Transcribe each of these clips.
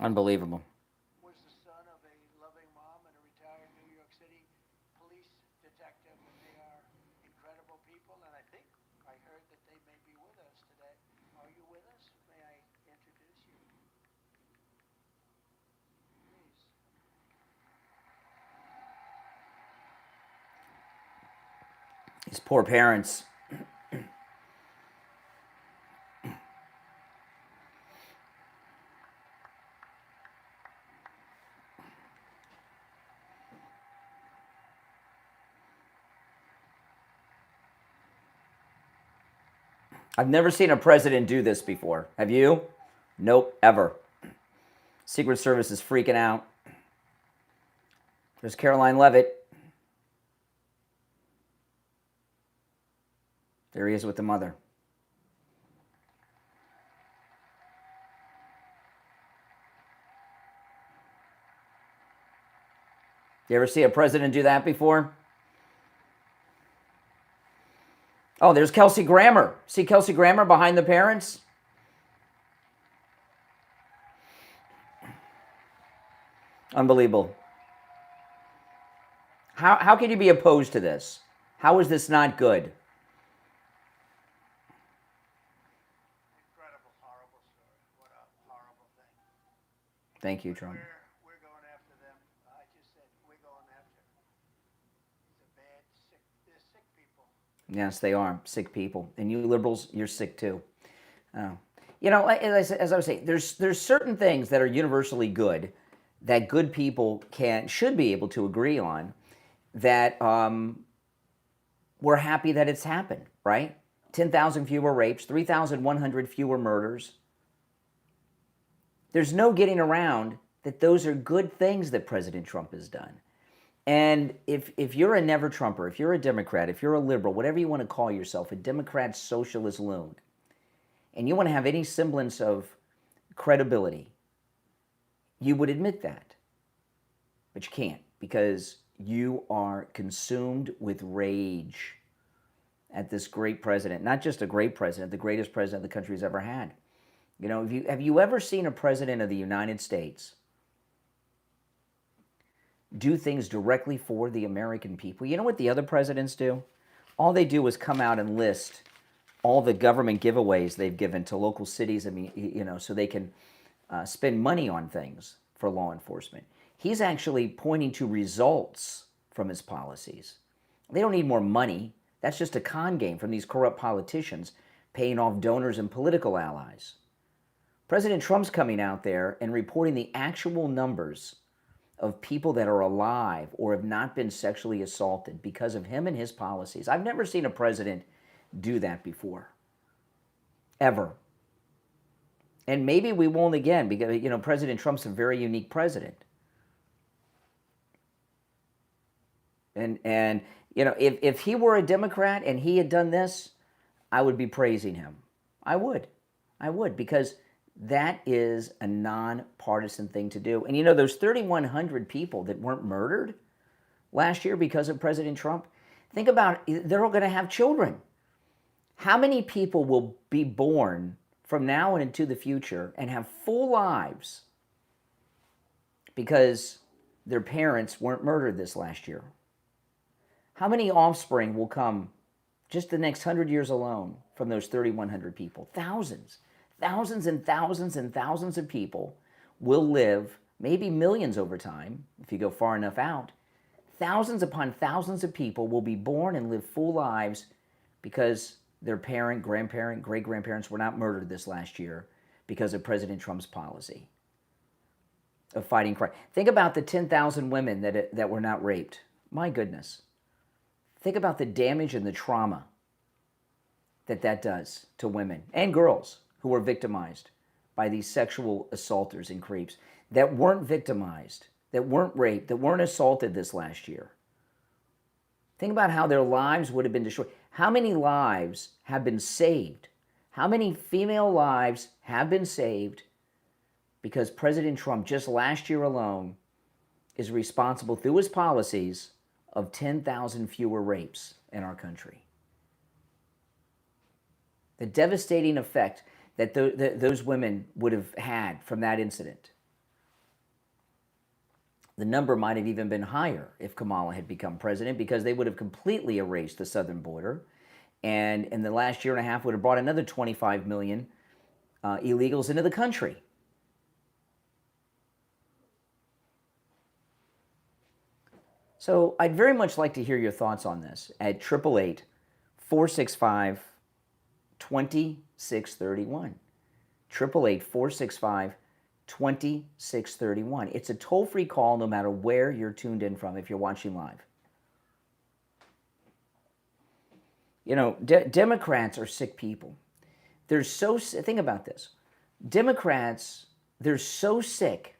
Unbelievable. Was the son of a loving mom and a retired New York City police detective, and they are incredible people. And I think I heard that they may be with us today. Are you with us? May I introduce you, please? These poor parents. I've never seen a president do this before. Have you? Nope, ever. Secret Service is freaking out. There's Caroline Levitt. There he is with the mother. You ever see a president do that before? Oh, there's Kelsey Grammer. See Kelsey Grammer behind the parents? Unbelievable. How can you be opposed to this? How is this not good? Incredible, horrible story. What a horrible thing. Thank you, Trump. We're going after them. I just said we're going after. These are bad, sick. They're sick people. Yes, they are sick people, and you liberals, you're sick too. Oh. You know, as I was saying, there's certain things that are universally good that good people should be able to agree on. That we're happy that it's happened, right? 10,000 fewer rapes, 3,100 fewer murders. There's no getting around that those are good things that President Trump has done. And if you're a never Trumper, if you're a Democrat, if you're a liberal, whatever you want to call yourself, a Democrat socialist loon, and you want to have any semblance of credibility, you would admit that. But you can't, because you are consumed with rage at this great president. Not just a great president, the greatest president the country's ever had. You know, have you ever seen a president of the United States do things directly for the American people? You know what the other presidents do? All they do is come out and list all the government giveaways they've given to local cities, I mean, you know, so they can spend money on things for law enforcement. He's actually pointing to results from his policies. They don't need more money. That's just a con game from these corrupt politicians paying off donors and political allies. President Trump's coming out there and reporting the actual numbers of people that are alive or have not been sexually assaulted because of him and his policies. I've never seen a president do that before, ever. And maybe we won't again, because, you know, President Trump's a very unique president. And you know, if he were a Democrat and he had done this, I would be praising him. I would, because that is a nonpartisan thing to do. And you know, those 3,100 people that weren't murdered last year because of President Trump, think about it, they're all going to have children. How many people will be born from now and into the future and have full lives because their parents weren't murdered this last year? How many offspring will come just the next 100 years alone from those 3,100 people? Thousands. Thousands and thousands and thousands of people will live, maybe millions over time, if you go far enough out. Thousands upon thousands of people will be born and live full lives because their parent, grandparent, great-grandparents were not murdered this last year because of President Trump's policy of fighting crime. Think about the 10,000 women that were not raped. My goodness. Think about the damage and the trauma that does to women and girls who are victimized by these sexual assaulters and creeps that weren't victimized, that weren't raped, that weren't assaulted this last year. Think about how their lives would have been destroyed. How many lives have been saved? How many female lives have been saved because President Trump, just last year alone, is responsible through his policies of 10,000 fewer rapes in our country? The devastating effect that those women would have had from that incident. The number might have even been higher if Kamala had become president, because they would have completely erased the southern border, and in the last year and a half would have brought another 25 million illegals into the country. So I'd very much like to hear your thoughts on this at 888-465-2631. 888-465-2631. It's a toll-free call no matter where you're tuned in from if you're watching live. You know, Democrats are sick people. They're so, think about this. Democrats, they're so sick,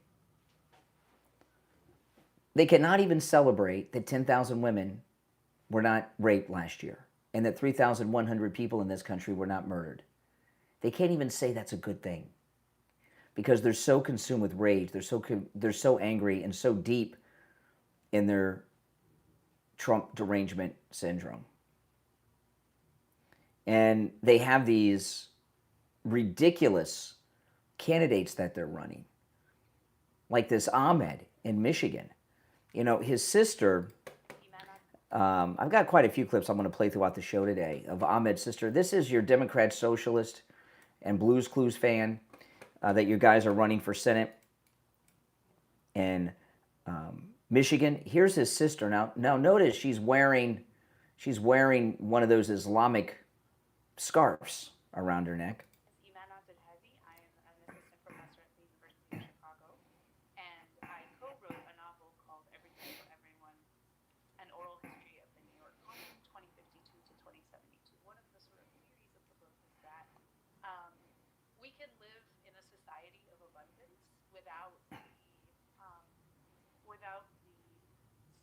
they cannot even celebrate that 10,000 women were not raped last year and that 3,100 people in this country were not murdered. They can't even say that's a good thing because they're so consumed with rage. They're so angry and so deep in their Trump derangement syndrome. And they have these ridiculous candidates that they're running, like this Ahmed in Michigan. You know, his sister, I've got quite a few clips I'm going to play throughout the show today of Ahmed's sister. This is your Democrat socialist and Blues Clues fan that you guys are running for Senate in Michigan. Here's his sister. Now notice she's wearing one of those Islamic scarves around her neck. I am an assistant professor at the University of Chicago, and I co-wrote a novel called Everything for Everyone, an oral history of the New York Commune, 2052 to 2072. One of the sort of theories of the book is that we can live in a society of abundance without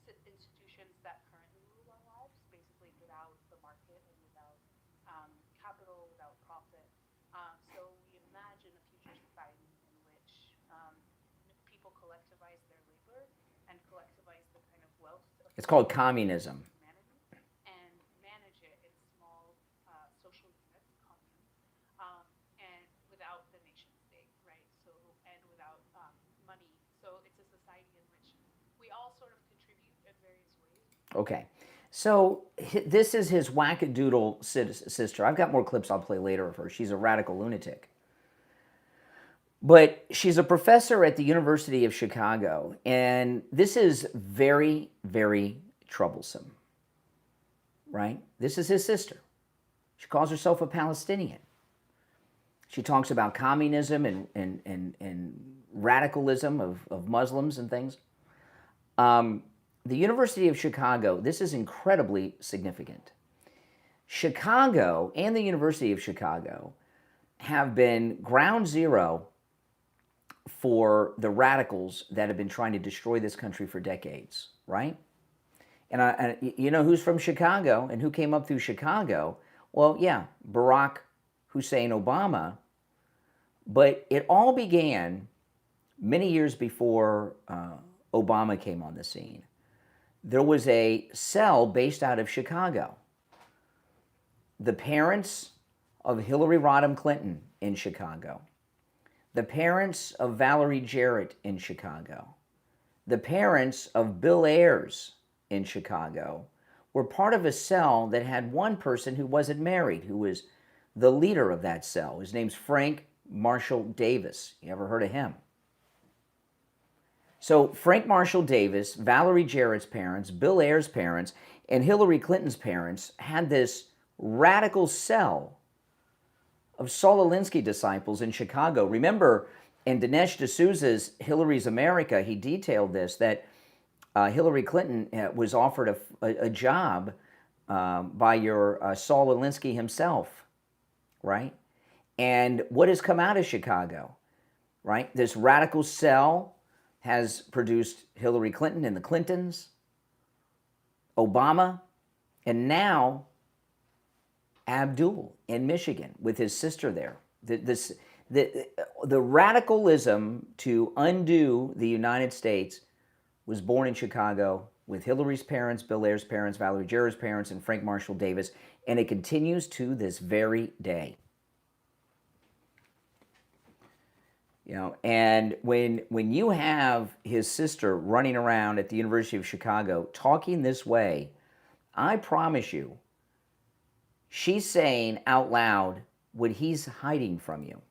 the institutions that currently rule our lives, basically without the market and without capital, without profit. So we imagine a future society in which people collectivize their labor and collectivize the kind of wealth of It's called communism. humanity and manage it in small social units, communes, and without the nation state, right? So, and without money. So it's a society in which we all sort of contribute in various ways. Okay. So this is his wackadoodle sister. I've got more clips I'll play later of her. She's a radical lunatic. But she's a professor at the University of Chicago, and this is very, very troublesome, right? This is his sister. She calls herself a Palestinian. She talks about communism and radicalism of Muslims and things. The University of Chicago, this is incredibly significant. Chicago and the University of Chicago have been ground zero for the radicals that have been trying to destroy this country for decades, right? And you know who's from Chicago and who came up through Chicago? Well, yeah, Barack Hussein Obama. But it all began many years before Obama came on the scene. There was a cell based out of Chicago. The parents of Hillary Rodham Clinton in Chicago. The parents of Valerie Jarrett in Chicago. The parents of Bill Ayers in Chicago were part of a cell that had one person who wasn't married, who was the leader of that cell. His name's Frank Marshall Davis. You ever heard of him? So Frank Marshall Davis, Valerie Jarrett's parents, Bill Ayers' parents, and Hillary Clinton's parents had this radical cell of Saul Alinsky disciples in Chicago. Remember, in Dinesh D'Souza's Hillary's America, he detailed this, that Hillary Clinton was offered a job by your Saul Alinsky himself, right? And what has come out of Chicago, right? This radical cell has produced Hillary Clinton and the Clintons, Obama, and now Abdul in Michigan with his sister there. The radicalism to undo the United States was born in Chicago with Hillary's parents, Bill Ayers' parents, Valerie Jarrett's parents, and Frank Marshall Davis, and it continues to this very day. You know, and when you have his sister running around at the University of Chicago talking this way, I promise you, she's saying out loud what he's hiding from you.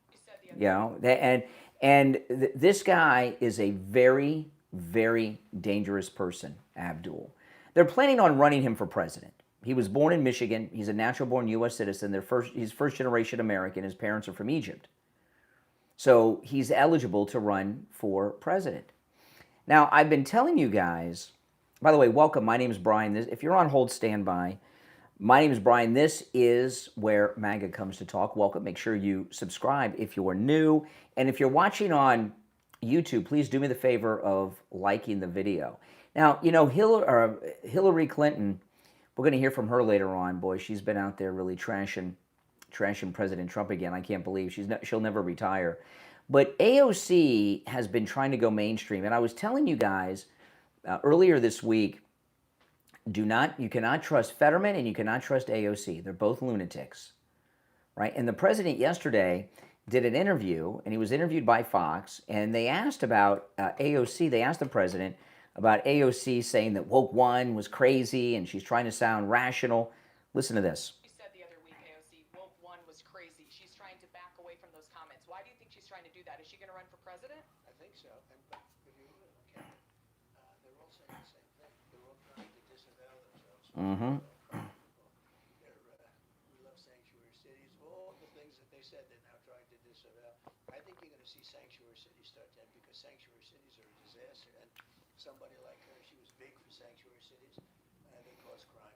You know, this guy is a very, very dangerous person, Abdul. They're planning on running him for president. He was born in Michigan. He's a natural-born U.S. citizen. He's first-generation American. His parents are from Egypt. So he's eligible to run for president. Now, I've been telling you guys, by the way, welcome. My name is Brian. If you're on hold, stand by. My name is Brian. This is where MAGA comes to talk. Welcome. Make sure you subscribe if you are new. And if you're watching on YouTube, please do me the favor of liking the video. Now, you know, Hillary Clinton, we're going to hear from her later on. Boy, she's been out there really trashing President Trump again. I can't believe she'll never retire. But AOC has been trying to go mainstream. And I was telling you guys earlier this week, you cannot trust Fetterman and you cannot trust AOC. They're both lunatics, right? And the president yesterday did an interview, and he was interviewed by Fox, and they asked about AOC. They asked the president about AOC saying that Woke One was crazy and she's trying to sound rational. Listen to this. You said the other week, AOC, Woke One was crazy. She's trying to back away from those comments. Why do you think she's trying to do that? Is she going to run for president? I think so. And but if you look at it, they're all saying the same thing. They're all trying to disavow themselves. Mm-hmm. We love sanctuary cities. All the things that they said they're now trying to disavow. I think you're going to see sanctuary cities start to end because sanctuary cities are a disaster. And somebody like her, she was big for sanctuary cities. They cause crime.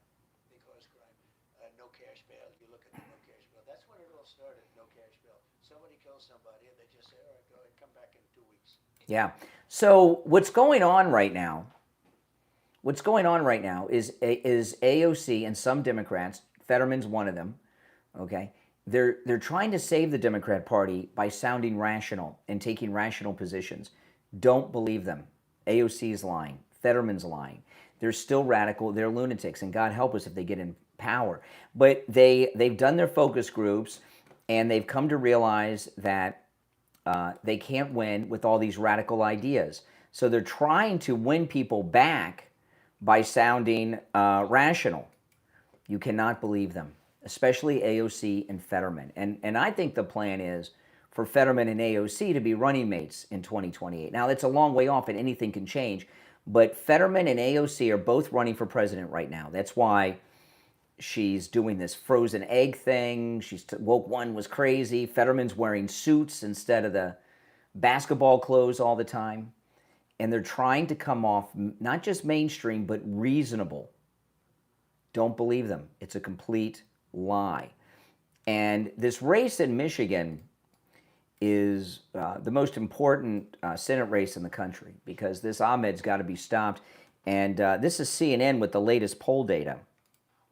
No cash bail. You look at the no cash bail. That's when it all started, no cash bail. Somebody kills somebody and they just say, all right, go ahead, come back in 2 weeks. Yeah. So what's going on right now is AOC and some Democrats, Fetterman's one of them, okay? They're trying to save the Democrat Party by sounding rational and taking rational positions. Don't believe them. AOC is lying. Fetterman's lying. They're still radical. They're lunatics, and God help us if they get in power. But they've done their focus groups, and they've come to realize that they can't win with all these radical ideas. So they're trying to win people back by sounding rational. You cannot believe them, especially AOC and Fetterman. And I think the plan is for Fetterman and AOC to be running mates in 2028. Now, it's a long way off and anything can change, but Fetterman and AOC are both running for president right now. That's why she's doing this frozen egg thing. Woke One was crazy. Fetterman's wearing suits instead of the basketball clothes all the time. And they're trying to come off not just mainstream, but reasonable. Don't believe them. It's a complete lie. And this race in Michigan is the most important Senate race in the country because this Ahmed's got to be stopped. And this is CNN with the latest poll data.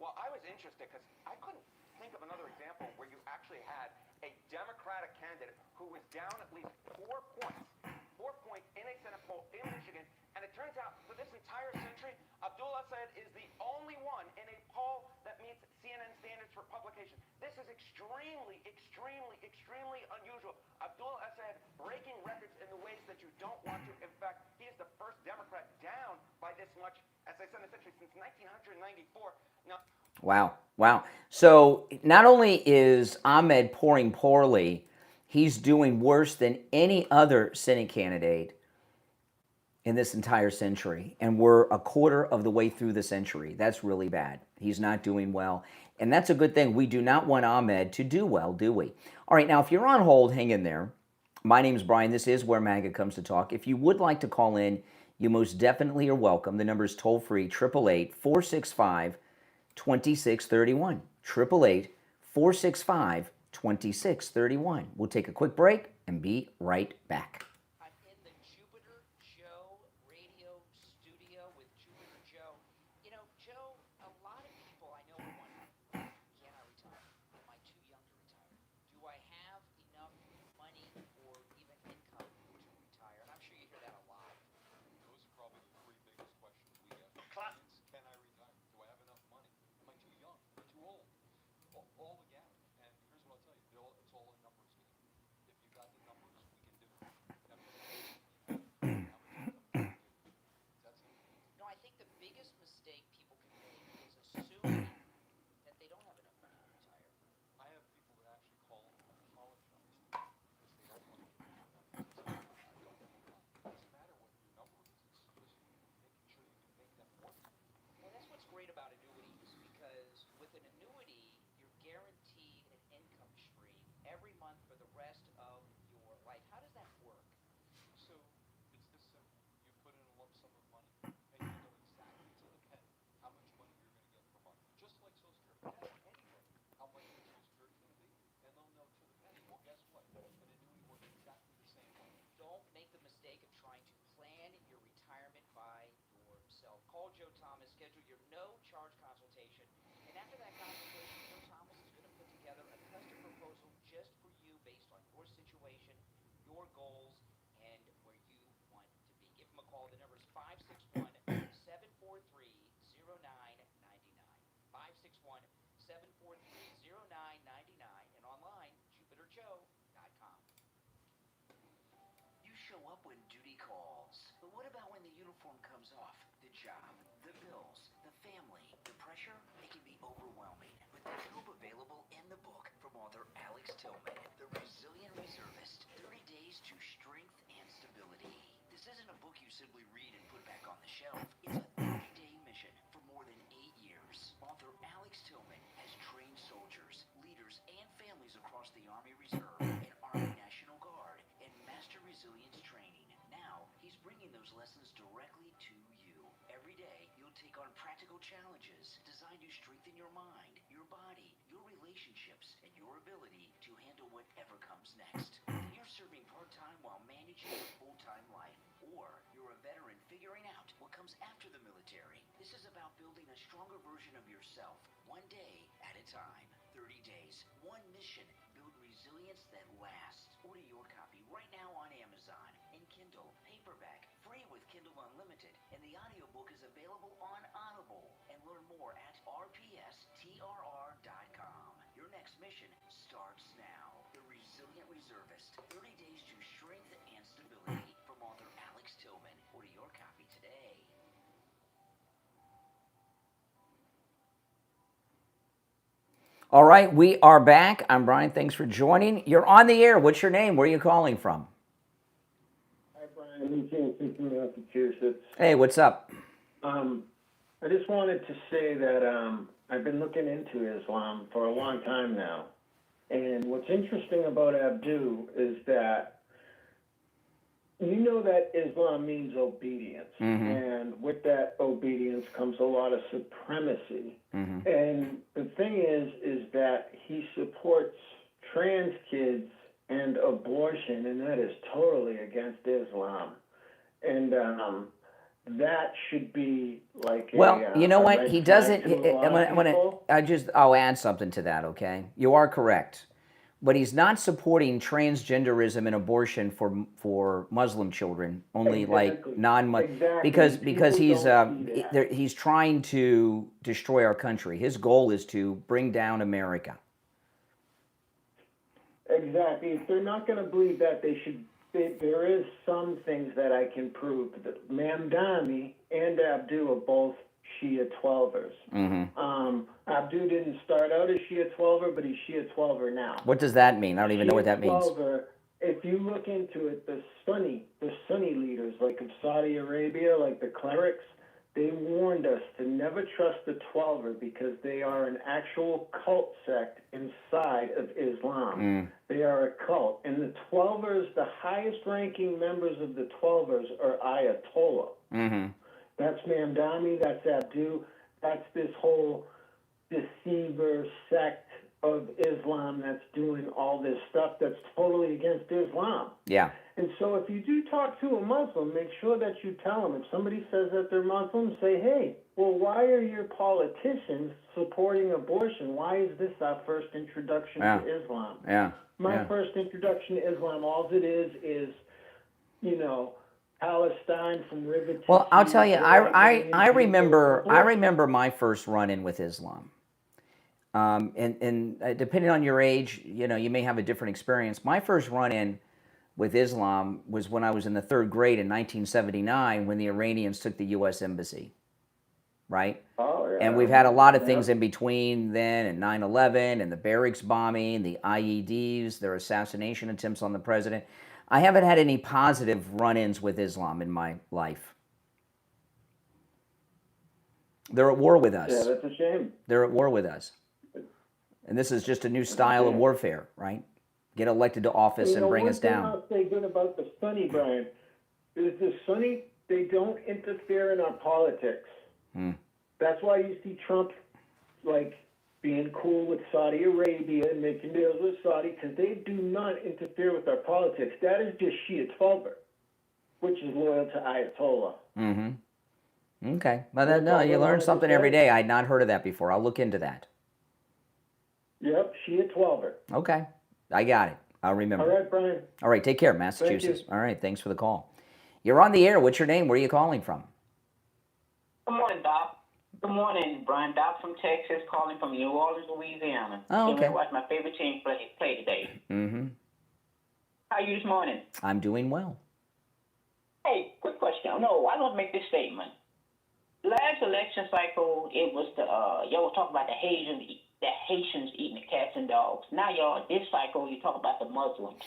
Well, I was interested because I couldn't think of another example where you actually had a Democratic candidate who was down at least 4 points in a Senate poll in Michigan. And it turns out for this entire century, Abdul Assad is the only one in a poll that meets CNN standards for publication. This is extremely, extremely, extremely unusual. Abdul Assad breaking records in the ways that you don't want to. In fact, he is the first Democrat down by this much, as I said, essentially since 1994. Now, Wow. So not only is Ahmed pouring poorly, he's doing worse than any other Senate candidate in this entire century. And we're a quarter of the way through the century. That's really bad. He's not doing well. And that's a good thing. We do not want Ahmed to do well, do we? All right, now, if you're on hold, hang in there. My name's Brian. This is where MAGA comes to talk. If you would like to call in, you most definitely are welcome. The number is toll-free, 888-465-2631. 888-465-2631. We'll take a quick break and be right back. I'm in the Jupiter Joe radio studio with Jupiter Joe. You know, Joe, a lot of people I know are wondering, can I retire? Am I too young to retire? Do I have enough money or even income to retire? And I'm sure you hear that a lot. Those are probably the 3 biggest questions we get from clients. Can I retire? Do I have enough money? Am I too young? Am I too old? All the gamut. And here's what I'll tell you, Bill, it's all a numbers game. If you got the numbers, we can do it. 661-743-0999, and online, JupiterJoe.com. You show up when duty calls. But what about when the uniform comes off? The job, the bills, the family, the pressure? It can be overwhelming. But there's hope available in the book from author Alex Tillman, The Resilient Reservist, 30 Days to Strength and Stability. This isn't a book you simply read and put back on the shelf. It's a 30-day mission for more than 8 years. Author Alex Tillman has trained soldiers, leaders, and families across the Army Reserve and Army National Guard in master resilience training. Now, he's bringing those lessons directly to you. Every day, you'll take on practical challenges designed to strengthen your mind, your body, your relationships, and your ability to handle whatever comes next. You're serving part-time while managing a full-time life, or you're a veteran figuring out what comes after the military. This is about building a stronger version of yourself, one day at a time. 30 days, one mission, build resilience that lasts. Order your copy right now on Amazon, in Kindle, paperback, free with Kindle Unlimited, and the audiobook is available on Audible. And learn more at rpstrr.com. Your next mission starts now. The Resilient Reservist, 30 Days to Strength and Stability, from author Alex Tillman. Order your copy today. All right, we are back. I'm Brian. Thanks for joining. You're on the air. What's your name? Where are you calling from? Hi, Brian. I'm Janice from Massachusetts. Hey, what's up? I just wanted to say that I've been looking into Islam for a long time now. And what's interesting about Abdu is that you know that Islam means obedience. Mm-hmm. And with that obedience comes a lot of supremacy. Mm-hmm. And the thing is that he supports trans kids and abortion, and that is totally against Islam. And that should be like Well, you know a what? red He flag doesn't. to a lot of people. I'll add something to that. Okay, you are correct, but he's not supporting transgenderism and abortion for Muslim children. Only like Exactly. non-Muslim, Exactly. because People don't see that. he's trying to destroy our country. His goal is to bring down America. Exactly. If they're not going to believe that, there is some things that I can prove. That Mamdani and Abdu are both Shia 12ers. Mm-hmm. Abdu didn't start out as Shia 12er, but he's Shia 12er now. What does that mean? I don't even know what that means. 12er, if you look into it, the Sunni leaders, like of Saudi Arabia, like the clerics, they warned us to never trust the 12er because they are an actual cult sect inside of Islam. They are a cult. And the 12ers, the highest ranking members of the 12ers are Ayatollah. Mm-hmm. That's Mamdani, that's Abdu, that's this whole deceiver sect of Islam that's doing all this stuff that's totally against Islam. Yeah. And so if you do talk to a Muslim, make sure that you tell them. If somebody says that they're Muslim, say, hey, well, why are your politicians supporting abortion? Why is this our first introduction to Islam? Yeah. My first introduction to Islam, all it is, you know, Palestine from river to Well, I'll sea, tell you, I remember abortion. my first run-in with Islam. And depending on your age, you know, you may have a different experience. My first run-in with Islam was when I was in the 3rd grade in 1979 when the Iranians took the U.S. Embassy, right? Oh, yeah. And we've had a lot of things in between then, and 9/11, and the barracks bombing, the IEDs, their assassination attempts on the president. I haven't had any positive run-ins with Islam in my life. They're at war with us. Yeah, that's a shame. They're at war with us. And this is just a new style of warfare, right? Get elected to office and bring us down. One thing I'll say good about the Sunni, Brian, is the Sunni, they don't interfere in our politics. That's why you see Trump, like, being cool with Saudi Arabia and making deals with Saudi, because they do not interfere with our politics. That is just Shia 12er, which is loyal to Ayatollah. Mm-hmm. Okay. Well, no, you learn something every day. I had not heard of that before. I'll look into that. Yep, Shia 12er. Okay. I got it. I'll remember. All right, Brian. All right. Take care, Massachusetts. Thank you. All right. Thanks for the call. You're on the air. What's your name? Where are you calling from? Good morning, Bob. Good morning, Brian Dopp from Texas, calling from New Orleans, Louisiana. Oh, okay. Came to watch my favorite team play today. Mm-hmm. How are you this morning? I'm doing well. Hey, quick question. No, I want to make this statement. Last election cycle, it was y'all was talking about the Haitians eating the cats and dogs. Now y'all, this cycle, you talk about the Muslims.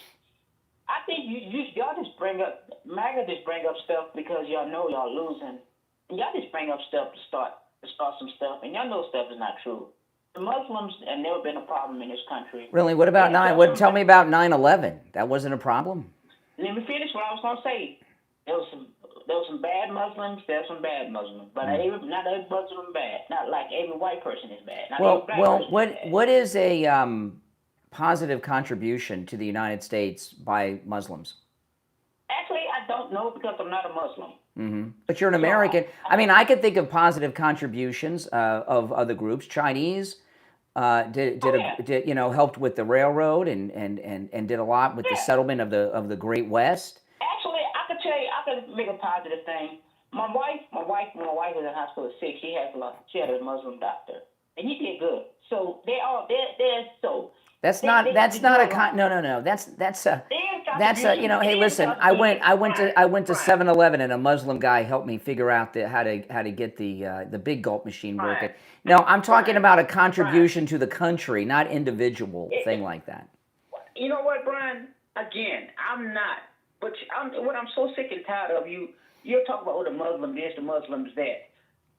I think y'all just bring up MAGA just bring up stuff because y'all know y'all losing. And y'all just bring up stuff to start some stuff, and y'all know stuff is not true. The Muslims have never been a problem in this country. Really? What about tell me about 9/11. That wasn't a problem? Let me finish what I was going to say. There was some bad Muslims. There's some bad Muslims, but not every Muslim bad. Not like every white person is bad. Not every black person is bad. What is a positive contribution to the United States by Muslims? Actually, I don't know because I'm not a Muslim. Mm-hmm. But you're an American. I mean, I could think of positive contributions of other groups. Chinese helped with the railroad and did a lot with the settlement of the Great West. Actually, I could tell you, I could make a positive thing. My wife when my wife was in hospital at 6, she had a Muslim doctor, and he did good. So they're so. That's not a no. That's a Hey, listen. I went to 7-Eleven and a Muslim guy helped me figure out how to get the big gulp machine working. No, I'm talking about a contribution to the country, not individual thing like that. You know what, Brian? Again, I'm not. But what I'm so sick and tired of you're talking about the Muslim this, the Muslims that.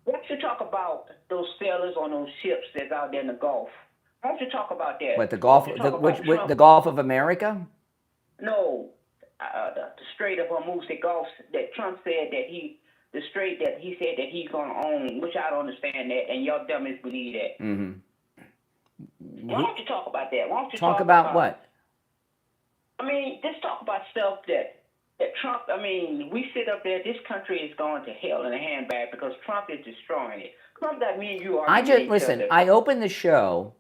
Why don't you talk about those sailors on those ships that's out there in the Gulf? Why don't you talk about that? What, the Gulf? The Gulf of America? No, the Strait of Hormuz, the Gulf that Trump said that the strait that he said that he's going to own, which I don't understand that, and y'all dummies believe that. Mm-hmm. Why don't you talk about that? Why don't you talk about what? I mean, just talk about stuff that Trump. I mean, we sit up there. This country is going to hell in a handbag because Trump is destroying it. Trump, that me and you are. I opened the show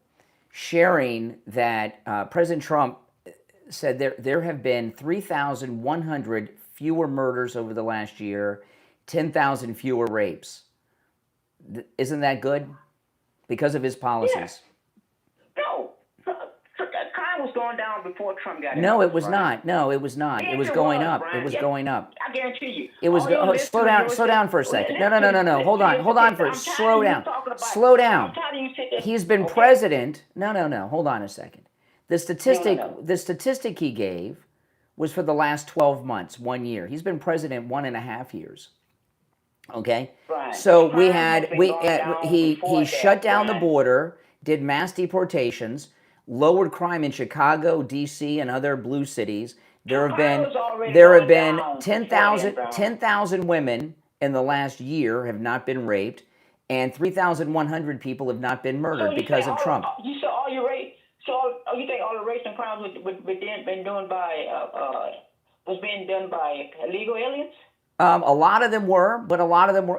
sharing that President Trump said there have been 3,100 fewer murders over the last year, 10,000 fewer rapes. Isn't that good? Because of his policies. Yeah. No. Crime was going down before Trump got in. No, it was not. No, it was not. It was going up. It was going up. I guarantee you. It was. Slow down for a second. No. Hold on for slow down. He's been president. No. Hold on a second. The statistic he gave was for the last 12 months, 1 year. He's been president 1.5 years. Okay. Right. So he shut down the border, did mass deportations, lowered crime in Chicago, D.C., and other blue cities. There have been 10,000 women in the last year have not been raped, and 3,100 people have not been murdered because of Trump. You saw all your rape. So you think all the rapes and crimes was being done by illegal aliens? A lot of them were,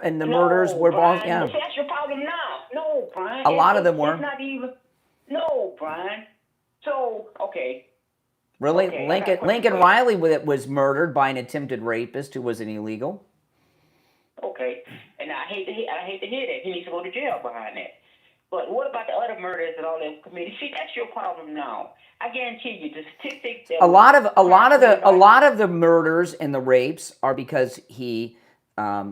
and the murders were both. Yeah. That's your problem now. No, Brian. A lot of them were. It's not even. No, Brian. So, okay. Really? Okay, Lincoln Riley was murdered by an attempted rapist who was an illegal. Okay. And I hate to hear that. He needs to go to jail behind that. But what about the other murders that all they've committed? See, that's your problem now. I guarantee you, the statistics. A lot of the murders and the rapes are because he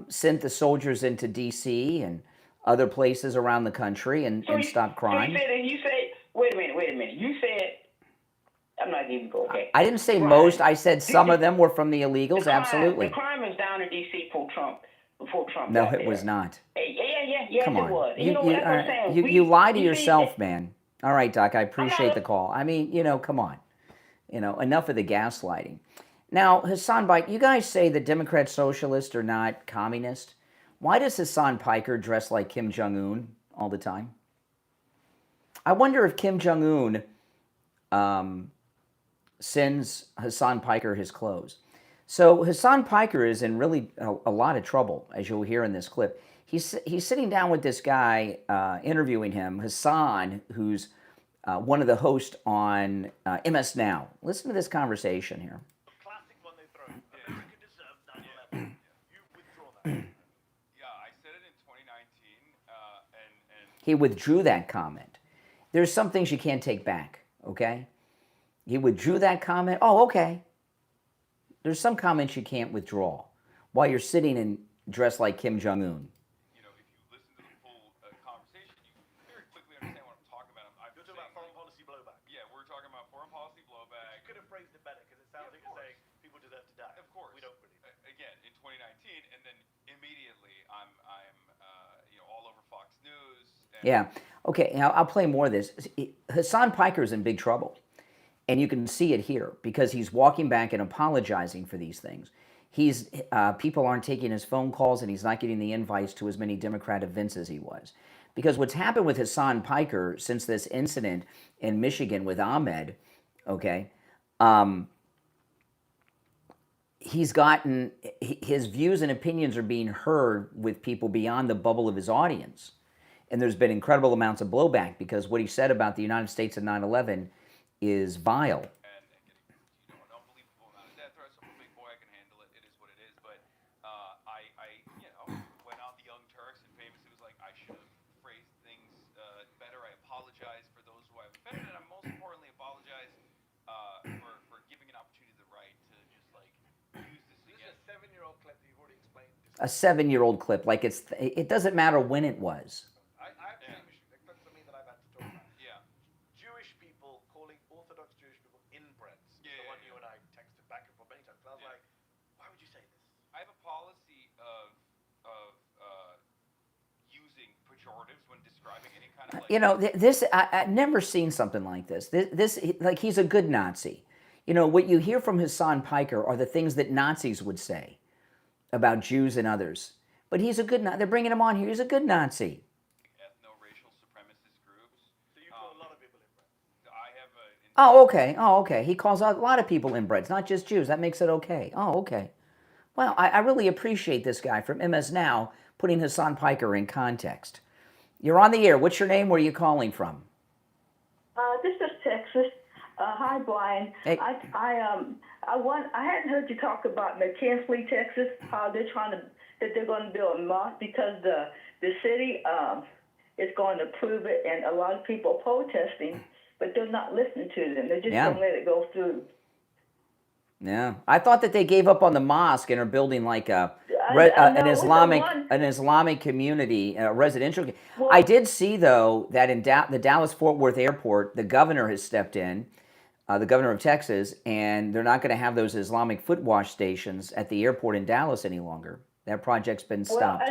sent the soldiers into D.C. and other places around the country and stopped crime. You said, wait a minute. You said, I'm not even going. Okay. I didn't say most. I said some of them were from the illegals. Absolutely. The crime is down in D.C. before Trump. No, it was not. Yes, come on. It was. That's what I'm saying. You lie to yourself, man. All right, Doc, I appreciate the call. I mean, come on. Enough of the gaslighting. Now, Hassan Bike, you guys say the Democrat socialists are not communist. Why does Hassan Piker dress like Kim Jong-un all the time? I wonder if Kim Jong-un sends Hassan Piker his clothes. So Hassan Piker is in really a lot of trouble, as you'll hear in this clip. He's sitting down with this guy, interviewing him, Hassan, who's one of the hosts on MS Now. Listen to this conversation here. Classic one they throw. America deserved 9/11. You withdraw that. Yeah, I said it in 2019. He withdrew that comment. There's some things you can't take back, okay? He withdrew that comment. Oh, okay. There's some comments you can't withdraw while you're sitting and dressed like Kim Jong-un. You know, if you listen to the full conversation, you very quickly understand what I'm talking about. You're talking about foreign policy blowback. Yeah, we're talking about foreign policy blowback. You could have phrased it better because it sounds like you're saying people deserve to die. Of course. We don't believe it. Again, in 2019, and then immediately I'm all over Fox News. Yeah. Okay. Now I'll play more of this. Hassan Piker's in big trouble, and you can see it here because he's walking back and apologizing for these things. He's people aren't taking his phone calls, and he's not getting the invites to as many Democrat events as he was. Because what's happened with Hassan Piker since this incident in Michigan with Ahmed, okay, he's gotten his views and opinions are being heard with people beyond the bubble of his audience. And there's been incredible amounts of blowback because what he said about the United States and 9/11 is vile. And getting an unbelievable amount of death threats. I'm a big boy, I can handle it. It is what it is. But I went on the Young Turks and famously was like, I should have phrased things better. I apologize for those who I've offended, and I most importantly apologize for giving an opportunity to the right to just like use this This again. is a 7-year-old clip that you've already explained. A 7-year-old clip, like it doesn't matter when it was. I have the same issue. The clips for me that I've had to talk about. Yeah. Jewish people calling Orthodox Jewish people inbreds. Yeah, The one yeah, you and I texted back and forth many times. And I was like, why would you say this? I have a policy of using pejoratives when describing any kind of like. You know, I've never seen something like this. This like he's a good Nazi. You know, what you hear from Hassan Piker are the things that Nazis would say about Jews and others. But he's a good Nazi. They're bringing him on here. He's a good Nazi. Ethno-racial supremacist groups. So you call a lot of people inbreds. I have a. Oh, okay. Oh, okay. He calls out a lot of people inbreds, not just Jews. That makes it okay. Oh, okay. Well, I really appreciate this guy from MS Now putting Hassan Piker in context. You're on the air. What's your name? Where are you calling from? This is Texas. Hi, Brian. Hey. I hadn't heard you talk about McKinley, Texas. How they're going to build a mosque because the city is going to approve it, and a lot of people are protesting, but they're not listening to them. They're just going to let it go through. Yeah, I thought that they gave up on the mosque and are building like an Islamic community, residential. Well, I did see though that in the Dallas-Fort Worth airport, the governor has stepped in, the governor of Texas, and they're not going to have those Islamic foot wash stations at the airport in Dallas any longer. That project's been stopped.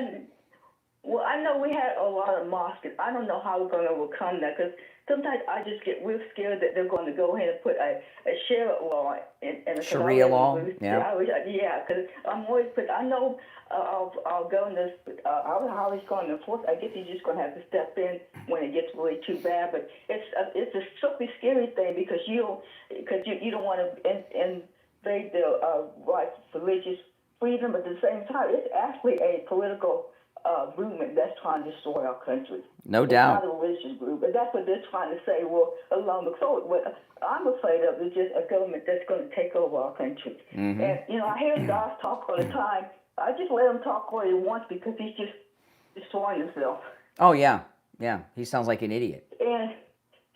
Well, I know we had a lot of mosques. I don't know how we're going to overcome that because sometimes I just get real scared that they're going to go ahead and put a Sharia law in a Sharia law? Yeah. Yeah, because I'm always I know our governors, I don't know how he's going to enforce. I guess he's just going to have to step in when it gets really too bad. But it's a strictly scary thing because you don't want to invade the rights of religious freedom, but at the same time, it's actually a political movement that's trying to destroy our country. No doubt. It's not a religious group, but that's what they're trying to say. Well, along the so what I'm afraid of is just a government that's going to take over our country. Mm-hmm. And I hear Doris talk all the time. I just let him talk all he wants because he's just destroying himself. Oh yeah. He sounds like an idiot. And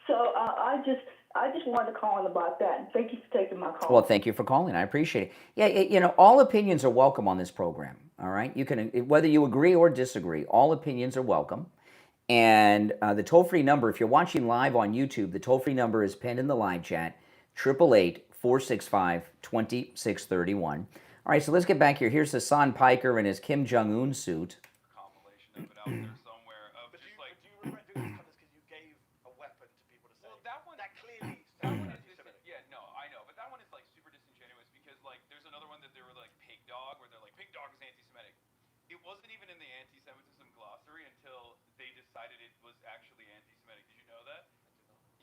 so I just wanted to call in about that. And thank you for taking my call. Well, thank you for calling. I appreciate it. Yeah, all opinions are welcome on this program. All right, you can, whether you agree or disagree, all opinions are welcome. And the toll-free number, if you're watching live on YouTube, the toll-free number is pinned in the live chat, 888-465-2631. All right, so let's get back here. Here's Hassan Piker in his Kim Jong-un suit. Compilation of it out there somewhere of But do just you like. regret doing this because you gave a weapon to people to say? Well, that one clearly That one is anti-Semitic. yeah, no, I know, but that one is like super disingenuous because like there's another one that they were like pig dog, where they're like pig dog is anti-Semitic. It wasn't even in the anti-Semitism glossary until they decided it was actually anti-Semitic. Did you know that?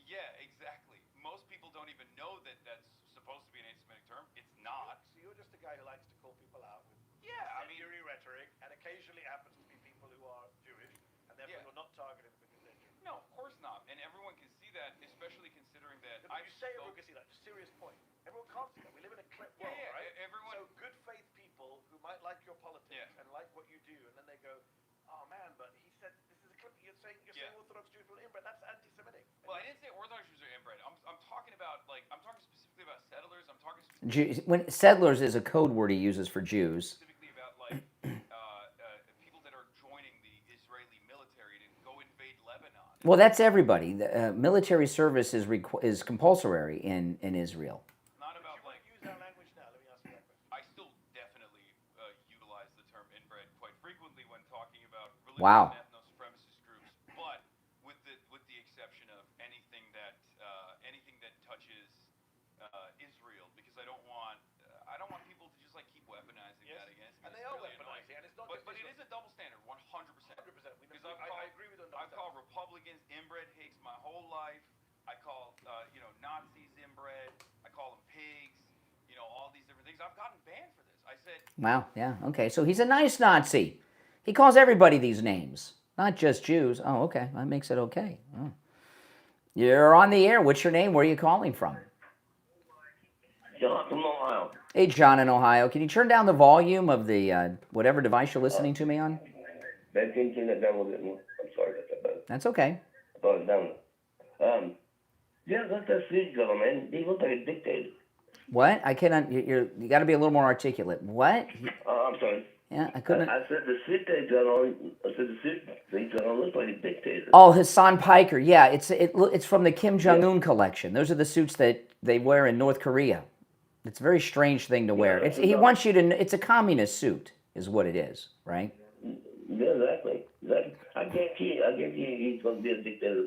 Yeah, exactly. Most people don't even know that that's supposed to be an anti-Semitic term. It's not. So you're just a guy who likes to call people out with incendiary rhetoric, and occasionally happens to be people who are Jewish, and therefore you're not targeting them because they're Jewish. No, of course not. And everyone can see that, especially considering that You say everyone can see that. It's a serious point. Everyone can't see that. We live in a clip world, right? Everyone. So good faith people who might like your politics and like what you do, and then they go, "Oh man, but he said this is a clip. It's saying Orthodox Jews were inbred. That's anti-Semitic. Well, I didn't say Orthodox Jews are inbred. I'm talking about, like, I'm talking specifically about settlers. I'm talking When settlers is a code word he uses for Jews. specifically about, like, people that are joining the Israeli military to go invade Lebanon. Well, that's everybody. The, military service is compulsory in Israel. Not about, like, Use our language now. Let me ask you that question. I still definitely utilize the term inbred quite frequently when talking about religious Wow. and ethno-supremacist groups, but with the exception of anything that touches Israel, because I don't want people to just, like, keep weaponizing that against me. And they It's are really annoying. weaponizing, and it's not But just it is a double standard, 100%. 100%. Because I agree with you on I've double called Republicans inbred hicks my whole life. I call Nazis inbred. I call them pigs. All these different things. I've gotten banned for this. I said. Wow, yeah, okay. So he's a nice Nazi. He calls everybody these names, not just Jews. Oh, okay, that makes it okay. Oh. You're on the air. What's your name? Where are you calling from? John from Ohio. Hey, John in Ohio. Can you turn down the volume of the whatever device you're listening to me on? Ben, can you turn that down a little bit more? I'm sorry about that, but That's okay. I thought it down. Yeah, that's that Swedish fellow, man. He looked like a dictator. What? I cannot. You got to be a little more articulate. What? I'm sorry. Yeah, I couldn't. I said the Swedish fellow. I said the Swedish fellow looks like a dictator. Oh, Hassan Piker. Yeah, it's from the Kim Jong-un collection. Those are the suits that they wear in North Korea. It's a very strange thing to wear. He wants you to. It's a communist suit, is what it is, right? Yeah, exactly. I guarantee he's going to be a dictator.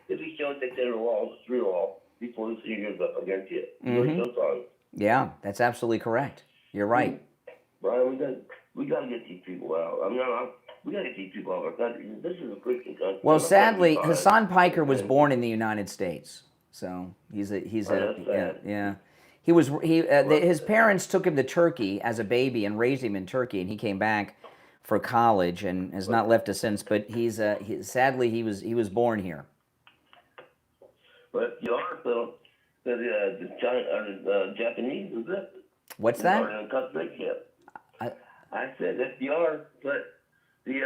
If he shows dictator walls through all before the 3 years up, I guarantee it. Mm-hmm. Yeah, that's absolutely correct. You're right. Brian, we got to get these people out. We got to get these people out of our country. This is a Christian country. Well, sadly, Hassan Piker was born in the United States, so he's a yeah. His parents took him to Turkey as a baby and raised him in Turkey, and he came back for college and has not left us since. But sadly he was born here. But you are the Japanese, is it? What's that? I said FDR put the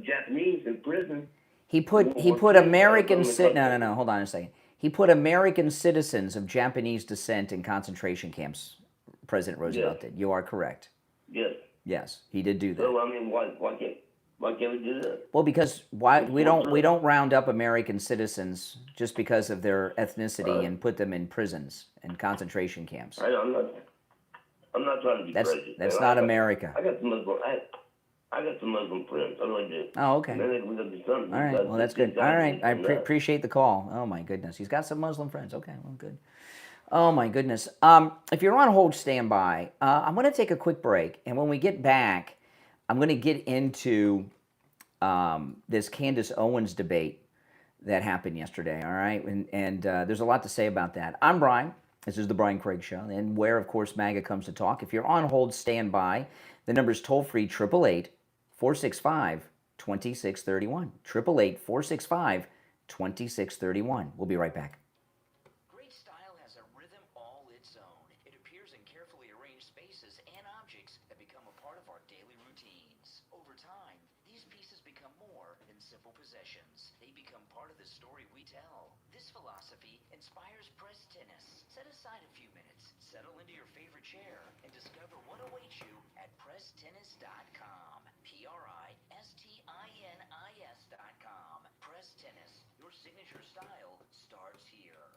Japanese in prison. He put American no, hold on a second. He put American citizens of Japanese descent in concentration camps. President Roosevelt did. You are correct. Yes. Yes, he did do that. So I mean, why can't we do that? Well, because we don't round up American citizens just because of their ethnicity and put them in prisons and concentration camps. I'm not trying to be crazy. That's not America. I got some Muslim friends. I really do. Oh, okay. And then we got the son. All right. Well, that's good. All right. I appreciate the call. Oh my goodness, he's got some Muslim friends. Okay. Well, good. Oh my goodness. If you're on hold, stand by. I'm going to take a quick break, and when we get back, I'm going to get into this Candace Owens debate that happened yesterday. All right, and there's a lot to say about that. I'm Brian. This is the Brian Craig Show, and where, of course, MAGA comes to talk. If you're on hold, stand by. The number's toll free 888-465-2631. 888-465-2631. We'll be right back. Great style has a rhythm all its own. It appears in carefully arranged spaces and objects that become a part of our daily routines. Over time, these pieces become more than simple possessions. They become part of the story we tell. This philosophy inspires press tennis. Set aside a few minutes, settle into your favorite chair, and discover what awaits you at presstennis.com. PRISTINIS.com. Press Tennis. Your signature style starts here.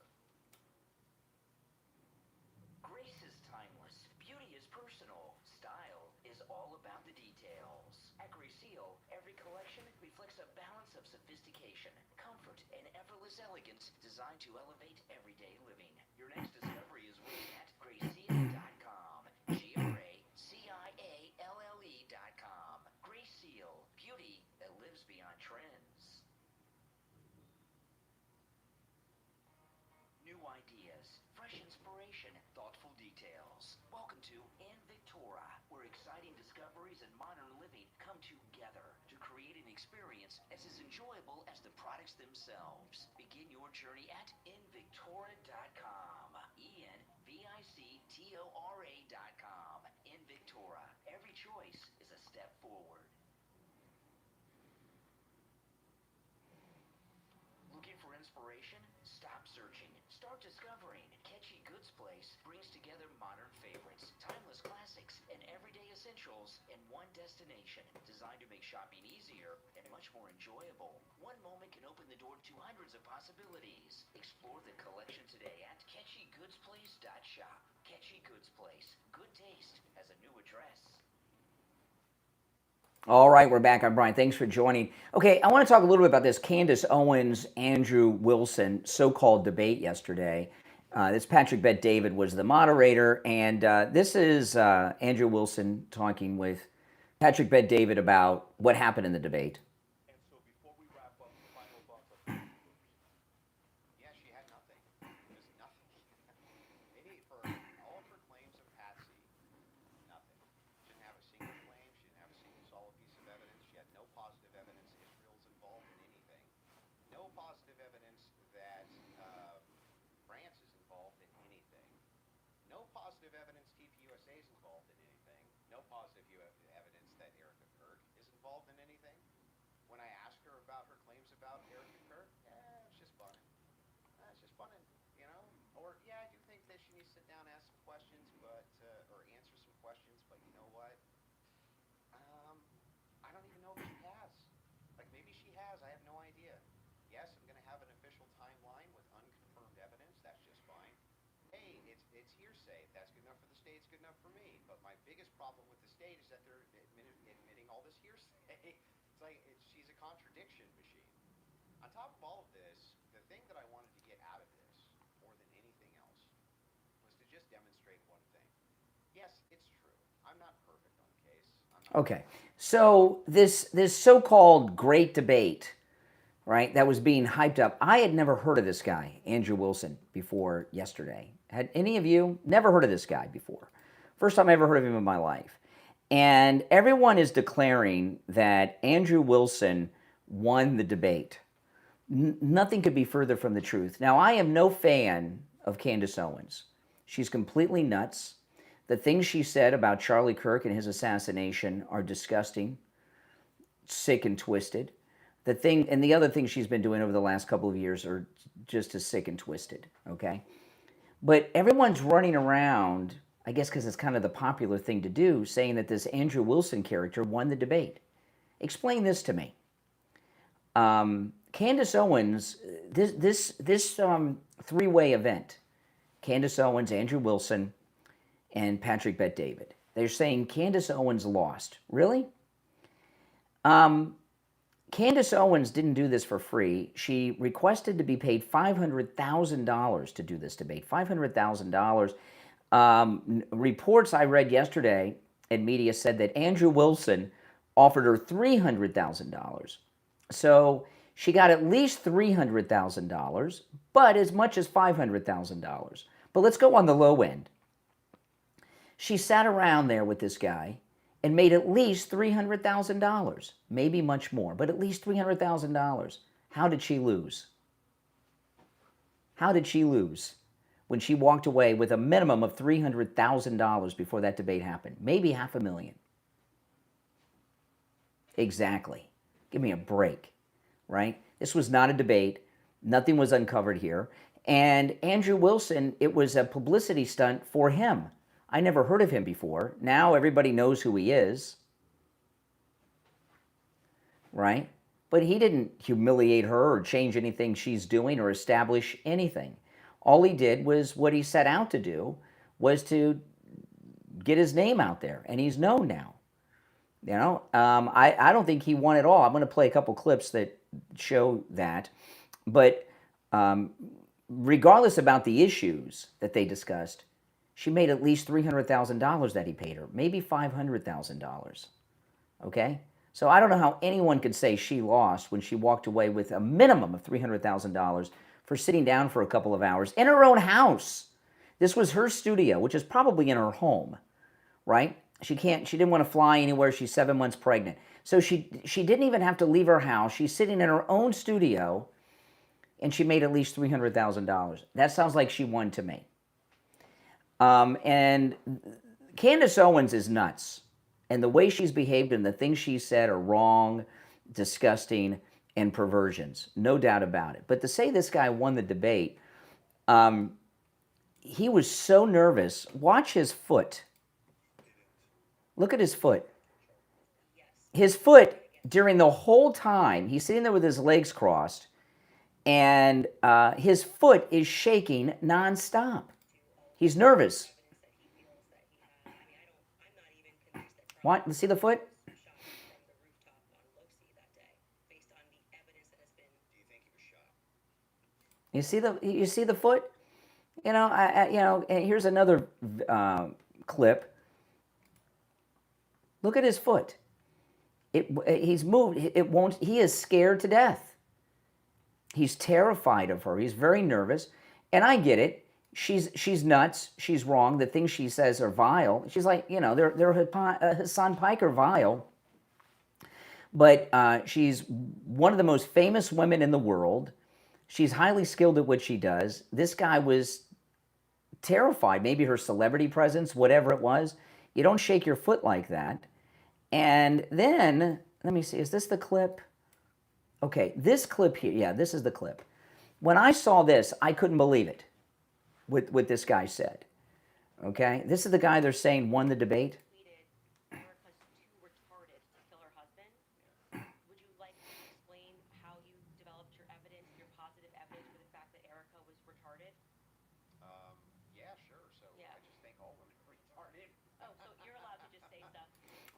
Grace is timeless. Beauty is personal. Style is all about the details. At Grace Seal, every collection reflects a balance of sophistication, comfort, and effortless elegance designed to elevate everyday living. Your next discovery is waiting at GraceSeal.com. GraceSeal.com. Grace Seal. Beauty that lives beyond trends. New ideas, fresh inspiration, thoughtful details. Welcome to Invictora, where exciting discoveries and modern living come together to create an experience as enjoyable as the products themselves. Begin your journey at Invictora.com. ENVICTORA.com. Invictora. Every choice is a step forward. inspiration? Stop searching. Start discovering. Catchy Goods Place brings together modern favorites, timeless classics, and everyday essentials in one destination, designed to make shopping easier and much more enjoyable. One moment can open the door to hundreds of possibilities. Explore the collection today at catchygoodsplace.shop. Catchy Goods Place. Good taste has a new address. All right, we're back. I'm Brian. Thanks for joining. Okay, I want to talk a little bit about this Candace Owens, Andrew Wilson so-called debate yesterday. This Patrick Bet-David was the moderator, and this is Andrew Wilson talking with Patrick Bet-David about what happened in the debate. And so before we wrap up, the final thoughts of Yeah, she had nothing. It was nothing. Maybe for all of her claims of Patsy, nothing. She didn't have a single claim. She didn't have a single solid piece of evidence. She had no positive evidence Israel's involved in anything. No positive evidence that France is involved in anything. No positive evidence TPUSA is involved in anything. No positive evidence that Erica Kirk is involved in anything. When I asked her about her claims about Erica Kirk, it's just fun. It's just fun, you know. Or yeah, I do think that she needs to sit down and ask some questions, but or answer some questions. But you know what? I don't even know if she has. Like maybe she has. I have no idea. Yes, I'm going to have an official timeline with unconfirmed evidence. That's just fine. Hey, it's hearsay. If that's good enough for the state, it's good enough for me. But my biggest problem with the state is that they're admitting all this hearsay. It's like she's a contradiction machine. On top of all of this, the thing that I wanted to get out of this more than anything else was to just demonstrate one thing. Yes, it's true. I'm not perfect on the case. Okay, so this so-called great debate, right, that was being hyped up. I had never heard of this guy, Andrew Wilson, before yesterday. Had any of you? Never heard of this guy before. First time I ever heard of him in my life. And everyone is declaring that Andrew Wilson won the debate. Nothing could be further from the truth. Now, I am no fan of Candace Owens. She's completely nuts. The things she said about Charlie Kirk and his assassination are disgusting, sick and twisted. The other things she's been doing over the last couple of years are just as sick and twisted, okay? But everyone's running around, I guess because it's kind of the popular thing to do, saying that this Andrew Wilson character won the debate. Explain this to me. Candace Owens, this three-way event, Candace Owens, Andrew Wilson, and Patrick Bet-David. They're saying Candace Owens lost. Really? Candace Owens didn't do this for free. She requested to be paid $500,000 to do this debate. $500,000. Reports I read yesterday in media said that Andrew Wilson offered her $300,000. So she got at least $300,000, but as much as $500,000. But let's go on the low end. She sat around there with this guy and made at least $300,000, maybe much more, but at least $300,000. How did she lose? How did she lose when she walked away with a minimum of $300,000 before that debate happened? Maybe $500,000. Exactly. Give me a break, right? This was not a debate. Nothing was uncovered here. And Andrew Wilson, it was a publicity stunt for him. I never heard of him before. Now everybody knows who he is, right? But he didn't humiliate her or change anything she's doing or establish anything. All he did was what he set out to do, was to get his name out there, and he's known now. You know, I don't think he won at all. I'm going to play a couple clips that show that. But regardless about the issues that they discussed, she made at least $300,000 that he paid her, maybe $500,000. Okay? So I don't know how anyone could say she lost when she walked away with a minimum of $300,000 for sitting down for a couple of hours in her own house. This was her studio, which is probably in her home, right? She didn't want to fly anywhere. She's 7 months pregnant. So she didn't even have to leave her house. She's sitting in her own studio, and she made at least $300,000. That sounds like she won to me. And Candace Owens is nuts. And the way she's behaved and the things she said are wrong, disgusting. and perversions, no doubt about it. But to say this guy won the debate, he was so nervous. Watch his foot. Look at his foot. His foot, during the whole time, he's sitting there with his legs crossed, and his foot is shaking nonstop. He's nervous. What? See the foot? You see the foot? You know, and here's another clip. Look at his foot. He's moved. It won't. He is scared to death. He's terrified of her. He's very nervous, and I get it. She's nuts. She's wrong. The things she says are vile. She's like, you know, they're Hassan Piker vile. But she's one of the most famous women in the world. She's highly skilled at what she does. This guy was terrified. Maybe her celebrity presence, whatever it was. You don't shake your foot like that. And then, let me see, is this the clip? Okay, this clip here, yeah, this is the clip. When I saw this, I couldn't believe it, what this guy said. Okay, this is the guy they're saying won the debate.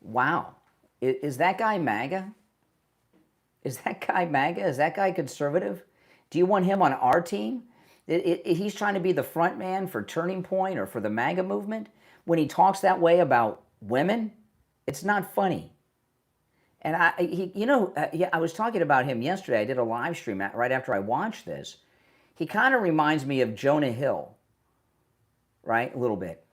Wow. Is that guy MAGA? Is that guy MAGA? Is that guy conservative? Do you want him on our team? He's trying to be the front man for Turning Point or for the MAGA movement. When he talks that way about women, it's not funny. And I was talking about him yesterday. I did a live stream right after I watched this. He kind of reminds me of Jonah Hill, right? A little bit.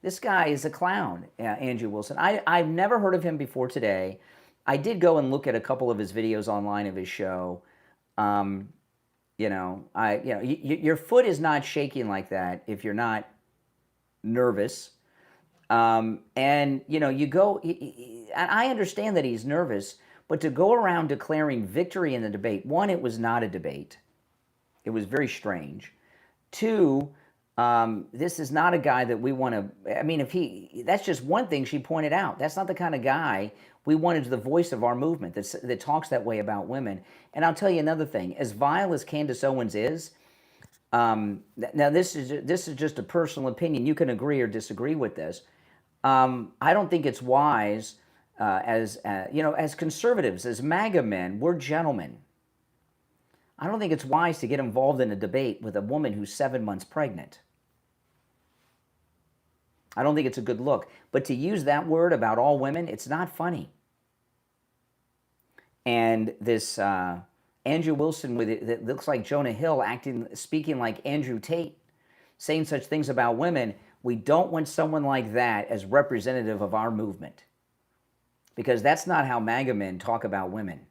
This guy is a clown, Andrew Wilson. I've never heard of him before today. I did go and look at a couple of his videos online of his show. Your foot is not shaking like that if you're not nervous. And you go. I understand that he's nervous, but to go around declaring victory in the debate, one, it was not a debate. It was very strange. Two, this is not a guy that we want to, I mean, that's just one thing she pointed out. That's not the kind of guy we want as the voice of our movement that talks that way about women. And I'll tell you another thing, as vile as Candace Owens is, now this is just a personal opinion. You can agree or disagree with this. I don't think it's wise, as conservatives, as MAGA men, we're gentlemen. I don't think it's wise to get involved in a debate with a woman who's 7 months pregnant. I don't think it's a good look. But to use that word about all women, it's not funny. And this Andrew Wilson with it that looks like Jonah Hill speaking like Andrew Tate, saying such things about women, we don't want someone like that as representative of our movement. Because that's not how MAGA men talk about women.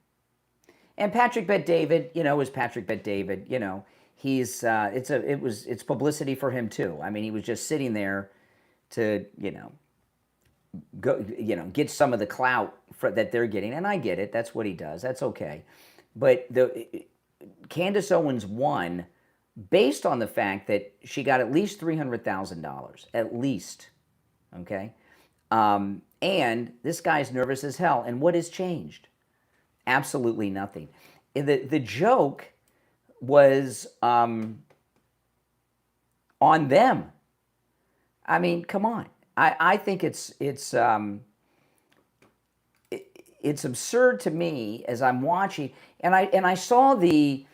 And Patrick Bet-David, is Patrick Bet-David. He's it's publicity for him too. I mean, he was just sitting there to get some of the clout that they're getting, and I get it. That's what he does. That's okay. But Candace Owens won based on the fact that she got at least $300,000, at least. Okay, and this guy's nervous as hell. And what has changed? Absolutely nothing. The joke was on them. I mean, come on. I think it's absurd to me as I'm watching, and I saw the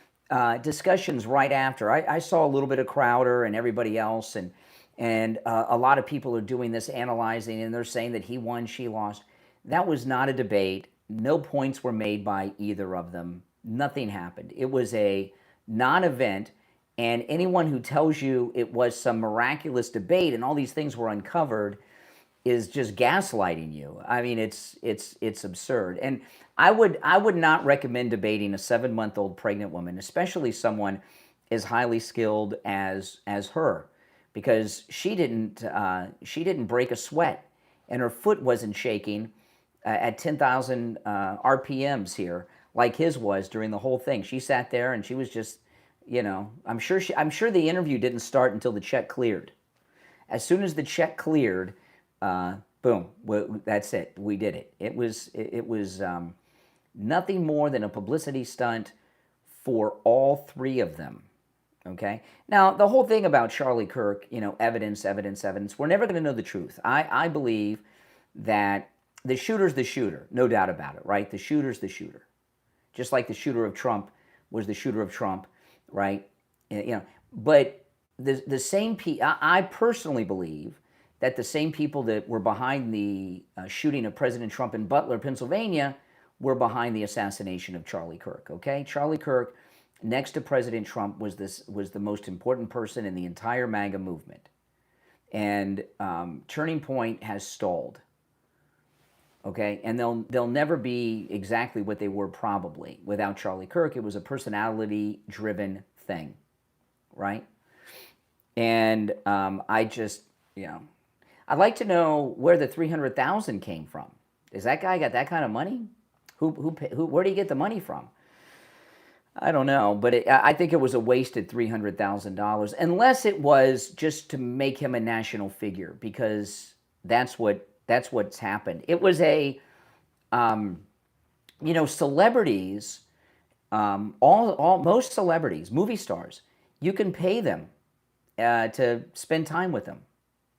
discussions right after. I saw a little bit of Crowder and everybody else, and a lot of people are doing this analyzing, and they're saying that he won, she lost. That was not a debate. No points were made by either of them. Nothing happened. It was a non-event, and anyone who tells you it was some miraculous debate and all these things were uncovered is just gaslighting you. I mean, it's absurd. And I would not recommend debating a 7-month-old pregnant woman, especially someone as highly skilled as her, because she didn't break a sweat, and her foot wasn't shaking at 10,000 RPMs here like his was during the whole thing. She sat there and she was just, I'm sure the interview didn't start until the check cleared. As soon as the check cleared, boom, that's it. We did it. It was nothing more than a publicity stunt for all three of them. Okay. Now, the whole thing about Charlie Kirk, evidence. We're never going to know the truth. I believe that the shooter's the shooter, no doubt about it, right? The shooter's the shooter. Just like the shooter of Trump was the shooter of Trump, right? But the same I personally believe that the same people that were behind the shooting of President Trump in Butler, Pennsylvania, were behind the assassination of Charlie Kirk, okay? Charlie Kirk, next to President Trump, was the most important person in the entire MAGA movement. And Turning Point has stalled. Okay, and they'll never be exactly what they were probably without Charlie Kirk. It was a personality-driven thing, right? And I'd like to know where the $300,000 came from. Is that guy got that kind of money? Where did he get the money from? I don't know, but I think it was a wasted $300,000, unless it was just to make him a national figure, because that's what's happened. It was celebrities, most celebrities, movie stars, you can pay them to spend time with them.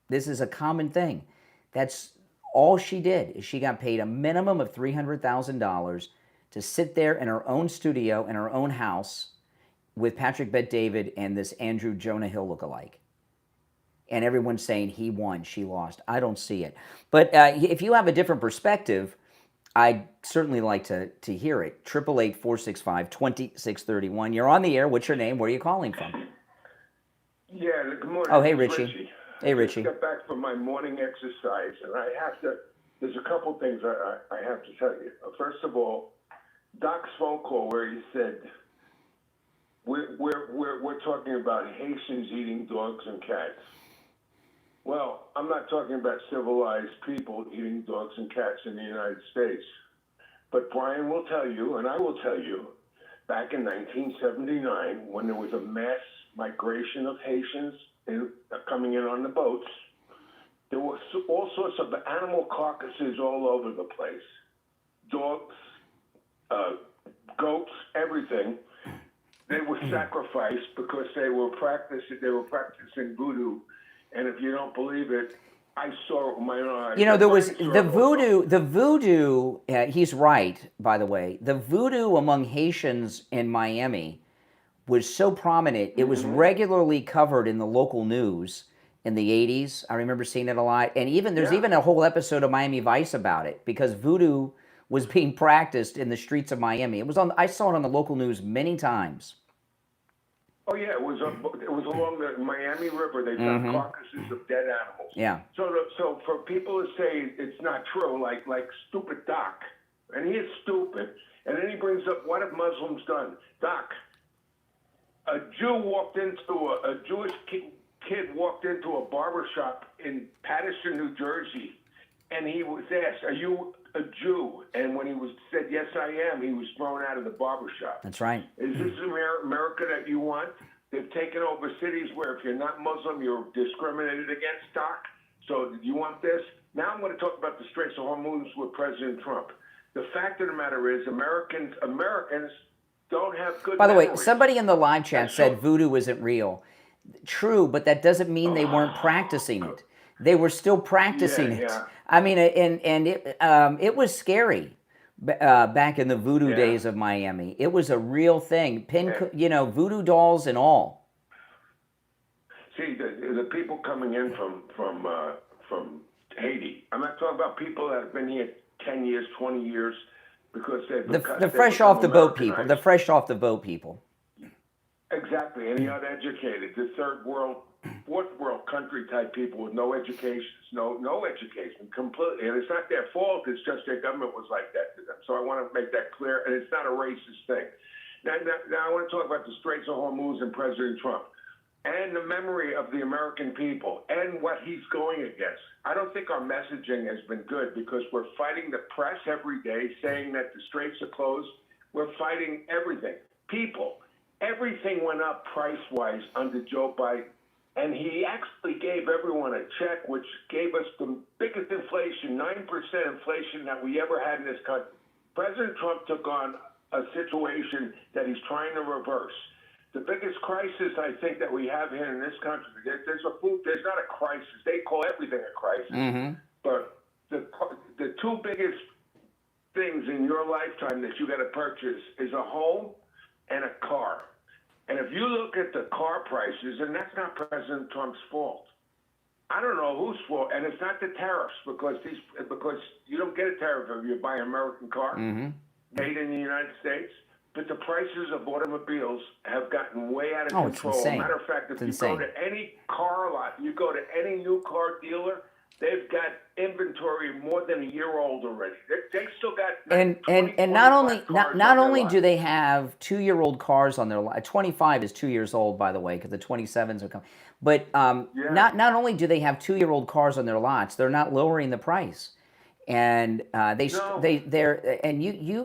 This is a common thing. That's all she did, is she got paid a minimum of $300,000 to sit there in her own studio, in her own house, with Patrick Bet-David and this Andrew Jonah Hill lookalike. And everyone's saying he won, she lost. I don't see it. But if you have a different perspective, I'd certainly like to hear it. 888-465-2631. You're on the air. What's your name? Where are you calling from? Yeah, good morning. Oh, hey, Richie. Hey, Richie. I just got back from my morning exercise, and there's a couple things I have to tell you. First of all, Doc's phone call where he said, we're talking about Haitians eating dogs and cats. Well, I'm not talking about civilized people eating dogs and cats in the United States. But Brian will tell you, and I will tell you, back in 1979, when there was a mass migration of Haitians coming in on the boats, there were all sorts of animal carcasses all over the place. Dogs, goats, everything. They were sacrificed because they were practicing voodoo. And if you don't believe it, I saw it with my own eyes. There was the voodoo, he's right, by the way. The voodoo among Haitians in Miami was so prominent, it was regularly covered in the local news in the 80s. I remember seeing it a lot. And there's even a whole episode of Miami Vice about it, because voodoo was being practiced in the streets of Miami. I saw it on the local news many times. Oh yeah, it was along the Miami River. They found carcasses of dead animals. Yeah. So for people to say it's not true, like stupid Doc, and he is stupid, and then he brings up, what have Muslims done? Doc, a Jewish kid walked into a barber shop in Paterson, New Jersey, and he was asked, "Are you a Jew?" And when he said, "Yes, I am," he was thrown out of the barber shop. That's right. Is this America that you want? They've taken over cities where if you're not Muslim, you're discriminated against, Doc. So you want this? Now I'm going to talk about the Straits of Hormuz with President Trump. The fact of the matter is, Americans don't have good By the way, memories. somebody in the live chat said voodoo isn't real. True, but that doesn't mean they weren't practicing it. They were still practicing it. Yeah. I mean, it was scary back in the voodoo days of Miami. It was a real thing. Voodoo dolls and all. See, the people coming in from Haiti. I'm not talking about people that have been here 10 years, 20 years, because the fresh off the boat people. The fresh off the boat people. Exactly, and the uneducated, the third world, fourth world country type people with no education, no education, completely. And it's not their fault, it's just their government was like that to them. So I want to make that clear, and it's not a racist thing. Now I want to talk about the Straits of Hormuz and President Trump, and the memory of the American people, and what he's going against. I don't think our messaging has been good, because we're fighting the press every day saying that the straits are closed. We're fighting everything. People, everything went up price-wise under Joe Biden. And he actually gave everyone a check, which gave us the biggest inflation, 9% inflation that we ever had in this country. President Trump took on a situation that he's trying to reverse. The biggest crisis, I think, that we have here in this country, there's not a crisis. They call everything a crisis. Mm-hmm. But the two biggest things in your lifetime that you got to purchase is a home and a car. And if you look at the car prices, and that's not President Trump's fault. I don't know whose fault, and it's not the tariffs because you don't get a tariff if you buy an American car made in the United States. But the prices of automobiles have gotten way out of control. It's insane. Matter of fact, if It's you insane. go to any car lot, you go to any new car dealer, they've got inventory more than a year old already. They still got And not only do they have 2-year-old cars on their lot. 25 is 2 years old, by the way, because the 27s are coming. But not only do they have 2-year-old cars on their lots, they're not lowering the price. And you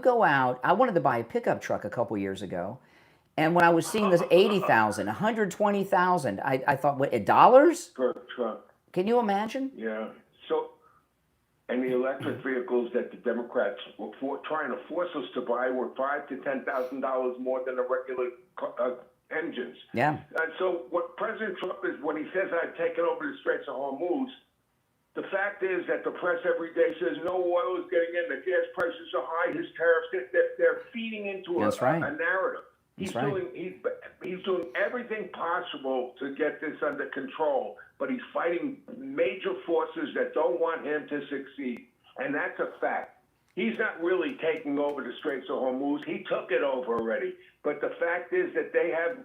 go out. I wanted to buy a pickup truck a couple years ago, and when I was seeing this 80,000, 120,000, I thought, what, dollars? For a truck. Can you imagine? Yeah. So, and the electric vehicles that the Democrats were trying to force us to buy were $5,000 to $10,000 more than the regular engines. Yeah. And so, what President Trump is, when he says I've taken over the Straits of Hormuz, the fact is that the press every day says no oil is getting in, the gas prices are high, his tariffs, they're feeding into a narrative. He's doing everything possible to get this under control, but he's fighting major forces that don't want him to succeed. And that's a fact. He's not really taking over the Straits of Hormuz. He took it over already. But the fact is that they have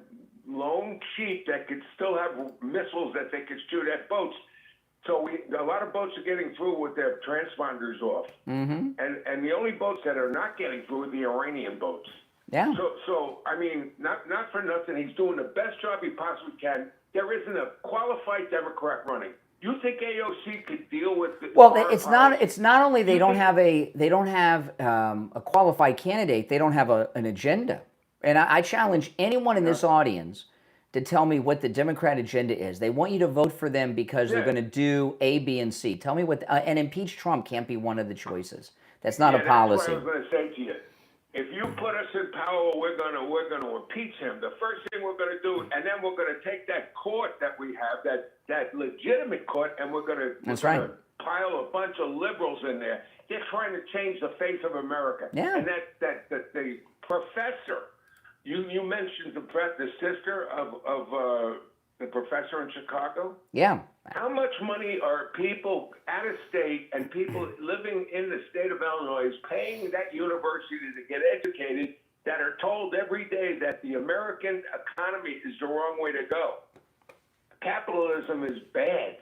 lone sheep that could still have missiles that they could shoot at boats. So a lot of boats are getting through with their transponders off. Mm-hmm. And the only boats that are not getting through are the Iranian boats. Yeah. So I mean, not for nothing, he's doing the best job he possibly can. There isn't a qualified Democrat running. You think AOC could deal with the It's not only they don't have a qualified candidate, they don't have an agenda. And I challenge anyone in this audience to tell me what the Democrat agenda is. They want you to vote for them because they're going to do A, B, and C. Tell me what and impeach Trump can't be one of the choices. That's not a policy. That's what I was going to say to you. If you put us in power, we're going to impeach him. The first thing we're going to do, and then we're going to take that court that we have, that legitimate court, and we're going to pile a bunch of liberals in there. They're trying to change the face of America. Yeah. And that the professor, you mentioned the sister of the professor in Chicago. Yeah. How much money are people out of state and people living in the state of Illinois paying that university to get educated that are told every day that the American economy is the wrong way to go? Capitalism is bad.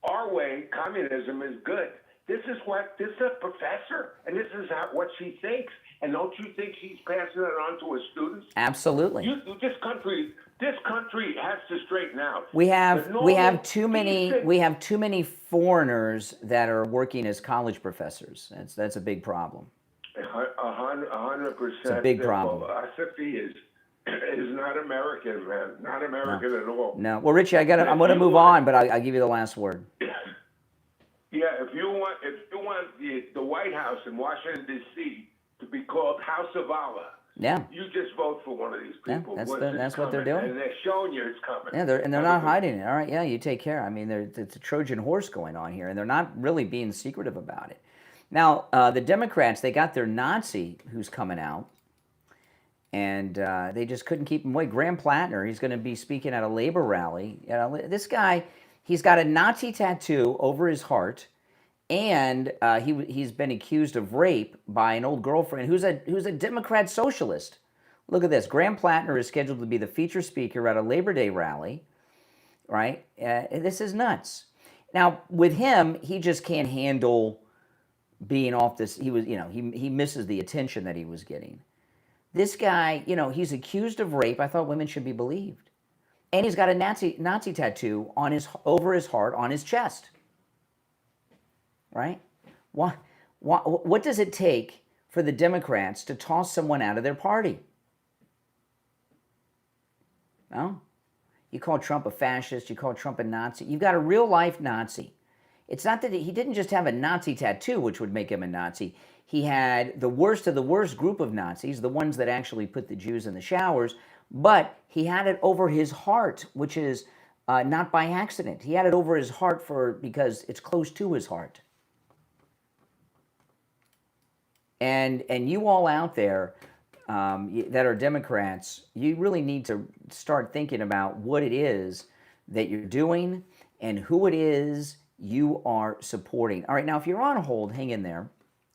Our way, communism, is good. This is a professor, and this is what she thinks. And don't you think she's passing it on to her students? Absolutely. This country has to straighten out. We have too many foreigners that are working as college professors. That's a big problem. 100%. It's a big problem. SFjr is not American, man. Not American at all. No. Well, Richie, I'm going to move on, but I'll give you the last word. Yeah, if you want the White House in Washington D.C. to be called House of Allah, you just vote for one of these people. Yeah, that's what they're doing. And they're showing you it's coming. Yeah, they're not hiding it. All right, yeah, you take care. I mean, it's a Trojan horse going on here, and they're not really being secretive about it. Now, the Democrats, they got their Nazi who's coming out, and they just couldn't keep him away. Graham Plattner, he's going to be speaking at a labor rally. This guy, he's got a Nazi tattoo over his heart, and he's been accused of rape by an old girlfriend who's a Democrat socialist. Look at this. Graham Plattner is scheduled to be the feature speaker at a Labor Day rally, right? This is nuts. Now, with him, he just can't handle being off this. He misses the attention that he was getting. This guy, he's accused of rape. I thought women should be believed. And he's got a Nazi tattoo over his heart on his chest. Right? What does it take for the Democrats to toss someone out of their party. No? You call Trump a fascist, you call Trump a Nazi. You've got a real-life Nazi. It's not that he didn't just have a Nazi tattoo, which would make him a Nazi. He had the worst of the worst group of Nazis, the ones that actually put the Jews in the showers, but he had it over his heart, which is not by accident. He had it over his heart because it's close to his heart. And you all out there that are Democrats, you really need to start thinking about what it is that you're doing and who it is you are supporting. All right, now if you're on hold, hang in there.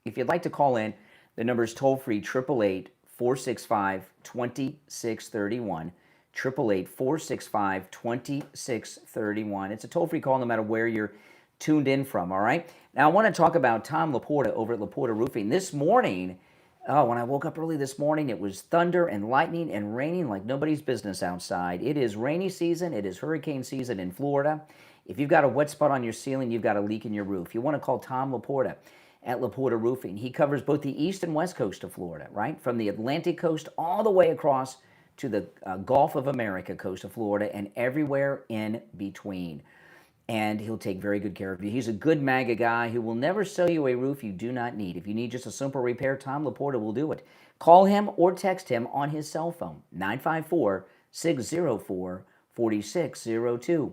If you'd like to call in, the number is toll-free, 888-465-2631, 888-465-2631. It's a toll-free call no matter where you're tuned in from, all right? Now, I want to talk about Tom Laporta over at Laporta Roofing. This morning, when I woke up early this morning, it was thunder and lightning and raining like nobody's business outside. It is rainy season. It is hurricane season in Florida. If you've got a wet spot on your ceiling, you've got a leak in your roof. You want to call Tom Laporta at Laporta Roofing. He covers both the east and west coast of Florida, right? From the Atlantic coast all the way across to the Gulf of America coast of Florida and everywhere in between. And he'll take very good care of you. He's a good MAGA guy who will never sell you a roof you do not need. If you need just a simple repair, Tom Laporta will do it. Call him or text him on his cell phone, 954-604-4602.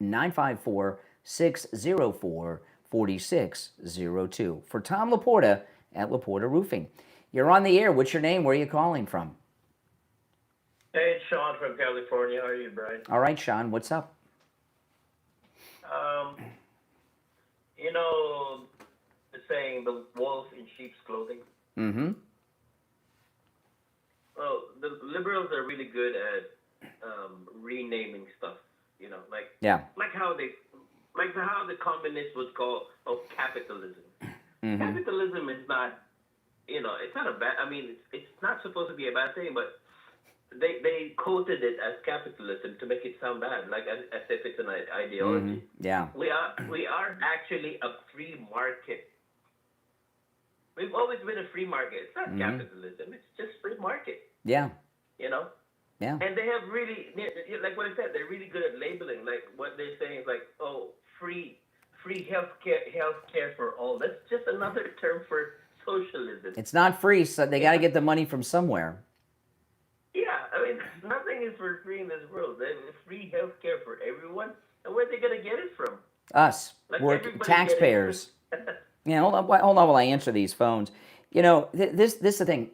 954-604-4602. For Tom Laporta at Laporta Roofing. You're on the air. What's your name? Where are you calling from? Hey, it's Sean from California. How are you, Brian? All right, Sean. What's up? You know the saying, the wolf in sheep's clothing? Mm-hmm. Well, the liberals are really good at renaming stuff. You know, like how the communists would call capitalism. Mm-hmm. Capitalism is not, it's not a bad. I mean, it's not supposed to be a bad thing, but they quoted it as capitalism to make it sound bad, like as if it's an ideology. Mm-hmm. Yeah. We are actually a free market. We've always been a free market. It's not capitalism. It's just free market. Yeah. Yeah. And they have really, like what I said, they're really good at labeling. Like what they're saying is like, free healthcare for all. That's just another term for socialism. It's not free, so they got to get the money from somewhere. Yeah, I mean, nothing is for free in this world. There's free healthcare for everyone. And where are they going to get it from? Us. Like We're taxpayers. Yeah, hold on while I answer these phones. This is the thing.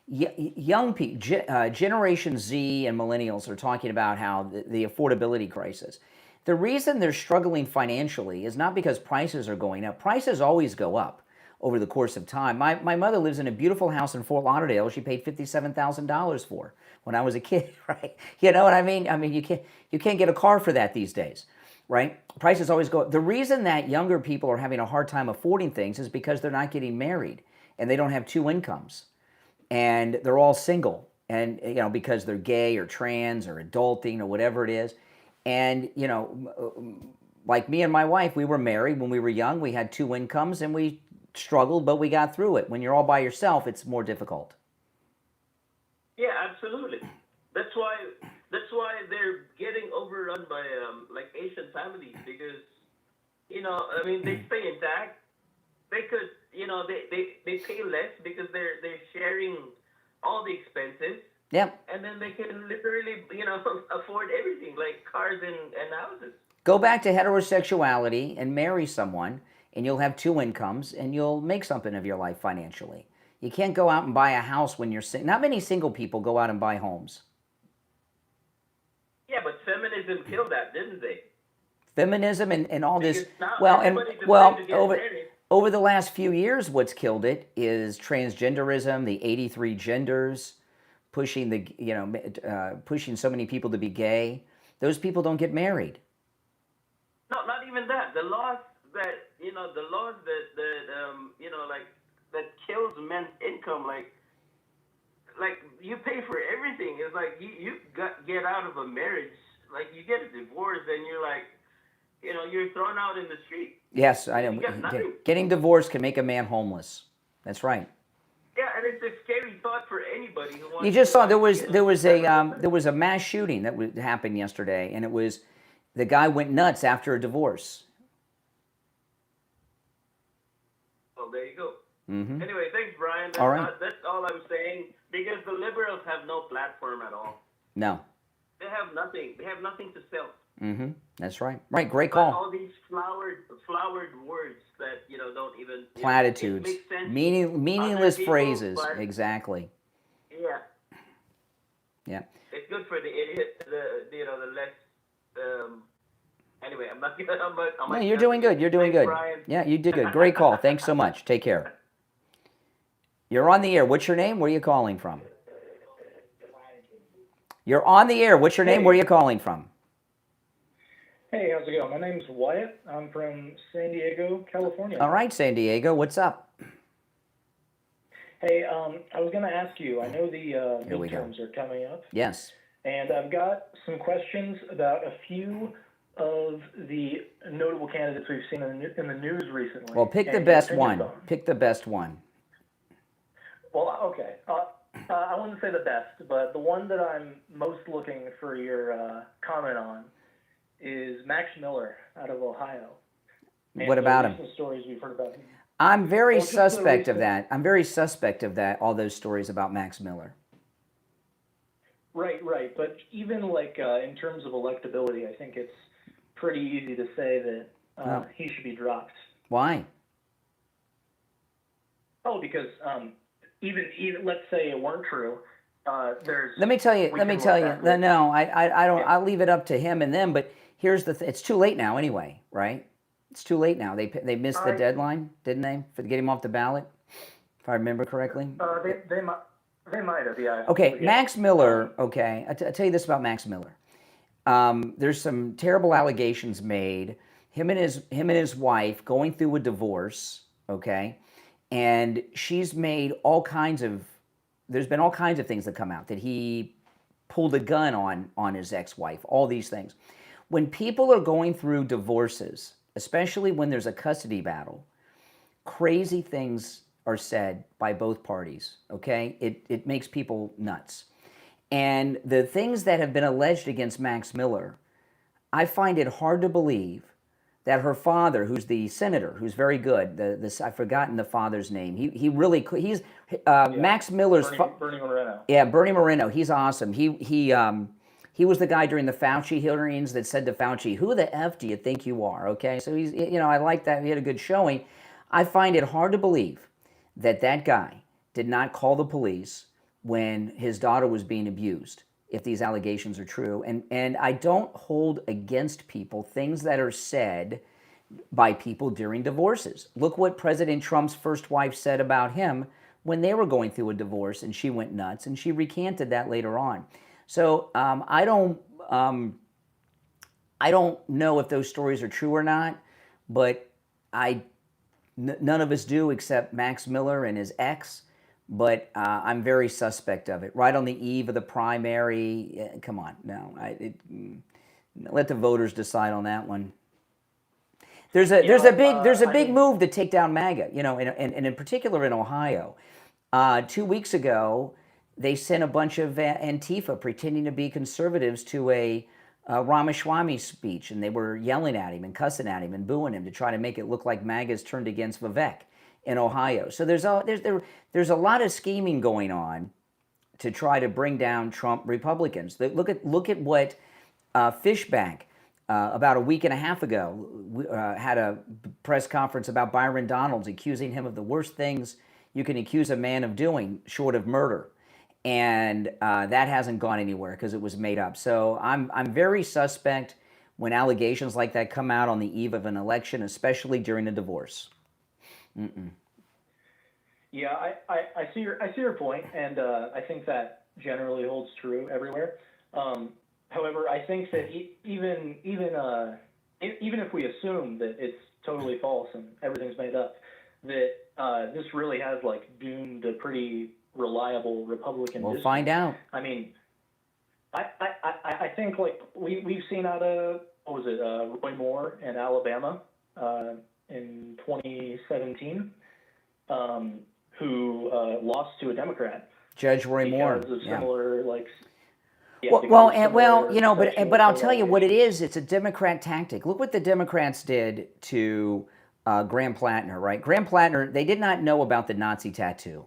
Young people, Generation Z and millennials are talking about how the affordability crisis. The reason they're struggling financially is not because prices are going up. Prices always go up over the course of time. My mother lives in a beautiful house in Fort Lauderdale. She paid $57,000 for when I was a kid, right? You know what I mean? I mean, you can't get a car for that these days, right? Prices always go up. The reason that younger people are having a hard time affording things is because they're not getting married and they don't have two incomes and they're all single and, because they're gay or trans or adulting or whatever it is. And, like me and my wife, we were married when we were young. We had two incomes and we struggled, but we got through it. When you're all by yourself, it's more difficult. Yeah, absolutely. That's why they're getting overrun by like Asian families because they stay intact. They could they pay less because they're sharing all the expenses. Yep. And then they can literally afford everything like cars and houses. Go back to heterosexuality and marry someone. And you'll have two incomes, and you'll make something of your life financially. You can't go out and buy a house when you're single. Not many single people go out and buy homes. Yeah, but feminism killed that, didn't they? Feminism and all this. Over the last few years, what's killed it is transgenderism, the 83 genders, pushing pushing so many people to be gay. Those people don't get married. No, not even that. The laws that that kills men's income, like you pay for everything. It's like you get out of a marriage, like you get a divorce, and you're like, you're thrown out in the street. Yes, I know. Getting divorced can make a man homeless. That's right. And it's a scary thought for anybody who wants. You just to, saw there was a mass shooting that happened yesterday, and it was the guy went nuts after a divorce. Well, there you go. Mm-hmm. Anyway, thanks, Brian. All right. That's all I'm saying, because the liberals have no platform at all. No. They have nothing. They have nothing to sell. Mm-hmm. That's right. Right. Great But call. all these flowered words that don't even Platitudes. It makes sense. Meaningless people, phrases. but- Exactly. Yeah. Yeah. It's good for the idiot, the less. Anyway, I'm not gonna. No, you're doing good. You're doing Thanks, good. Brian. Yeah, you did good. Great call. Thanks so much. Take care. You're on the air. What's your name? Where are you calling from? You're on the air. What's your name? Where are you calling from? Hey, how's it going? My name's Wyatt. I'm from San Diego, California. All right, San Diego. What's up? Hey, I was going to ask you, I know the Here we go. midterms are coming up, Yes. and I've got some questions about a few of the notable candidates we've seen in the news recently. Well, pick the and best your one. opinions on them. Pick the best one. Well, okay. I wouldn't say the best, but the one that I'm most looking for your comment on is Max Miller out of Ohio. And What about the him? recent stories we've heard about him. I'm very Well, just the suspect of recent- that. I'm very suspect of that, all those stories about Max Miller. Right. But even in terms of electability, I think it's pretty easy to say that Oh. he should be dropped. Why? Oh, because even let's say it weren't true, there's. Let me tell you. we Let me can tell look you. back No, at- no, I don't. Yeah. I'll leave it up to him and them. But here's the. It's too late now, anyway. Right? It's too late now. They missed the deadline, didn't they, for getting him off the ballot? If I remember correctly. They might have, yeah. Okay, Max Miller. Okay, I'll tell you this about Max Miller. There's some terrible allegations made. Him and his wife going through a divorce. Okay, and she's made all kinds of. There's been all kinds of things that come out that he pulled a gun on his ex-wife. All these things. When people are going through divorces, especially when there's a custody battle, crazy things are said by both parties. Okay, it makes people nuts. And the things that have been alleged against Max Miller, I find it hard to believe that her father, who's the senator, who's very good, I've forgotten the father's name. He's Max Miller's Bernie Moreno. Yeah, Bernie Moreno. He's awesome. He was the guy during the Fauci hearings that said to Fauci, "Who the F do you think you are?" Okay, so he's, I like that. He had a good showing. I find it hard to believe that guy did not call the police when his daughter was being abused, if these allegations are true. And I don't hold against people things that are said by people during divorces. Look what President Trump's first wife said about him when they were going through a divorce, and she went nuts, and she recanted that later on. So I don't know if those stories are true or not, but none of us do except Max Miller and his ex. But I'm very suspect of it. Right on the eve of the primary, come on, no, let the voters decide on that one. There's a big move to take down MAGA, and in particular in Ohio. 2 weeks ago, they sent a bunch of Antifa pretending to be conservatives to a Ramaswamy speech, and they were yelling at him and cussing at him and booing him to try to make it look like MAGA's turned against Vivek in Ohio. So there's a lot of scheming going on to try to bring down Trump Republicans. Look at what Fishback about a week and a half ago had a press conference about Byron Donalds, accusing him of the worst things you can accuse a man of doing, short of murder. And that hasn't gone anywhere because it was made up. So I'm very suspect when allegations like that come out on the eve of an election, especially during a divorce. Mm-mm. Yeah, I see your point, and I think that generally holds true everywhere. However, I think that even if we assume that it's totally false and everything's made up, that this really has doomed a pretty reliable Republican. We'll find out. I mean, I think we've seen out of Roy Moore in Alabama in 2017, who lost to a Democrat. Judge Roy Moore. Because of Yeah. similar, like, yeah, Well, because well, of and, well, similar you know, sexual but I'll tell you what it allegations. is. It's a Democrat tactic. Look what the Democrats did to Graham Plattner, right? Graham Plattner, they did not know about the Nazi tattoo,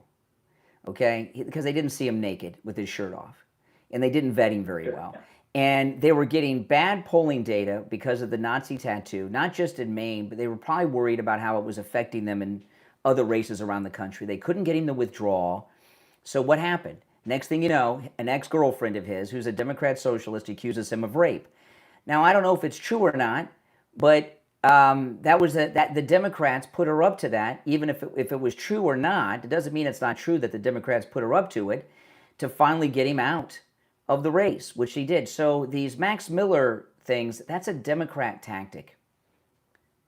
okay? Because they didn't see him naked with his shirt off, and they didn't vet him very well. And they were getting bad polling data because of the Nazi tattoo, not just in Maine, but they were probably worried about how it was affecting them in other races around the country. They couldn't get him to withdraw. So what happened? Next thing you know, an ex-girlfriend of his, who's a Democrat socialist, accuses him of rape. Now, I don't know if it's true or not, but that the Democrats put her up to that. Even if it was true or not, it doesn't mean it's not true that the Democrats put her up to it to finally get him out of the race, which he did. So these Max Miller things, that's a Democrat tactic.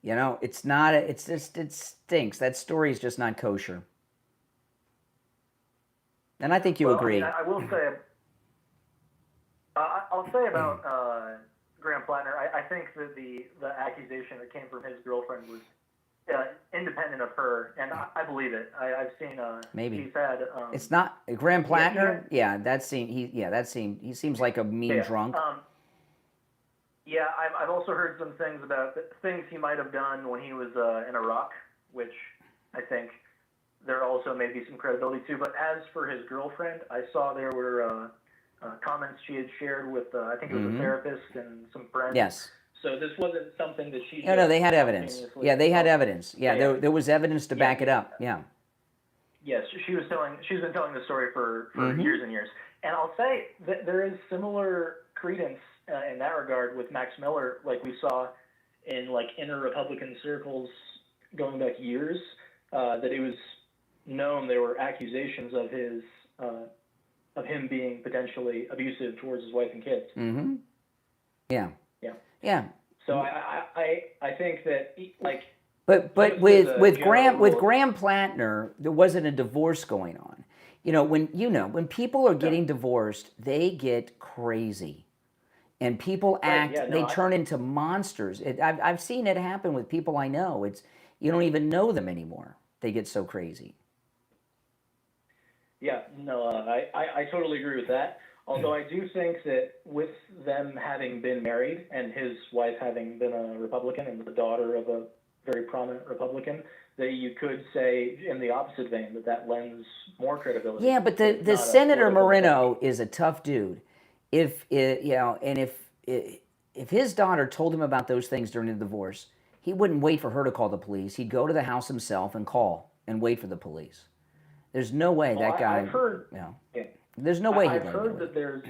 You know, it's not, it stinks. That story is just not kosher. And I think you agree. I will say, I'll say about Graham Plattner, I think that the accusation that came from his girlfriend was independent of her, and I believe it. I've seen Maybe he's had. It's not Graham Plattner. Yeah, he seems like a mean drunk. Yeah, I've also heard some things about things he might have done when he was in Iraq, which I think there also may be some credibility to. But as for his girlfriend, I saw there were comments she had shared with, I think it was a therapist and some friends. Yes. So this wasn't something that she. No, they had evidence. Yeah, they had evidence. Yeah, there was evidence to back it up. Yeah. Yes, she's been telling the story for years and years. And I'll say that there is similar credence in that regard with Max Miller, like we saw in like inner Republican circles going back years, that it was known there were accusations of him being potentially abusive towards his wife and kids. Mm-hmm. Yeah. Yeah. Yeah. So I think that like. But with Graham Plattner, there wasn't a divorce going on. When people are getting divorced, they get crazy, and people act. They turn into monsters. I've seen it happen with people I know. You don't even know them anymore. They get so crazy. Yeah, no, I totally agree with that. Although I do think that with them having been married and his wife having been a Republican and the daughter of a very prominent Republican, that you could say in the opposite vein that lends more credibility. Yeah, but the Senator Moreno is a tough dude. If his daughter told him about those things during the divorce, he wouldn't wait for her to call the police. He'd go to the house himself and call and wait for the police. There's no way that guy. I've heard. There's no way. I've heard that there's.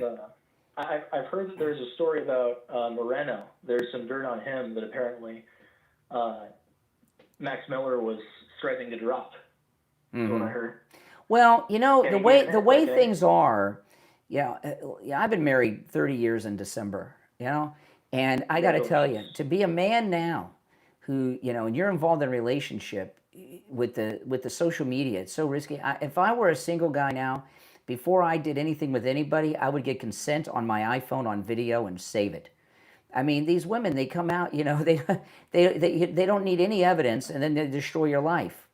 I've heard that there's a story about Moreno. There's some dirt on him that apparently Max Miller was threatening to drop. That's what I heard. Well, the way things are, I've been married 30 years in December, and I got to tell you, to be a man now, who and you're involved in a relationship with the social media, it's so risky. If I were a single guy now, before I did anything with anybody, I would get consent on my iPhone on video and save it. I mean, these women, they come out, they don't need any evidence, and then they destroy your life.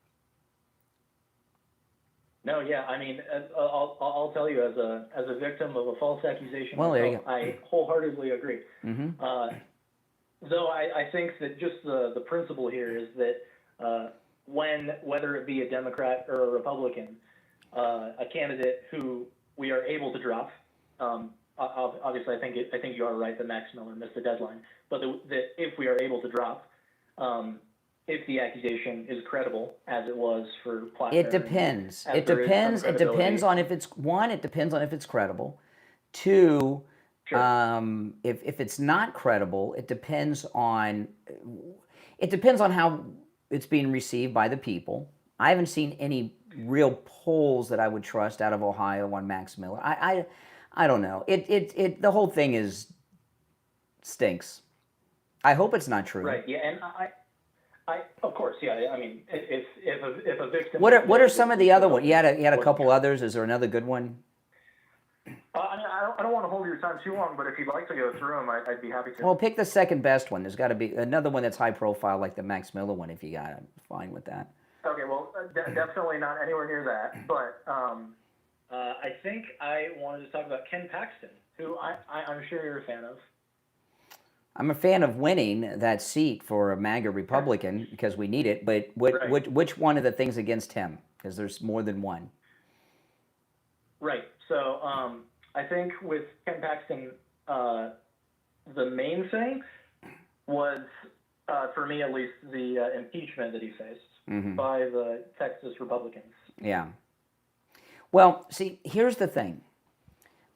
No, yeah, I mean, I'll tell you, as a victim of a false accusation, well, there you go. I wholeheartedly agree. Mm-hmm. Though I think that just the principle here is that whether it be a Democrat or a Republican, a candidate who we are able to drop. Obviously, I think you are right that Max Miller missed the deadline, but that if we are able to drop, if the accusation is credible, as it was for Plattner. It depends. It depends on if it's It depends on if it's credible. Two, sure. If it's not credible, it depends on how it's being received by the people. I haven't seen any real polls that I would trust out of Ohio on Max Miller. I don't know. The whole thing stinks. I hope it's not true. Right. Yeah, and I of course, yeah. I mean, if a victim. What are some of the other ones? You had a couple others. Is there another good one? I don't want to hold your time too long, but if you'd like to go through them, I'd be happy to. Well, pick the second best one. There's got to be another one that's high profile, like the Max Miller one. If you got it, I'm fine with that. Okay, well, definitely not anywhere near that. But I think I wanted to talk about Ken Paxton, who I'm sure you're a fan of. I'm a fan of winning that seat for a MAGA Republican because we need it. But which one of the things against him? Because there's more than one. Right. So I think with Ken Paxton, the main thing was, for me at least, the impeachment that he faced by the Texas Republicans. Yeah. Well, see, here's the thing.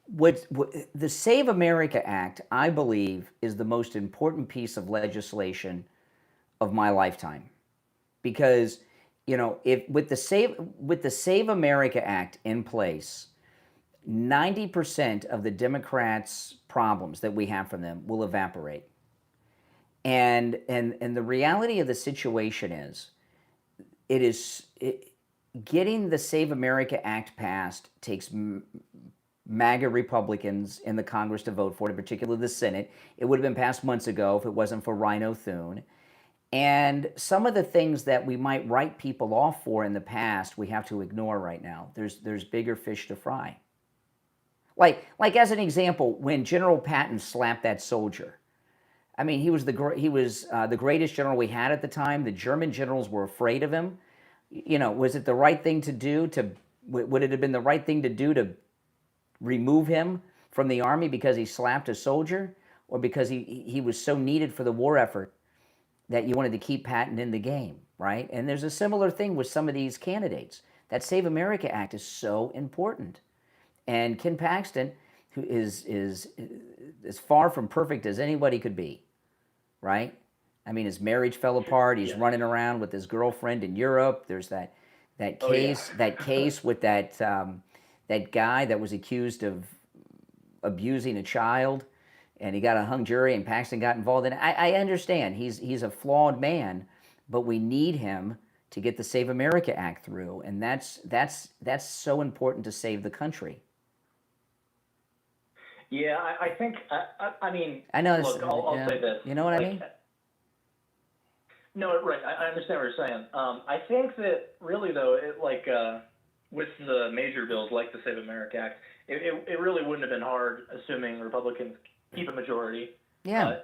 What the Save America Act, I believe, is the most important piece of legislation of my lifetime, because if with the Save America Act in place, 90% of the Democrats' problems that we have from them will evaporate. And the reality of the situation is, getting the Save America Act passed takes MAGA Republicans in the Congress to vote for it, in particular the Senate. It would have been passed months ago if it wasn't for Rhino Thune. And some of the things that we might write people off for in the past, we have to ignore right now. There's bigger fish to fry. Like as an example, when General Patton slapped that soldier, I mean, he was the greatest general we had at the time. The German generals were afraid of him. Was it the right thing to do? Would it have been the right thing to do to remove him from the army because he slapped a soldier, or because he was so needed for the war effort that you wanted to keep Patton in the game, right? And there's a similar thing with some of these candidates. That Save America Act is so important. And Ken Paxton, who is as far from perfect as anybody could be, right? I mean, his marriage fell apart. He's running around with his girlfriend in Europe. There's that case with that guy that was accused of abusing a child, and he got a hung jury, and Paxton got involved in it. I understand he's a flawed man, but we need him to get the Save America Act through, and that's so important to save the country. Yeah, I think I mean. I know. Look, I'll say this. You know what I mean? No, right. I understand what you're saying. I think that really though, with the major bills like the Save America Act, it really wouldn't have been hard, assuming Republicans keep a majority. Yeah.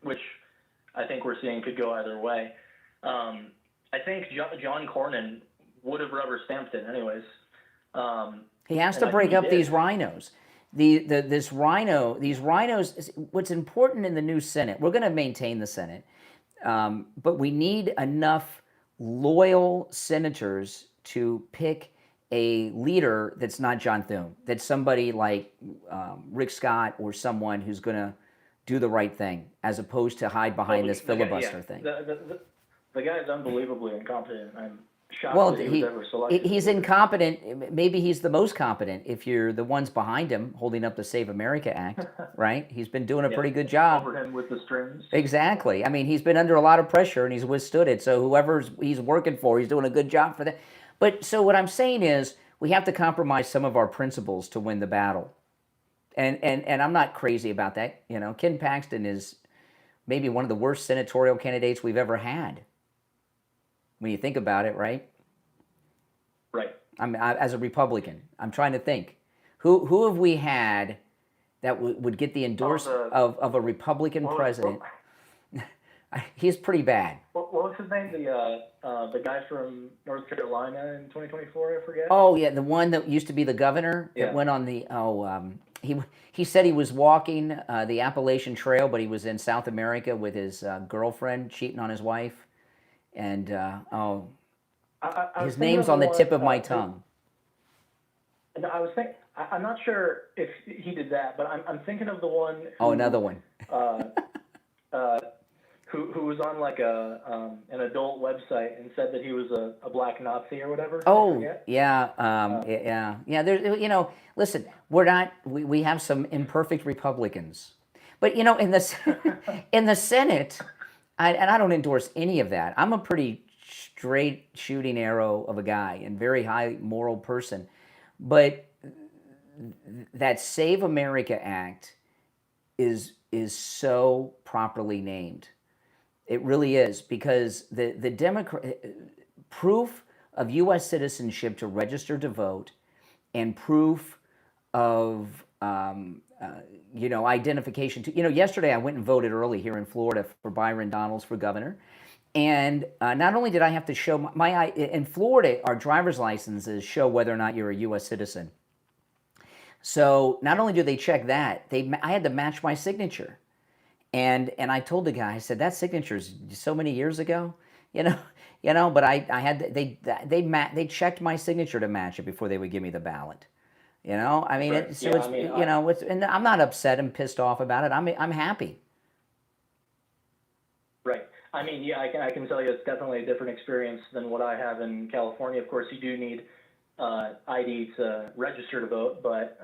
Which I think we're seeing could go either way. I think John Cornyn would have rubber stamped it anyways. He has to break up these rhinos. These rhinos. What's important in the new Senate? We're going to maintain the Senate, but we need enough loyal senators to pick a leader that's not John Thune, that's somebody like Rick Scott, or someone who's going to do the right thing, as opposed to hide behind this filibuster thing. The guy is unbelievably incompetent. I'm shocked that he was ever selected. He's incompetent. Maybe he's the most competent if you're the ones behind him holding up the Save America Act, right? He's been doing a pretty good job. Over him with the strings. Exactly. I mean, he's been under a lot of pressure and he's withstood it. So whoever he's working for, he's doing a good job for that. But so what I'm saying is, we have to compromise some of our principles to win the battle. And I'm not crazy about that. Ken Paxton is maybe one of the worst senatorial candidates we've ever had, when you think about it, right? Right. As a Republican, I'm trying to think. Who have we had that would get the endorsement of a Republican president? He's pretty bad. What was his name? The guy from North Carolina in 2024, I forget. Oh yeah, the one that used to be the governor that went on the he said he was walking the Appalachian Trail, but he was in South America with his girlfriend, cheating on his wife, and his name's on the tip of my tongue. I was thinking. I'm not sure if he did that, but I'm thinking of the one. Another one. Who was on like an adult website and said that he was a black Nazi or whatever. Yeah. There's, listen, we have some imperfect Republicans, but in the Senate, and I don't endorse any of that. I'm a pretty straight shooting arrow of a guy and very high moral person, but that Save America Act is so properly named. It really is, because the proof of U.S. citizenship to register to vote, and proof of identification to, yesterday I went and voted early here in Florida for Byron Donalds for governor. And not only did I have to show in Florida, our driver's licenses show whether or not you're a U.S. citizen. So not only do they check that, I had to match my signature. And I told the guy, I said, that signature's so many years ago, but I had, they checked my signature to match it before they would give me the ballot. I mean, Right. and I'm not upset and pissed off about it. I'm happy. Right. I mean, yeah, I can tell you it's definitely a different experience than what I have in California. Of course, you do need ID to register to vote, but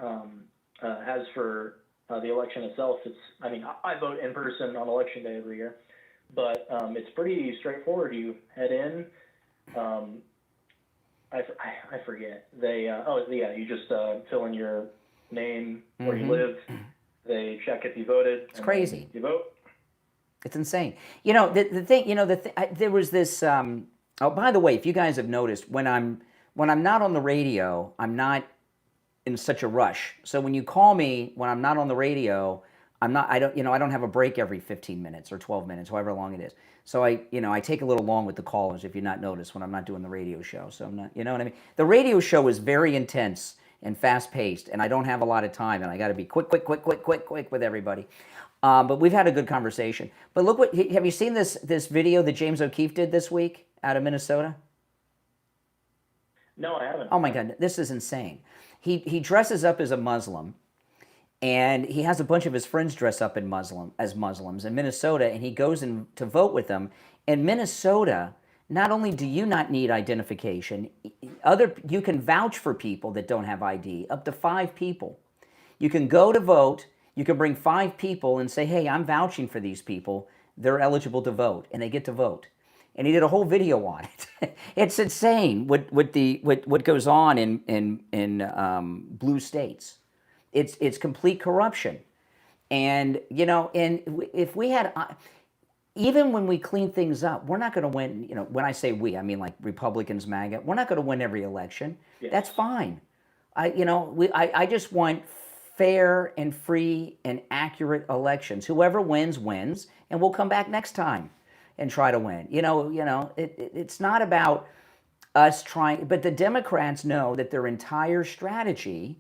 as for the election itself, I vote in person on election day every year, but it's pretty straightforward. You head in, I forget. You just fill in your name, where you live. They check if you voted. It's crazy. You vote. It's insane. There was this. Oh, by the way, if you guys have noticed, when I'm not on the radio, I'm not in such a rush. So when you call me when I'm not on the radio, I don't have a break every 15 minutes or 12 minutes, however long it is. So I take a little long with the callers, if you've not noticed, when I'm not doing the radio show. So I'm not, you know what I mean? The radio show is very intense and fast paced, and I don't have a lot of time, and I got to be quick with everybody. But we've had a good conversation. But look, have you seen this video that James O'Keefe did this week out of Minnesota? No, I haven't. Oh my God, this is insane. He dresses up as a Muslim, and he has a bunch of his friends dress up as Muslims in Minnesota, and he goes in to vote with them. In Minnesota, not only do you not need identification, you can vouch for people that don't have ID, up to 5 people. You can go to vote, you can bring 5 people and say, hey, I'm vouching for these people, they're eligible to vote, and they get to vote. And he did a whole video on it. It's insane what goes on in blue states. It's complete corruption, and if we had, even when we clean things up, we're not going to win. When I say we, I mean like Republicans, MAGA. We're not going to win every election. Yes. That's fine. I just want fair and free and accurate elections. Whoever wins, wins, and we'll come back next time and try to win. It's not about us trying, but the Democrats know that their entire strategy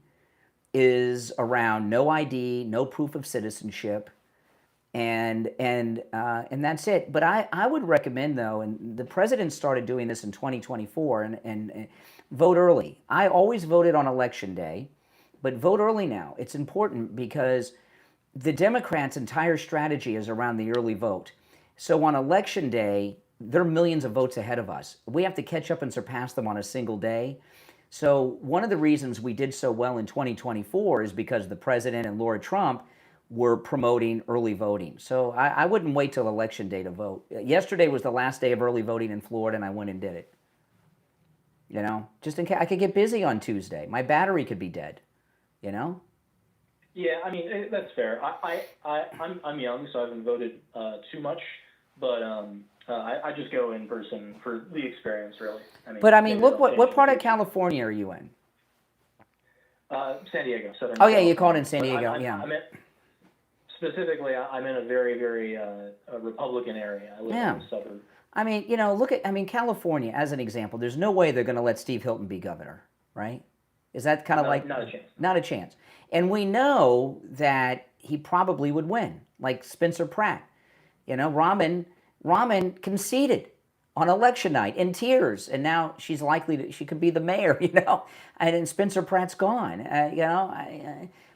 is around no ID, no proof of citizenship, and that's it. But I would recommend, though, and the president started doing this in 2024, and vote early. I always voted on election day, but vote early now. It's important because the Democrats' entire strategy is around the early vote. So on election day, they're millions of votes ahead of us. We have to catch up and surpass them on a single day. So one of the reasons we did so well in 2024 is because the president and Laura Trump were promoting early voting. So I wouldn't wait till election day to vote. Yesterday was the last day of early voting in Florida, and I went and did it. Just in case I could get busy on Tuesday. My battery could be dead. Yeah, I mean, that's fair. I'm young, so I haven't voted too much, but I just go in person for the experience, really. Look, what part of California are you in? San Diego, Southern. Oh yeah, you called in San Diego. Specifically, I'm in a very, very Republican area. I live in a suburb. California, as an example, there's no way they're going to let Steve Hilton be governor, right? Is that kind of like... Not a chance. Not a chance. And we know that he probably would win, like Spencer Pratt. Raman conceded on election night in tears, and now she could be the mayor, and then Spencer Pratt's gone.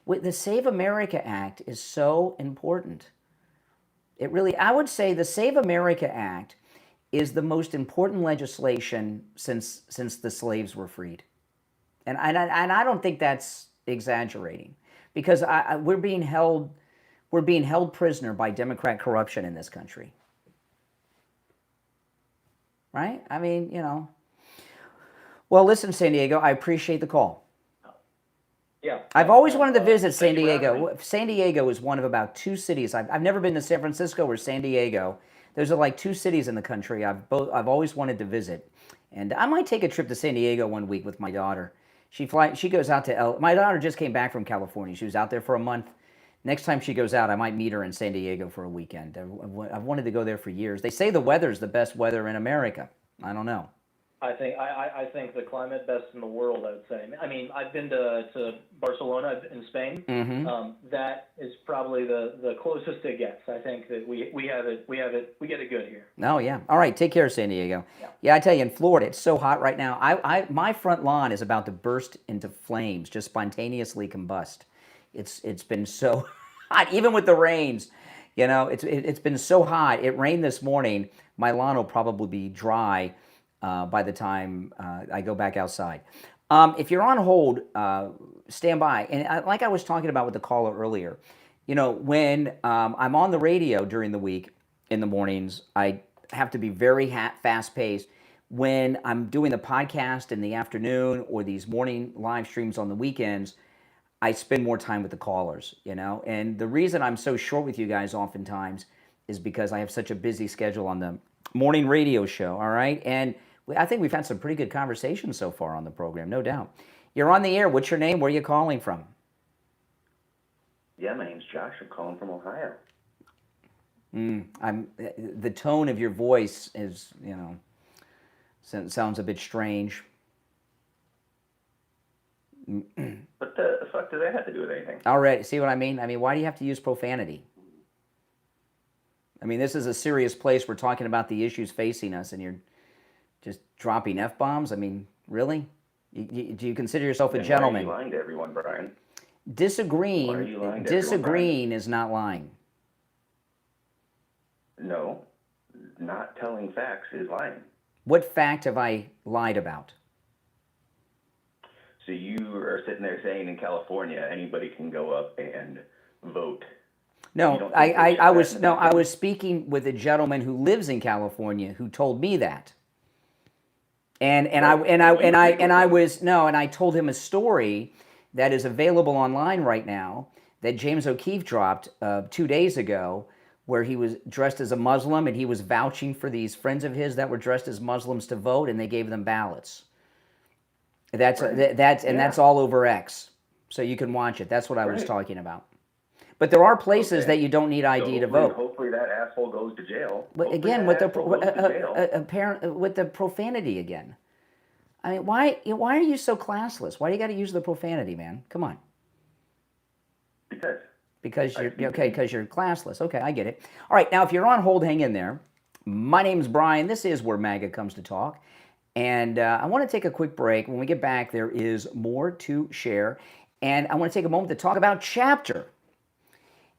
The Save America Act is so important. I would say the Save America Act is the most important legislation since the slaves were freed. And I don't think that's exaggerating, because we're being held prisoner by Democrat corruption in this country. Right? Well, listen, San Diego, I appreciate the call. Yeah. I've always wanted to visit San Diego. San Diego is one of about 2 cities. I've never been to San Francisco or San Diego. Those are like two cities in the country I've always wanted to visit. And I might take a trip to San Diego one week with my daughter. She goes out to my daughter just came back from California. She was out there for a month. Next time she goes out, I might meet her in San Diego for a weekend. I've wanted to go there for years. They say the weather's the best weather in America. I don't know. I think the climate best in the world, I would say. I mean, I've been to Barcelona in Spain. Mm-hmm. That is probably the closest it gets. I think that we get it good here. Oh yeah. All right. Take care, San Diego. Yeah, I tell you, in Florida, it's so hot right now. My front lawn is about to burst into flames, just spontaneously combust. It's been so hot, even with the rains. You know, it's been so hot. It rained this morning. My lawn will probably be dry by the time I go back outside. If you're on hold, stand by. And like I was talking about with the caller earlier, you know, when I'm on the radio during the week in the mornings, I have to be very fast-paced. When I'm doing the podcast in the afternoon or these morning live streams on the weekends, I spend more time with the callers, you know. And the reason I'm so short with you guys oftentimes is because I have such a busy schedule on the morning radio show, all right? And I think we've had some pretty good conversations so far on the program, no doubt. You're on the air. What's your name? Where are you calling from? Yeah, my name's Josh. I'm calling from Ohio. The tone of your voice is, you know, sounds a bit strange. What the fuck does that have to do with anything? All right, see what I mean? I mean, why do you have to use profanity? I mean, this is a serious place. We're talking about the issues facing us, and you're just dropping F-bombs? I mean, really? Do you consider yourself a gentleman? Why are you lying to everyone, Brian? Disagreeing is not lying. No, not telling facts is lying. What fact have I lied about? So you are sitting there saying in California anybody can go up and vote. No, I was speaking with a gentleman who lives in California who told me that. And I told him a story that is available online right now that James O'Keefe dropped 2 days ago, where he was dressed as a Muslim and he was vouching for these friends of his that were dressed as Muslims to vote, and they gave them ballots. That's all over X, so you can watch it. That's what I was talking about. But there are places that you don't need ID to vote. Hopefully that asshole goes to jail. But again, with the profanity again. I mean, why are you so classless? Why do you got to use the profanity, man? Come on. Because you're classless. Okay, I get it. All right, now if you're on hold, hang in there. My name's Brian. This is where MAGA comes to talk. And I want to take a quick break. When we get back, there is more to share. And I want to take a moment to talk about Chapter.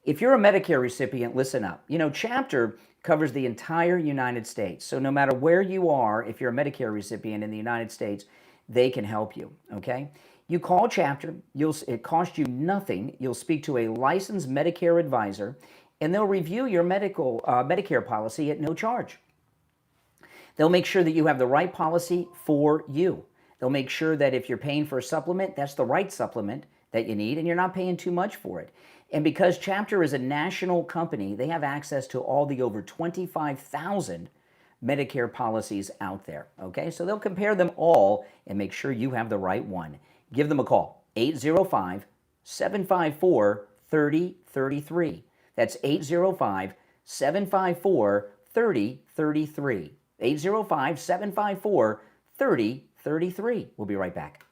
If you're a Medicare recipient, listen up. You know, Chapter covers the entire United States. So no matter where you are, if you're a Medicare recipient in the United States, they can help you, okay? You call Chapter, it costs you nothing. You'll speak to a licensed Medicare advisor, and they'll review your Medicare policy at no charge. They'll make sure that you have the right policy for you. They'll make sure that if you're paying for a supplement, that's the right supplement that you need, and you're not paying too much for it. And because Chapter is a national company, they have access to all the over 25,000 Medicare policies out there, okay? So they'll compare them all and make sure you have the right one. Give them a call, 805-754-3033. That's 805-754-3033. 805-754-3033. We'll be right back.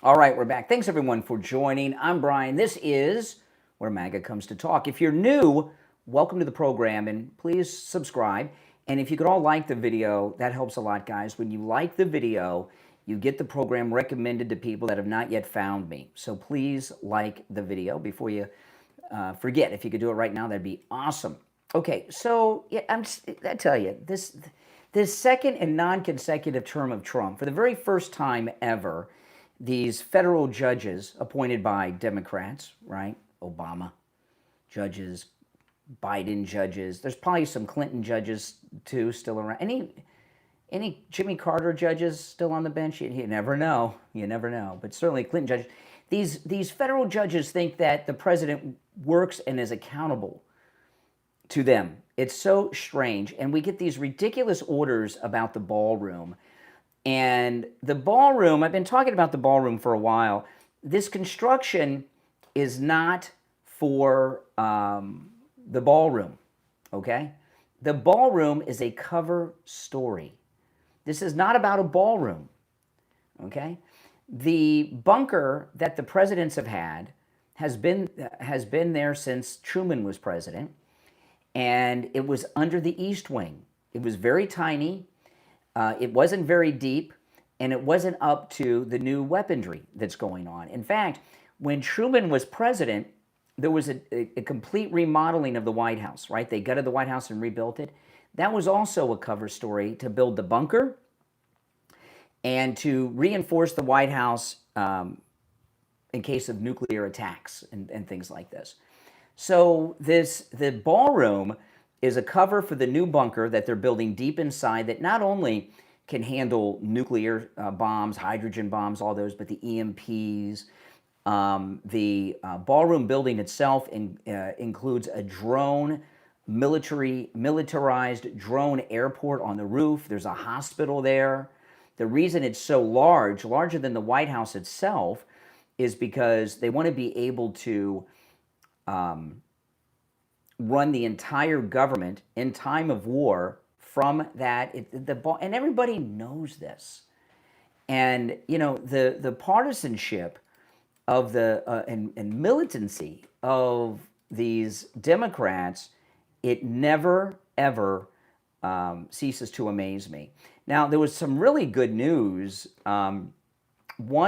All right, we're back. Thanks everyone for joining. I'm Brian. This is where MAGA comes to talk. If you're new, welcome to the program, and please subscribe. And if you could all like the video, that helps a lot, guys. When you like the video, you get the program recommended to people that have not yet found me. So please like the video before you forget. If you could do it right now, that'd be awesome. Okay, so yeah, I tell you, this second and non-consecutive term of Trump, for the very first time ever, these federal judges appointed by Democrats, right? Obama judges, Biden judges. There's probably some Clinton judges too still around. Any Jimmy Carter judges still on the bench? You never know. You never know. But certainly Clinton judges. These federal judges think that the president works and is accountable to them. It's so strange. And we get these ridiculous orders about the ballroom. And the ballroom, I've been talking about the ballroom for a while. This construction is not for the ballroom, okay? The ballroom is a cover story. This is not about a ballroom, okay? The bunker that the presidents have had has been there since Truman was president, and it was under the East Wing. It was very tiny. It wasn't very deep, and it wasn't up to the new weaponry that's going on. In fact, when Truman was president, there was a complete remodeling of the White House, right? They gutted the White House and rebuilt it. That was also a cover story to build the bunker and to reinforce the White House in case of nuclear attacks and things like this. So the ballroom is a cover for the new bunker that they're building deep inside that not only can handle nuclear bombs, hydrogen bombs, all those, but the EMPs. The ballroom building itself includes a militarized drone airport on the roof. There's a hospital there. The reason it's so large, larger than the White House itself, is because they want to be able to run the entire government in time of war from that. And everybody knows this. And, you know, the partisanship of the and militancy of these Democrats, it never, ever ceases to amaze me. Now, there was some really good news. One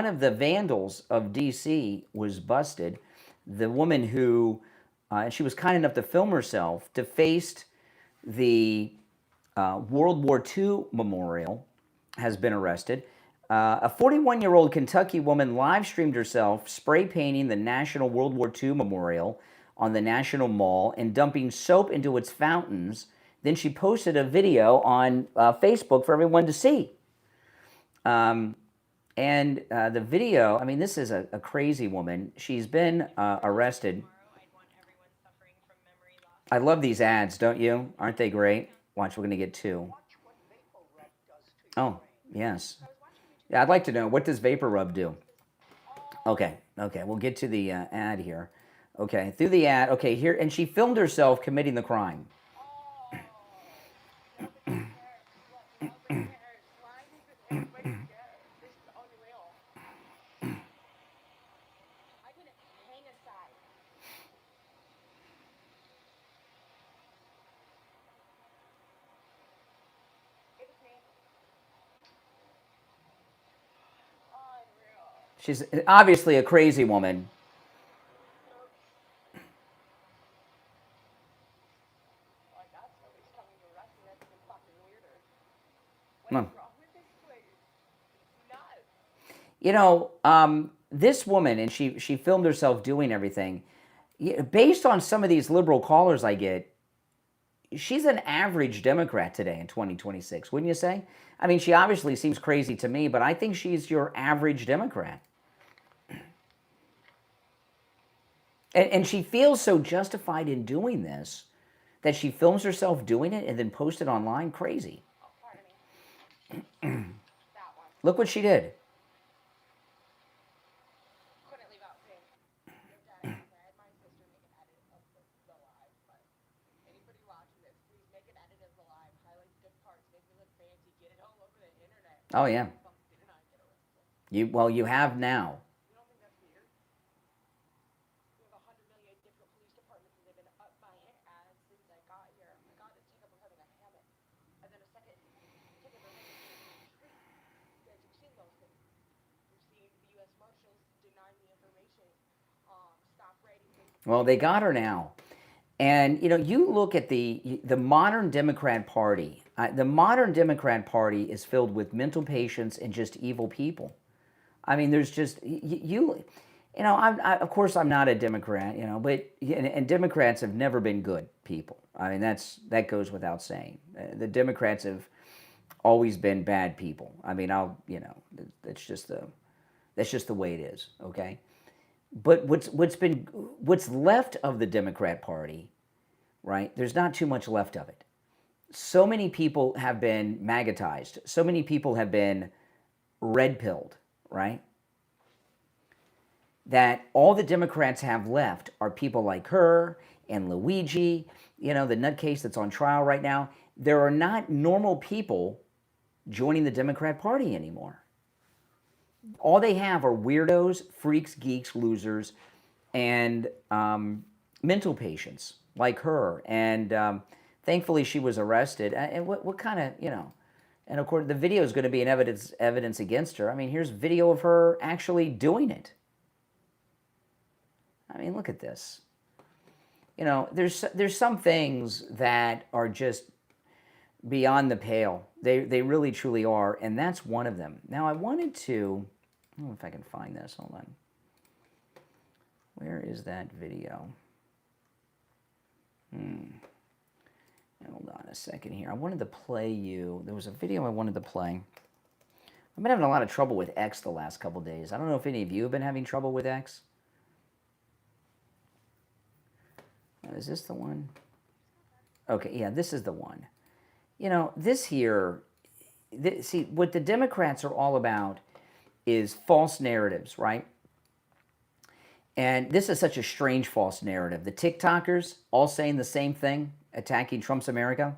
of the vandals of D.C. was busted. The woman who, she was kind enough to film herself, defaced the World War II memorial, has been arrested. A 41-year-old Kentucky woman live-streamed herself spray painting the National World War II Memorial on the National Mall and dumping soap into its fountains. Then she posted a video on Facebook for everyone to see. And the video, I mean, this is a crazy woman. She's been arrested. I love these ads, don't you? Aren't they great? Watch, we're going to get two. Oh, yes. Yeah, I'd like to know, what does Vapor Rub do? Okay, we'll get to the ad here. Okay, through the ad, okay, here, and she filmed herself committing the crime. She's obviously a crazy woman. You know, this woman, and she filmed herself doing everything. Based on some of these liberal callers I get, she's an average Democrat today in 2026, wouldn't you say? I mean, she obviously seems crazy to me, but I think she's your average Democrat. And she feels so justified in doing this that she films herself doing it and then posts it online. Crazy. Look what she did. Oh, yeah. You have now. Well, they got her now. And, you know, you look at the modern Democrat Party. The modern Democrat Party is filled with mental patients and just evil people. I mean, there's just, you know, of course I'm not a Democrat, you know, but, and Democrats have never been good people. I mean, that goes without saying. The Democrats have always been bad people. I mean, you know, that's just the way it is, okay? But what's left of the Democrat Party, right? There's not too much left of it. So many people have been magatized. So many people have been red-pilled, right? That all the Democrats have left are people like her and Luigi, you know, the nutcase that's on trial right now. There are not normal people joining the Democrat Party anymore. All they have are weirdos, freaks, geeks, losers, and mental patients like her. And thankfully, she was arrested. And what kind of, you know, and of course, the video is going to be an evidence against her. I mean, here's video of her actually doing it. I mean, look at this. You know, there's some things that are just beyond the pale. They really, truly are, and that's one of them. Now, I wanted to, I don't know if I can find this. Hold on. Where is that video? Hold on a second here. I wanted to play you. There was a video I wanted to play. I've been having a lot of trouble with X the last couple days. I don't know if any of you have been having trouble with X. Is this the one? Okay, yeah, this is the one. You know, this here, see, what the Democrats are all about is false narratives, right? And this is such a strange false narrative. The TikTokers all saying the same thing, attacking Trump's America.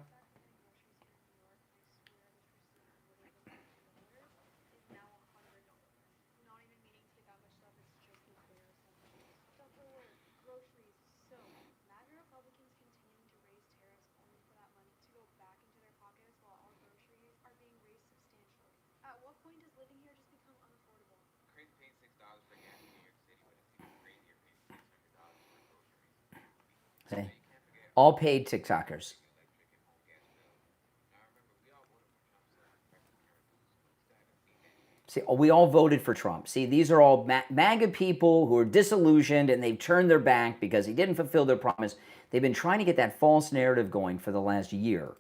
See? All paid TikTokers. See, we all voted for Trump. See, these are all MAGA people who are disillusioned and they've turned their back because he didn't fulfill their promise. They've been trying to get that false narrative going for the last year.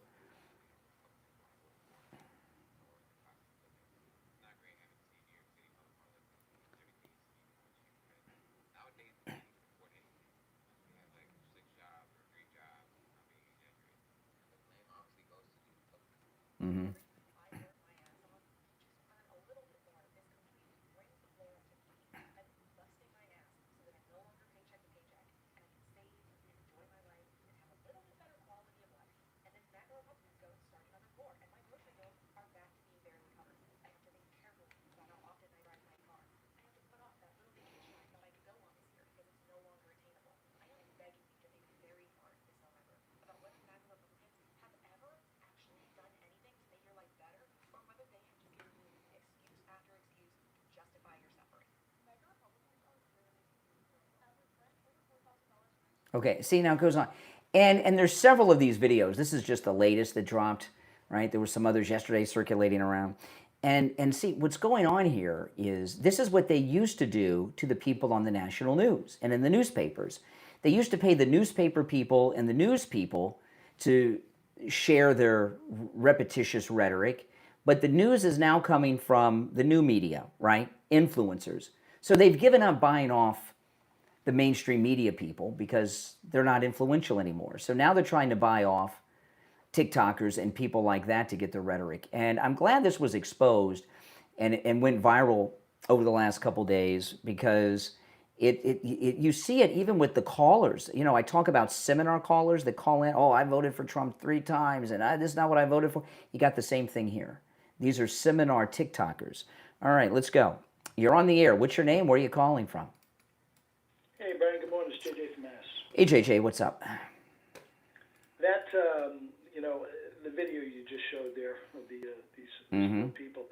Mm-hmm. Okay, see, now it goes on. And there's several of these videos. This is just the latest that dropped, right? There were some others yesterday circulating around. And see, what's going on here is this is what they used to do to the people on the national news and in the newspapers. They used to pay the newspaper people and the news people to share their repetitious rhetoric, but the news is now coming from the new media, right? Influencers. So they've given up buying off the mainstream media people because they're not influential anymore. So now they're trying to buy off TikTokers and people like that to get their rhetoric. And I'm glad this was exposed and went viral over the last couple days because you see it even with the callers. You know, I talk about seminar callers that call in, oh, I voted for Trump 3 times and this is not what I voted for. You got the same thing here. These are seminar TikTokers. All right, let's go. You're on the air. What's your name? Where are you calling from? Hey, Brian, good morning. It's JJ from Mass. Hey, JJ, what's up? That, you know, the video you just showed there of these people,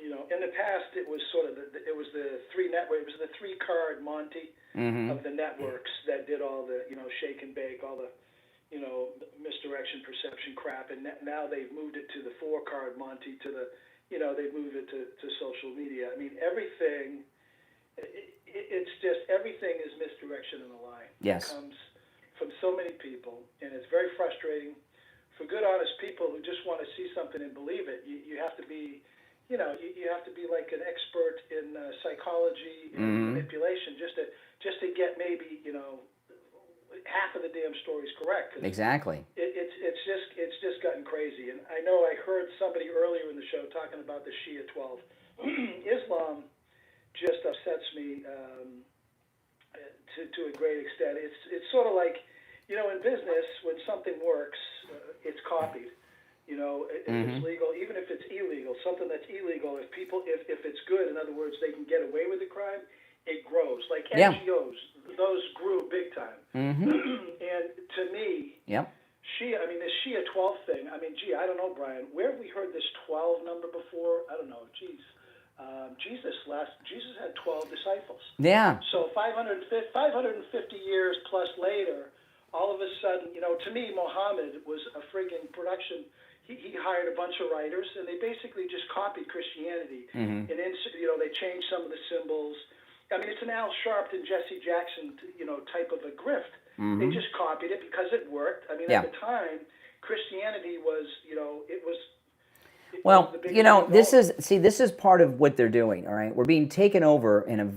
in the past it was sort of it was the three card Monty of the networks that did all the shake and bake, all the misdirection, perception crap, and now they've moved it to the 4 card Monty, to the they've moved it to social media. I mean, everything. It's just everything is misdirection and a lie. Yes. It comes from so many people, and it's very frustrating for good, honest people who just want to see something and believe it. You have to be, you have to be like an expert in psychology and manipulation just to get maybe half of the damn stories correct. Exactly. It's just gotten crazy, and I know I heard somebody earlier in the show talking about the Shia 12. Islam just upsets me to a great extent. It's sort of like, in business, when something works, it's copied. If it's legal, even if it's illegal, something that's illegal, if it's good, in other words, they can get away with the crime, it grows. Like NGOs, those grew big time. And to me, Shia, this Shia 12 thing, I don't know, Brian, where have we heard this 12 number before? I don't know, Jesus had 12 disciples. Yeah. So 550 years plus later, all of a sudden, to me, Muhammad was a friggin' production. He hired a bunch of writers, and they basically just copied Christianity. And then, they changed some of the symbols. It's an Al Sharpton, Jesse Jackson, type of a grift. They just copied it because it worked. At the time, Christianity was, it was. Well, this is part of what they're doing. All right, we're being taken over in a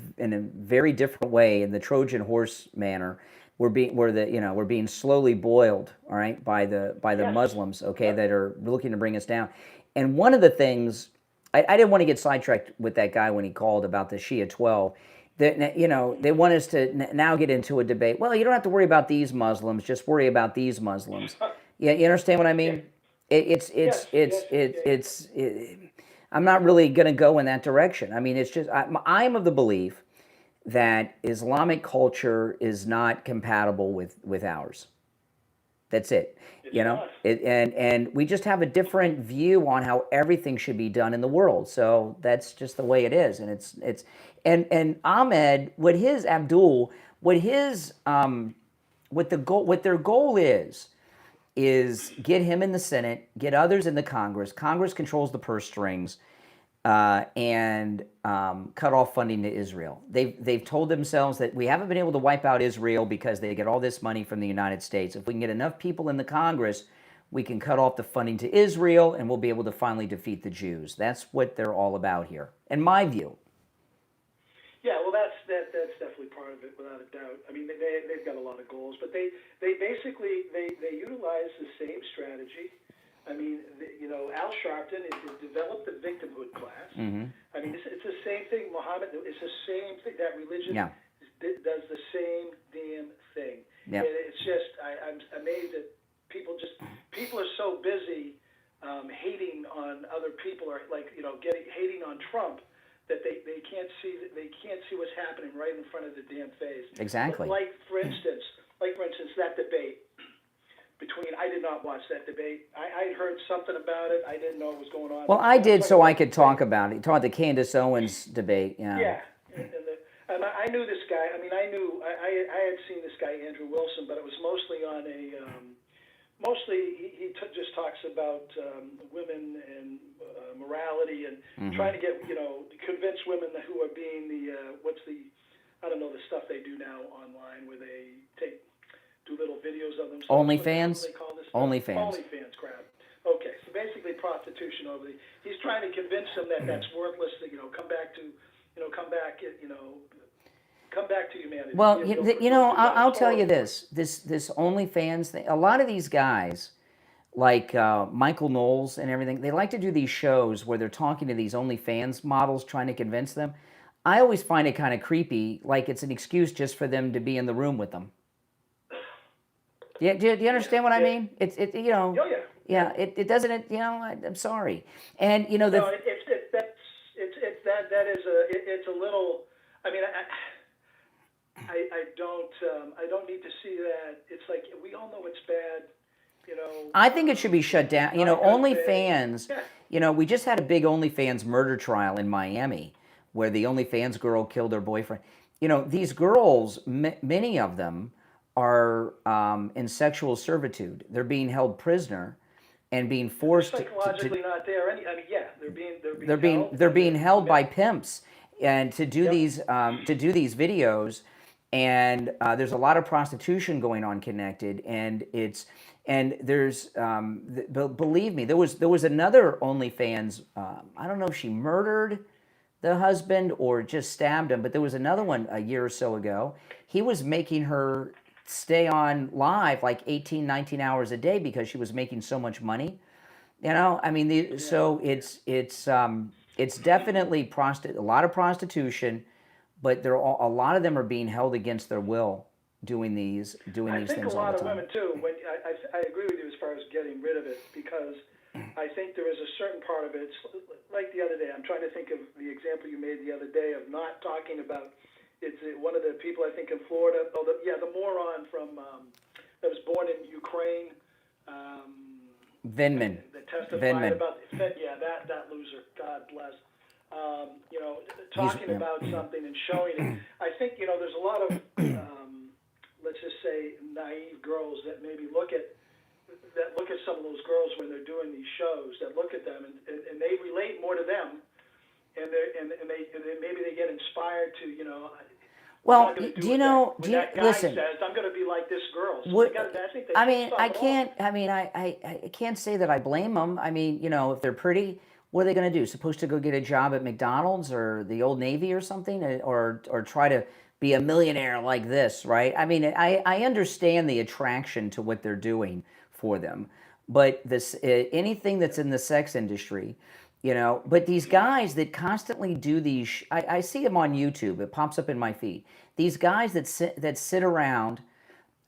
very different way, in the Trojan horse manner. We're being slowly boiled. All right, by the Muslims. Okay, that are looking to bring us down. And one of the things I didn't want to get sidetracked with that guy when he called about the Shia 12. That they want us to now get into a debate. Well, you don't have to worry about these Muslims. Just worry about these Muslims. Yeah, you understand what I mean? I'm not really going to go in that direction. It's just I'm of the belief that Islamic culture is not compatible with ours. That's it. And we just have a different view on how everything should be done in the world. So that's just the way it is. And and Ahmed, what their goal is get him in the Senate, get others in the Congress. Congress controls the purse strings, and cut off funding to Israel. They've told themselves that we haven't been able to wipe out Israel because they get all this money from the United States. If we can get enough people in the Congress, we can cut off the funding to Israel, and we'll be able to finally defeat the Jews. That's what they're all about here, in my view. Yeah, well, that's definitely part of it, without a doubt. They've got a lot of goals, but they basically utilize the same strategy. Al Sharpton has developed the victimhood class. It's the same thing. Muhammad, it's the same thing. That religion does the same damn thing. And it's just, I'm amazed that people are so busy hating on other people, or hating on Trump, that they can't see what's happening right in front of their damn face. Exactly. Like for instance, that debate between. I did not watch that debate. I heard something about it. I didn't know what was going on. Well, I did, so I could talk about it. Talk about the Candace Owens debate. Yeah. And I knew this guy. I had seen this guy Andrew Wilson, but it was mostly on a. He just talks about women and morality and trying to get convince women who are being the stuff they do now online where they do little videos of themselves. OnlyFans. OnlyFans crap. Okay, so basically prostitution over he's trying to convince them that that's worthless. That come back to humanity. Well, I'll tell you this OnlyFans thing, a lot of these guys, like Michael Knowles and everything, they like to do these shows where they're talking to these OnlyFans models, trying to convince them. I always find it kind of creepy, like it's an excuse just for them to be in the room with them. Do you understand what I mean? It doesn't, I'm sorry. And, it's a little, I don't need to see that. It's like, we all know it's bad. you know. I think it should be shut down. You know, OnlyFans, Yeah. you know, we just had a big OnlyFans murder trial in Miami where the OnlyFans girl killed her boyfriend. You know, these girls, many of them are in sexual servitude. They're being held prisoner and being forced psychologically not there. I mean, yeah, they're being held by pimps and to do these videos, and there's a lot of prostitution going on connected, and there's believe me, there was another OnlyFans. I don't know if she murdered the husband or just stabbed him, but there was another one a year or so ago. He was making her stay on live like 18, 19 hours a day because she was making so much money. You know, I mean, so it's definitely a lot of prostitution, but a lot of them are being held against their will doing these things all the time. I think a lot of women too. When I agree with you as far as getting rid of it, because I think there is a certain part of it. Like the other day, I'm trying to think of the example you made the other day of not talking about. It's one of the people I think in Florida. Oh, the moron from that was born in Ukraine. Vindman. That testified about that loser. God bless. You know, talking about something and showing it. I think there's a lot of let's just say naive girls that maybe look at some of those girls when they're doing these shows. That look at them and they relate more to them, and maybe they get inspired to Well, listen? Says, I'm going to be like this girl. So I can't say that I blame them. I mean, if they're pretty, what are they going to do? Supposed to go get a job at McDonald's or the Old Navy or something, or try to be a millionaire like this, right? I mean, I understand the attraction to what they're doing for them, but anything that's in the sex industry. But these guys that constantly do these, I see them on YouTube. It pops up in my feed. These guys that sit around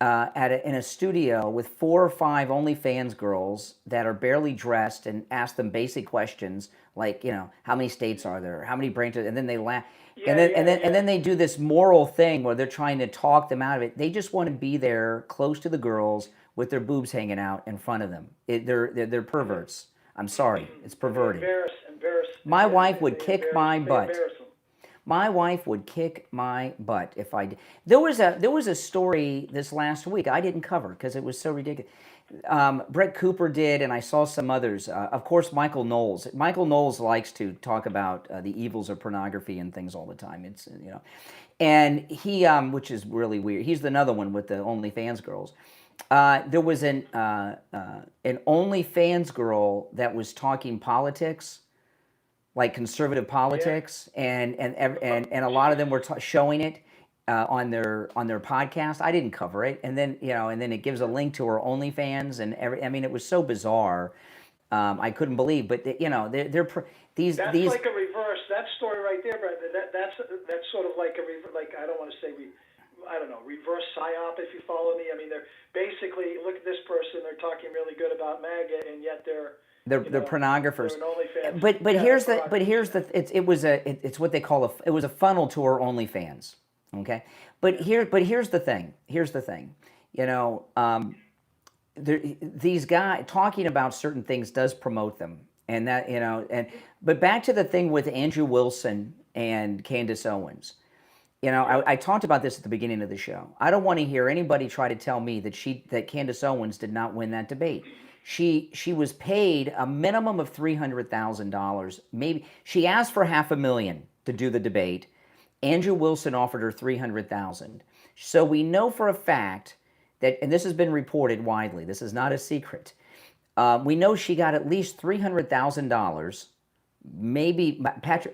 in a studio with 4 or 5 OnlyFans girls that are barely dressed and ask them basic questions like, how many states are there? How many branches? And then they laugh. And then they do this moral thing where they're trying to talk them out of it. They just want to be there close to the girls with their boobs hanging out in front of them. They're perverts. I'm sorry, it's perverted. My wife would kick my butt. My wife would kick my butt if I did. There was a story this last week I didn't cover because it was so ridiculous. Brett Cooper did, and I saw some others. Of course, Michael Knowles. Michael Knowles likes to talk about the evils of pornography and things all the time. It's and he, which is really weird. He's another one with the OnlyFans girls. There was an OnlyFans girl that was talking politics, like conservative politics, and a lot of them were showing it on their podcast. I didn't cover it, and then it gives a link to her OnlyFans and I mean, it was so bizarre. I couldn't believe, but they're these. That's like a reverse. That story right there, Brad. That's sort of like I don't want to say reverse psyop, if you follow me. I mean, they're basically, look at this person, they're talking really good about MAGA, and yet they're pornographers. It's what they call it was a funnel to her OnlyFans. Okay, but here's the thing. These guys talking about certain things does promote them, and that but back to the thing with Andrew Wilson and Candace Owens. I talked about this at the beginning of the show. I don't want to hear anybody try to tell me that Candace Owens did not win that debate. She was paid a minimum of $300,000. Maybe she asked for $500,000 to do the debate. Andrew Wilson offered her $300,000. So we know for a fact that, and this has been reported widely. This is not a secret. We know she got at least $300,000. Maybe Patrick,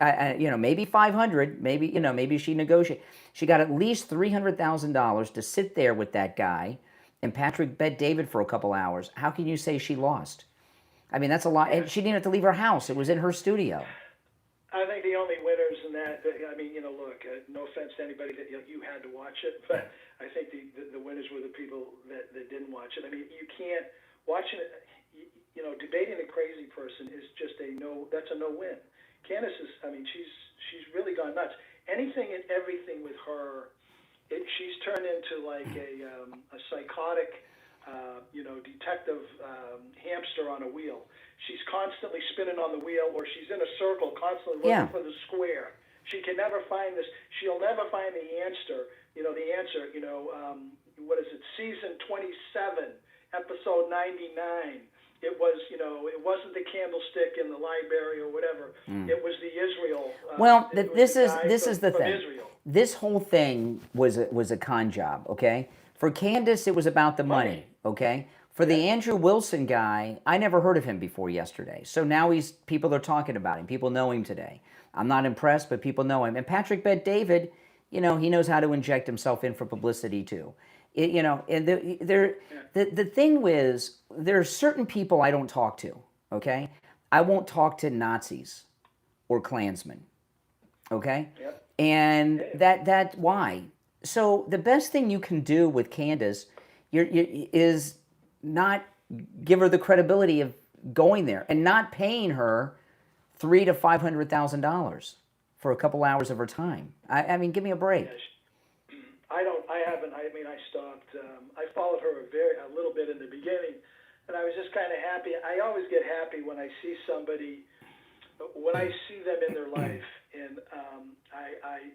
maybe 500. Maybe she negotiated. She got at least $300,000 to sit there with that guy, and Patrick bet David for a couple hours. How can you say she lost? I mean, that's a lot. And she didn't have to leave her house. It was in her studio. I think the only winners in that. I mean, look. No offense to anybody that you had to watch it, but I think the winners were the people that didn't watch it. I mean, you can't watching it. Debating a crazy person is just that's a no-win. Candace is, she's really gone nuts. Anything and everything with her, she's turned into like a psychotic detective hamster on a wheel. She's constantly spinning on the wheel, or she's in a circle, constantly looking for the square. She can never find this. She'll never find the answer. What is it? Season 27, episode 99. It was, it wasn't the candlestick in the library or whatever. It was the Israel. This is the thing. Israel. This whole thing was a con job. Okay. For Candace, it was about the money. Okay. For the Andrew Wilson guy, I never heard of him before yesterday. So now people are talking about him. People know him today. I'm not impressed, but people know him. And Patrick Bet-David, he knows how to inject himself in for publicity too. And the thing is, there are certain people I don't talk to, okay? I won't talk to Nazis or Klansmen, okay? Yep. And that why? So the best thing you can do with Candace is not give her the credibility of going there and not paying her $300,000 to $500,000 for a couple hours of her time. I mean, give me a break. I stopped. I followed her a little bit in the beginning, and I was just kind of happy. I always get happy when I see somebody, when I see them in their life, and I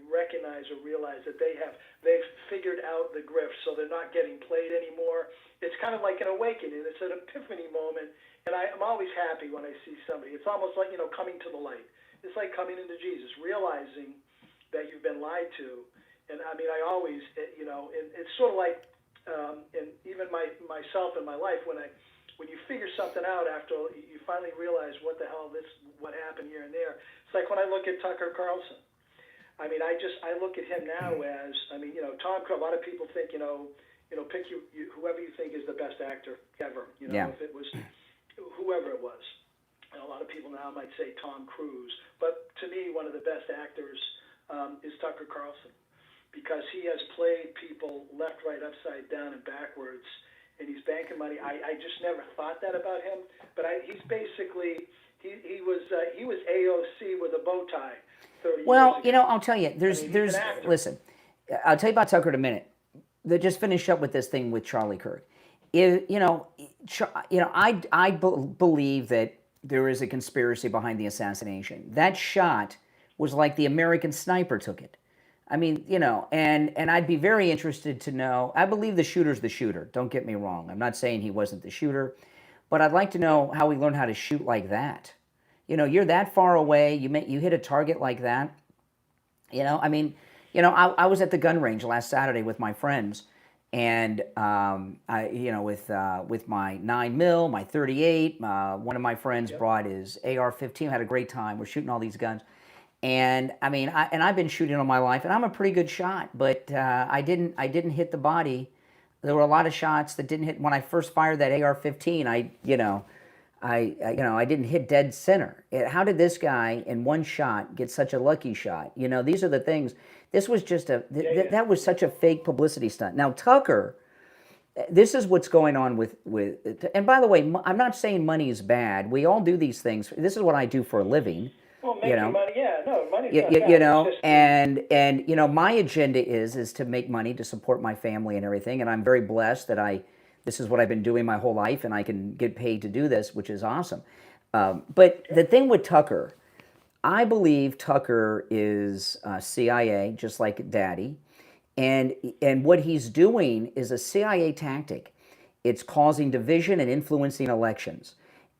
recognize or realize that they've figured out the grift, so they're not getting played anymore. It's kind of like an awakening. It's an epiphany moment, and I'm always happy when I see somebody. It's almost like coming to the light. It's like coming into Jesus, realizing that you've been lied to. And I mean, I always, and it's sort of like, and even myself in my life, when you figure something out after you finally realize what happened here and there. It's like when I look at Tucker Carlson. I mean, I look at him now as, Tom Cruise. A lot of people think, pick whoever you think is the best actor ever. If it was whoever it was. And a lot of people now might say Tom Cruise, but to me, one of the best actors is Tucker Carlson, because he has played people left, right, upside down, and backwards, and he's banking money. I just never thought that about him, but he's basically he was AOC with a bow tie 30 years ago. I'll tell you, listen, I'll tell you about Tucker in a minute. Just finish up with this thing with Charlie Kirk. I believe that there is a conspiracy behind the assassination. That shot was like the American sniper took it. I mean, and I'd be very interested to know. I believe the shooter's the shooter. Don't get me wrong. I'm not saying he wasn't the shooter, but I'd like to know how he learned how to shoot like that. You're that far away. You hit a target like that. I was at the gun range last Saturday with my friends, and with my 9mm, my 38. One of my friends brought his AR-15. Had a great time. We're shooting all these guns. And I mean, I've been shooting all my life, and I'm a pretty good shot, but I didn't hit the body. There were a lot of shots that didn't hit. When I first fired that AR-15, I didn't hit dead center. How did this guy in one shot get such a lucky shot? These are the things. This was just that was such a fake publicity stunt. Now Tucker, this is what's going on with. And by the way, I'm not saying money is bad. We all do these things. This is what I do for a living. Well, making money, money's not bad. And my agenda is to make money to support my family and everything. And I'm very blessed that this is what I've been doing my whole life, and I can get paid to do this, which is awesome. But the thing with Tucker, I believe Tucker is CIA, just like Daddy, and what he's doing is a CIA tactic. It's causing division and influencing elections.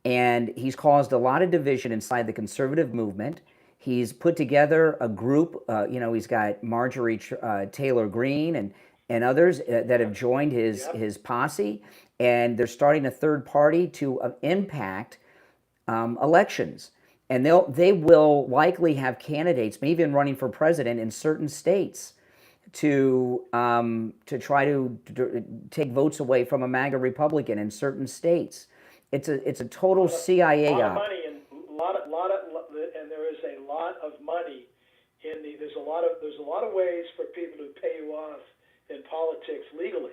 And he's caused a lot of division inside the conservative movement. He's put together a group, he's got Marjorie Taylor Greene and others that have joined his posse, and they're starting a third party to impact elections. And they will likely have candidates, maybe even running for president in certain states, to try to take votes away from a MAGA Republican in certain states. It's a total CIA op. A lot op. of money and and there is a lot of money there's a lot of ways for people to pay you off in politics legally.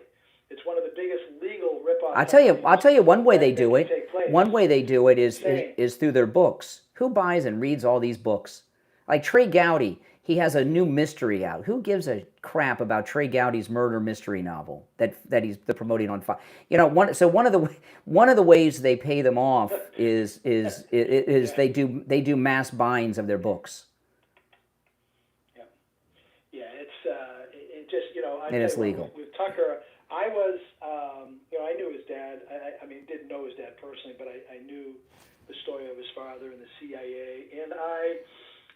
It's one of the biggest legal rip-off. I'll tell you one way they do it. One way they do it is through their books. Who buys and reads all these books? Like Trey Gowdy, he has a new mystery out. Who gives a crap about Trey Gowdy's murder mystery novel that he's promoting on Fox? You know, one of the ways they pay them off is they do mass binds of their books. Yeah, it just, you know, And it's legal. With Tucker, I was, you know, I knew his dad. I mean, didn't know his dad personally, but I knew the story of his father in the CIA, and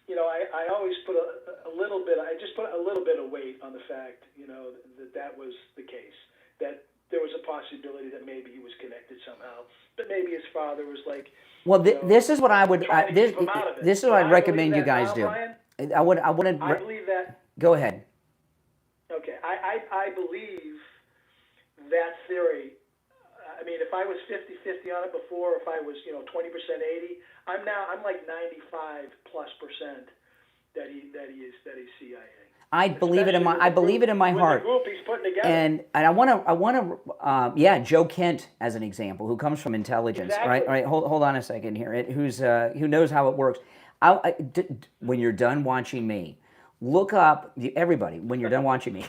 you know, I always put a little bit. I just put a little bit of weight on the fact, you know, that was the case. That there was a possibility that maybe he was connected somehow, but maybe his father was like. Well, this is what I would. This is what I'd recommend you guys do. Brian, I wouldn't. I believe that. Go ahead. Okay, I believe that theory. I mean, if I was 50-50 on it before, if I was, you know, 20%, 80, I'm like 95+% that he's CIA. I believe it in my heart. The group he's putting together. And I want to, yeah, Joe Kent as an example, who comes from intelligence, Exactly. right? Hold on a second here. Who knows how it works. When you're done watching me, look up everybody. When you're done watching me,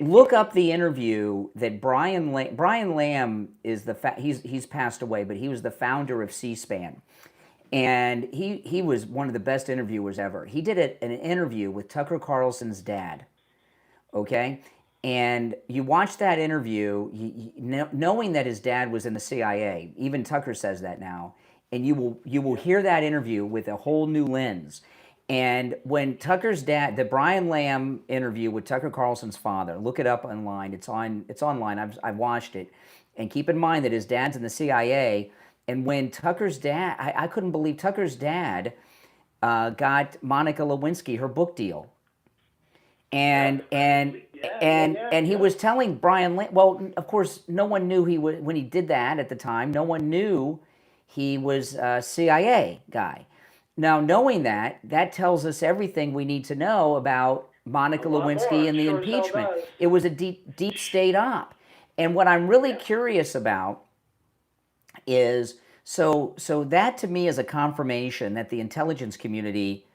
look up the interview that Brian Lamb is he's passed away, but he was the founder of C-SPAN. And he was one of the best interviewers ever. He did an interview with Tucker Carlson's dad, okay? And you watch that interview, knowing that his dad was in the CIA. Even Tucker says that now. And you will hear that interview with a whole new lens. And when Tucker's dad, the Brian Lamb interview with Tucker Carlson's father, look it up online. It's online. I've watched it. And keep in mind that his dad's in the CIA. And when Tucker's dad, I couldn't believe Tucker's dad got Monica Lewinsky her book deal. And he was telling Brian Lamb, well, of course, no one knew when he did that at the time, no one knew he was a CIA guy. Now, knowing that tells us everything we need to know about Monica Lewinsky and the impeachment. It was a deep state op. And what I'm really curious about is, so that to me is a confirmation that the intelligence community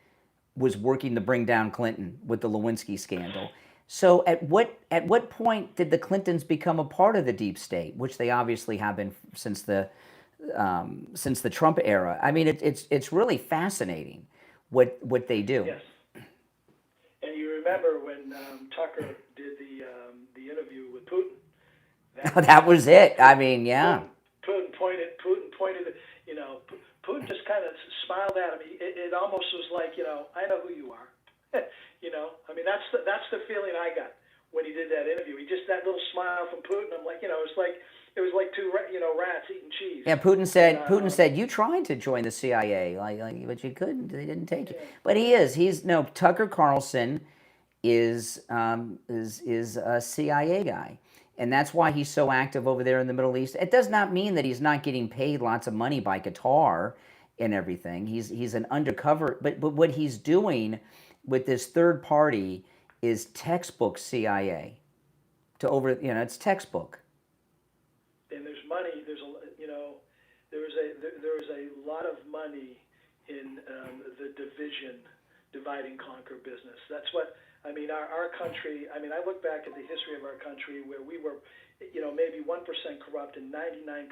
was working to bring down Clinton with the Lewinsky scandal. So at what point did the Clintons become a part of the deep state, which they obviously have been since the Trump era? I mean, it's really fascinating what they do. Yes. And you remember when Tucker did the interview with Putin? That was it. I mean, yeah. Putin pointed. You know, Putin just kind of smiled at him. It almost was like, you know, I know who you are. You know, I mean, that's the feeling I got when he did that interview. He just, that little smile from Putin. I'm like, you know, it was like two, you know, rats eating cheese. Yeah, Putin said you tried to join the CIA, but you couldn't. They didn't take you. But Tucker Carlson is a CIA guy. And that's why he's so active over there in the Middle East. It does not mean that he's not getting paid lots of money by Qatar and everything. He's an undercover, but what he's doing with this third party is textbook CIA. It's textbook. And there's money. There is a lot of money in the divide and conquer business. That's what. I mean, our country, I mean, I look back at the history of our country where we were, you know, maybe 1% corrupt and 99%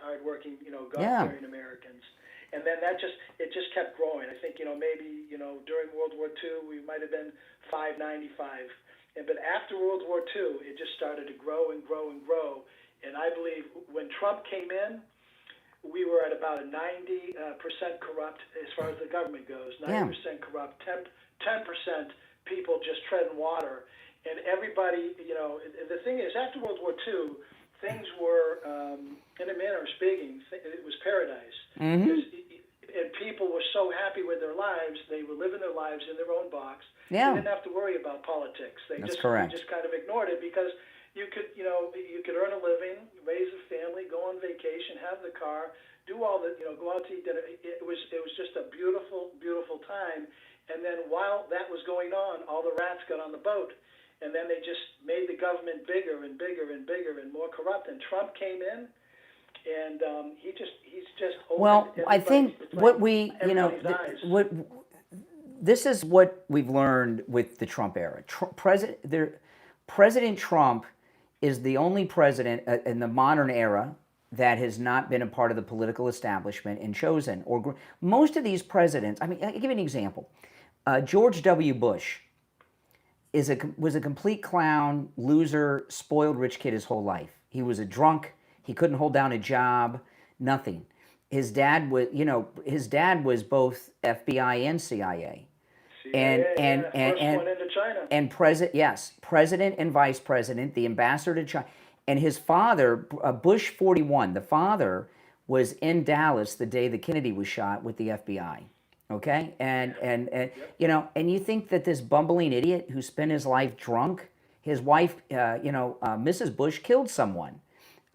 hardworking, you know, God-fearing Americans. And then it just kept growing. I think, you know, maybe, you know, during World War II, we might have been 595. But after World War II, it just started to grow and grow and grow. And I believe when Trump came in, we were at about a 90% corrupt as far as the government goes, 90% corrupt, 10% people just treading water, and everybody, you know, the thing is, after World War II, things were, in a manner of speaking, it was paradise. Mm-hmm. And people were so happy with their lives, they were living their lives in their own box. Yeah. They didn't have to worry about politics. That's correct. They just kind of ignored it because you could earn a living, raise a family, go on vacation, have the car, do all the, you know, go out to eat dinner. It was just a beautiful, beautiful time. And then while that was going on, all the rats got on the boat, and then they just made the government bigger and bigger and bigger and more corrupt. And Trump came in, and he's just well, I think what we, you know, this is what we've learned with the Trump era. President Trump is the only president in the modern era that has not been a part of the political establishment and chosen. Most of these presidents, I mean, I'll give you an example. George W. Bush was a complete clown, loser, spoiled rich kid his whole life. He was a drunk. He couldn't hold down a job, nothing. His dad was both FBI and CIA. First one into China. And president and vice president, the ambassador to China. And his father, Bush 41, the father was in Dallas the day that Kennedy was shot with the FBI. Okay? And you think that this bumbling idiot who spent his life drunk, his wife, Mrs. Bush killed someone,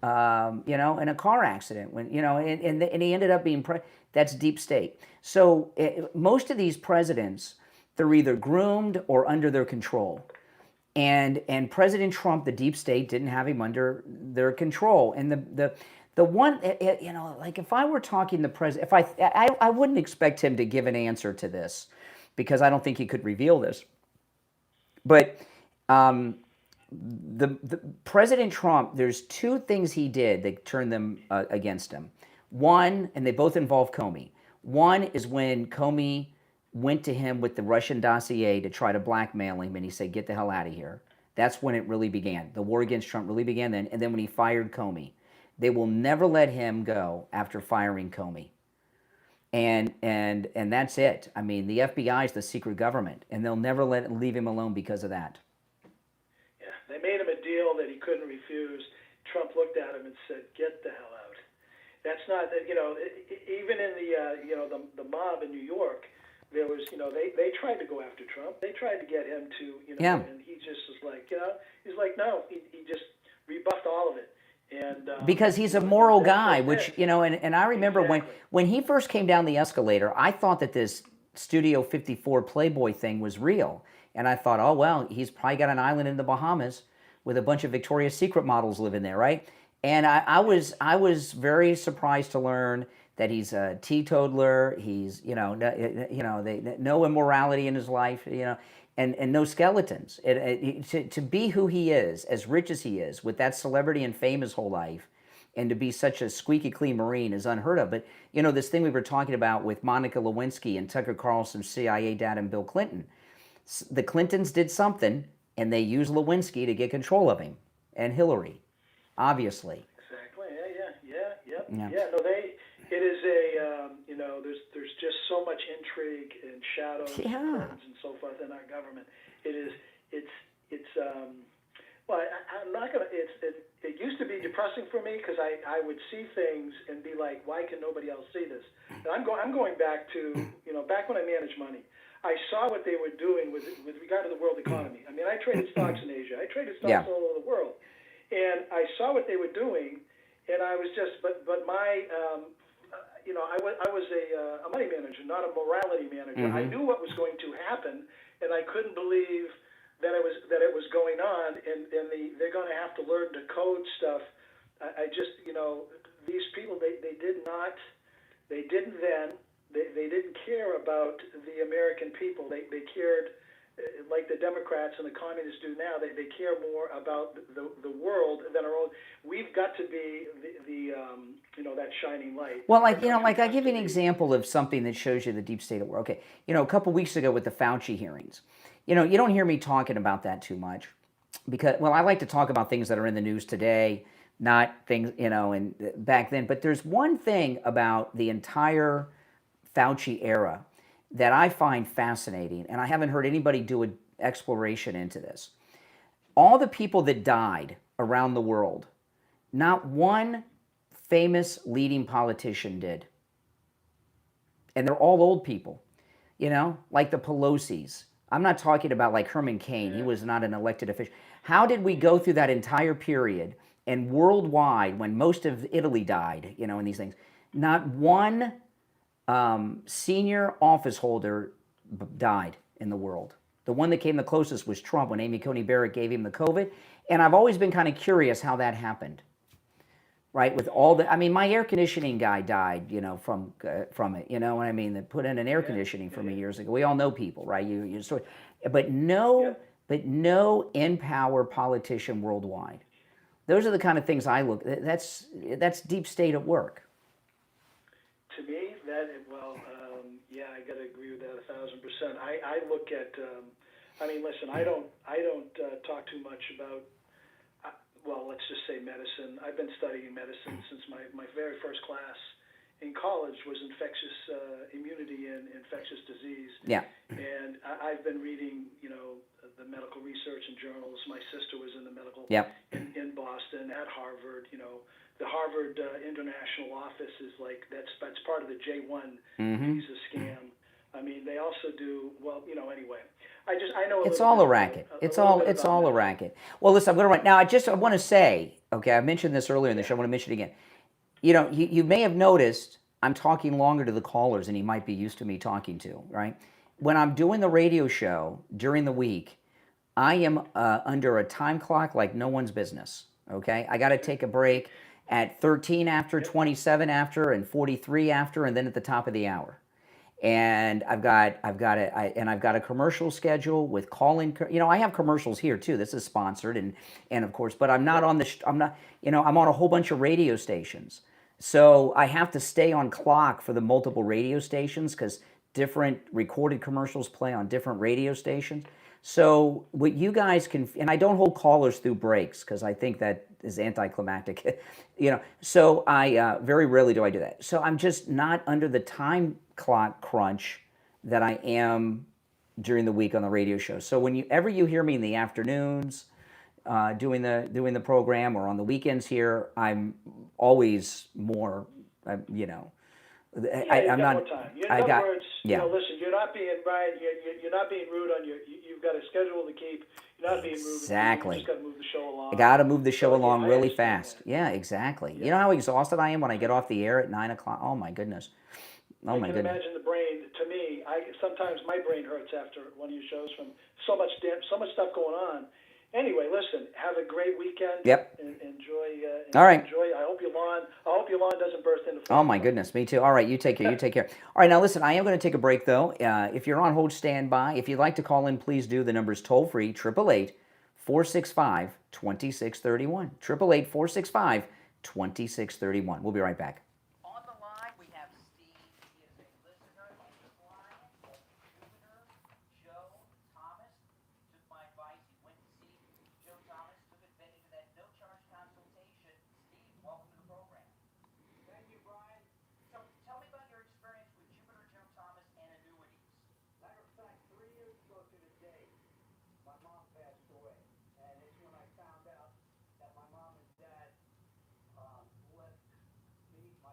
in a car accident, and he ended up being, that's deep state. So most of these presidents, they're either groomed or under their control. And President Trump, the deep state, didn't have him under their control. And the one, like if I were talking the president, I wouldn't expect him to give an answer to this because I don't think he could reveal this. But the President Trump, there's two things he did that turned them against him. One, and they both involve Comey. One is when Comey went to him with the Russian dossier to try to blackmail him, and he said, "Get the hell out of here." That's when it really began. The war against Trump really began then. And then when he fired Comey, they will never let him go after firing Comey. And that's it. I mean, the FBI is the secret government, and they'll never leave him alone because of that. Yeah, they made him a deal that he couldn't refuse. Trump looked at him and said, "Get the hell out." That's not, even in the mob in New York, there was, they tried to go after Trump. They tried to get him to, and he just was like, he's like, no, he just rebuffed all of it. And because he's a moral guy, which, and I remember when he first came down the escalator, I thought that this Studio 54 Playboy thing was real. And I thought, oh, well, he's probably got an island in the Bahamas with a bunch of Victoria's Secret models living there, right? And I was very surprised to learn that he's a teetotaler. He's, no immorality in his life, and no skeletons. To be who he is, as rich as he is, with that celebrity and fame his whole life, and to be such a squeaky clean Marine is unheard of. But, this thing we were talking about with Monica Lewinsky and Tucker Carlson's CIA dad and Bill Clinton, the Clintons did something, and they used Lewinsky to get control of him, and Hillary, obviously. Exactly. Yeah. No, it is a, there's just so much intrigue and shadows and so forth in our government. I'm not going to, it used to be depressing for me because I would see things and be like, why can nobody else see this? And I'm going back to, back when I managed money. I saw what they were doing with regard to the world economy. I mean, I traded stocks in Asia. I traded stocks all over the world. And I saw what they were doing, and I was just, but my, I was a money manager, not a morality manager. Mm-hmm. I knew what was going to happen, and I couldn't believe that it was going on, and they're going to have to learn to code stuff. I just, these people, they didn't care about the American people. They cared, like the Democrats and the communists do now. They care more about the world than our own. We've got to be that shining light. Well, I give you an example of something that shows you the deep state of the world. Okay, a couple weeks ago with the Fauci hearings, you don't hear me talking about that too much because, well, I like to talk about things that are in the news today, not things, and back then. But there's one thing about the entire Fauci era that I find fascinating, and I haven't heard anybody do an exploration into this. All the people that died around the world, not one famous leading politician did. And they're all old people, like the Pelosi's. I'm not talking about like Herman Cain. He was not an elected official. How did we go through that entire period and worldwide when most of Italy died, in these things, not one senior office holder died in the world. The one that came the closest was Trump when Amy Coney Barrett gave him the COVID. And I've always been kind of curious how that happened. right? With all the, I mean, my air conditioning guy died, you know, from it. You know what I mean? They put in an air conditioning for me years ago. We all know people, right? You sort, but no in-power politician worldwide. Those are the kind of things I look. That's deep state at work. To me, yeah, I got to agree with that 1,000%. I look at, I mean, listen, I don't talk too much about, well, let's just say medicine. I've been studying medicine since my very first class in college was infectious immunity and infectious disease. Yeah. And I've been reading, you know, the medical research and journals. My sister was in the medical in Boston at Harvard. You know, the Harvard International Office is like that's part of the J1 visa scam. I mean, they also do well. You know, anyway, I know It's all a racket. It's all a racket. Well, listen, I'm going to write now. I want to say, okay, I mentioned this earlier in the show. I want to mention it again. You know, you may have noticed I'm talking longer to the callers than he might be used to me talking to, right? When I'm doing the radio show during the week, I am under a time clock like no one's business, okay? I got to take a break at 13 after, 27 after, and 43 after, and then at the top of the hour. And I've got a commercial schedule with call-in. You know, I have commercials here too. This is sponsored, and of course, but I'm not on the. I'm not. You know, I'm on a whole bunch of radio stations, so I have to stay on clock for the multiple radio stations because different recorded commercials play on different radio stations. So what you guys can, and I don't hold callers through breaks because I think that is anticlimactic, you know. So I very rarely do I do that. So I'm just not under the time clock crunch that I am during the week on the radio show. So whenever you hear me in the afternoons doing the program or on the weekends here, I'm always more, you know. I'm not. More time. In other words, you know, listen, you're not being Brian. You're not being rude on your. You've got a schedule to keep. You're not being rude. Exactly. You just got to move the show along. I got to move the show along really fast. Yeah, exactly. Yeah. You know how exhausted I am when I get off the air at 9 o'clock? Oh my goodness. Oh my goodness. Imagine the brain. To me, sometimes my brain hurts after one of your shows from so much stuff going on. Anyway, listen. Have a great weekend. Yep. And enjoy. All right. Enjoy. I hope your lawn doesn't burst into flames. Oh my goodness, me too. All right, you take care. You take care. All right, now listen, I am going to take a break though. If you're on hold, stand by. If you'd like to call in, please do. The number's toll free 888-465-2631. 888-465-2631. We'll be right back. On the line, we have Steve. He is a listener, a client of Jupiter Joe Thomas. Took my advice. He went to see Joe Thomas, took advantage of that no-charge consultation. Steve, welcome to the program. Thank you, Brian. So tell me about your experience with Jupiter Joe Thomas and annuities. Matter of fact, 3 years ago to the day, my mom passed away. And it's when I found out that my mom and dad left me, my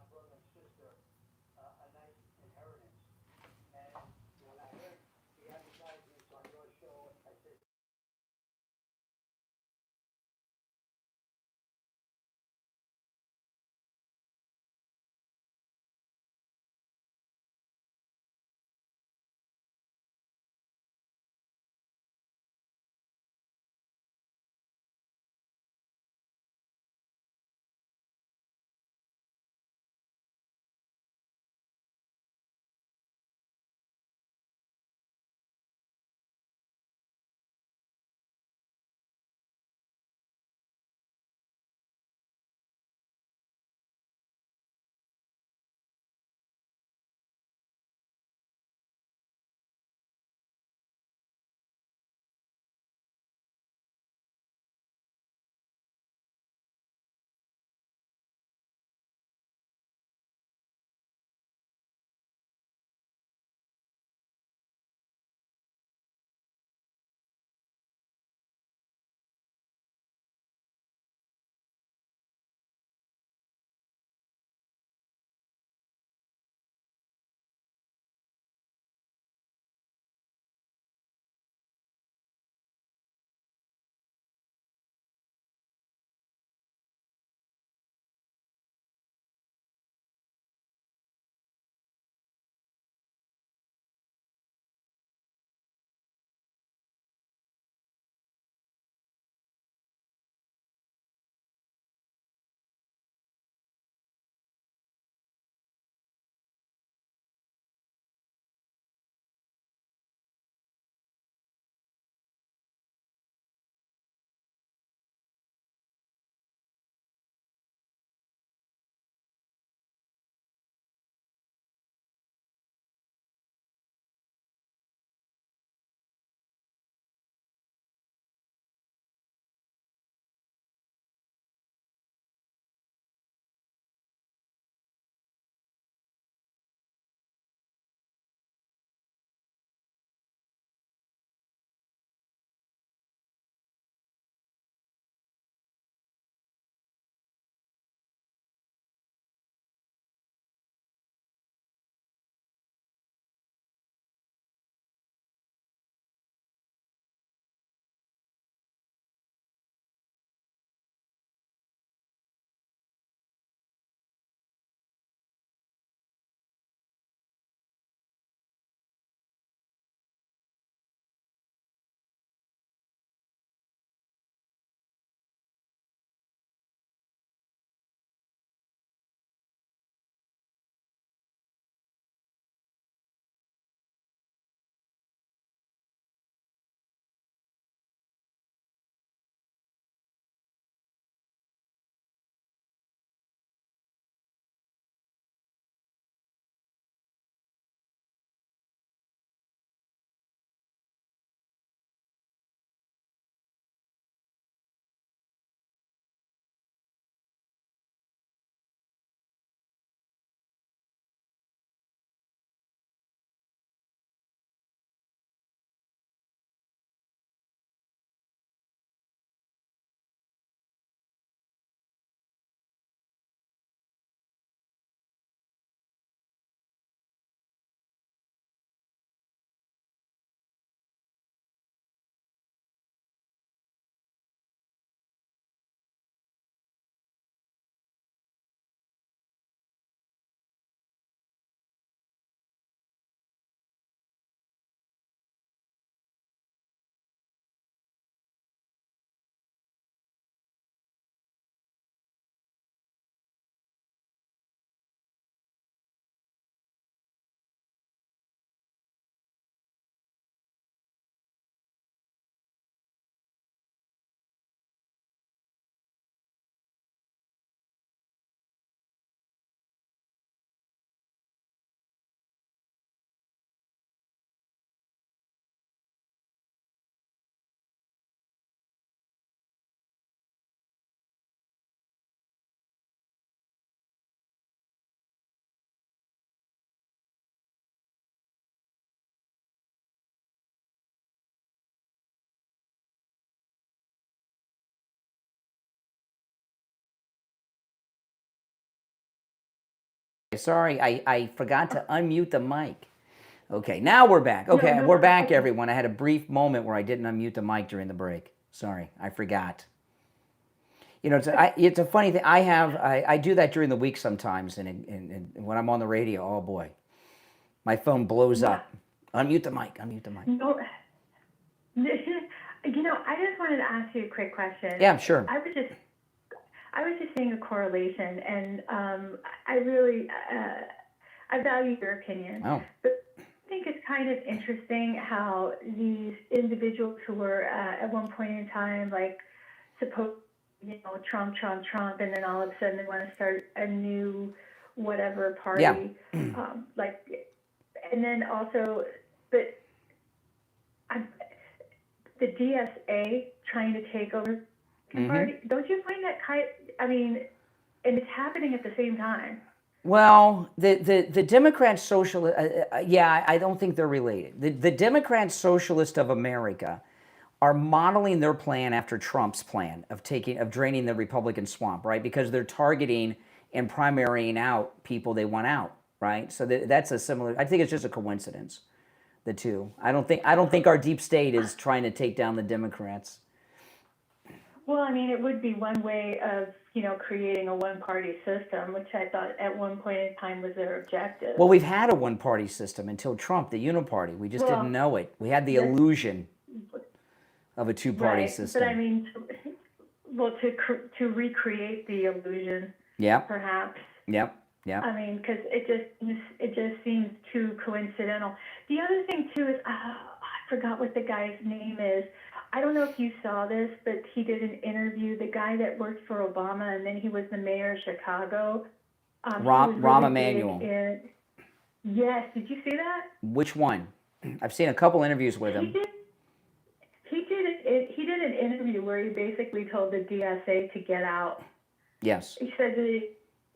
Sorry, I forgot to unmute the mic. Okay, now we're back. Okay, we're back, everyone. I had a brief moment where I didn't unmute the mic during the break. Sorry, I forgot. You know, it's a funny thing. I do that during the week sometimes, and when I'm on the radio, oh boy, my phone blows up. Unmute the mic. Unmute the mic. No, you know, I just wanted to ask you a quick question. Yeah, sure. I was just seeing a correlation, and I really I value your opinion. Oh. But I think it's kind of interesting how these individuals who were at one point in time like supposed, you know, Trump, and then all of a sudden they want to start a new whatever party, like, and then also, but the DSA trying to take over the party. Don't you find that I mean, and it's happening at the same time. Well, the Democrat Socialist, I don't think they're related. The Democrat Socialist of America are modeling their plan after Trump's plan of draining the Republican swamp, right? Because they're targeting and primarying out people they want out, right? So that's a similar. I think it's just a coincidence, the two. I don't think our deep state is trying to take down the Democrats. Well, I mean, it would be one way of, you know, creating a one-party system, which I thought at one point in time was their objective. Well, we've had a one-party system until Trump, the uniparty. We just didn't know it. We had the illusion of a two-party system. But I mean, to recreate the illusion, perhaps. Yep. I mean, because it just seems too coincidental. The other thing too is I forgot what the guy's name is. I don't know if you saw this, but he did an interview. The guy that worked for Obama, and then he was the mayor of Chicago. Rahm Emanuel. Yes, did you see that? Which one? I've seen a couple interviews with him. He did an interview where he basically told the DSA to get out. Yes. He said that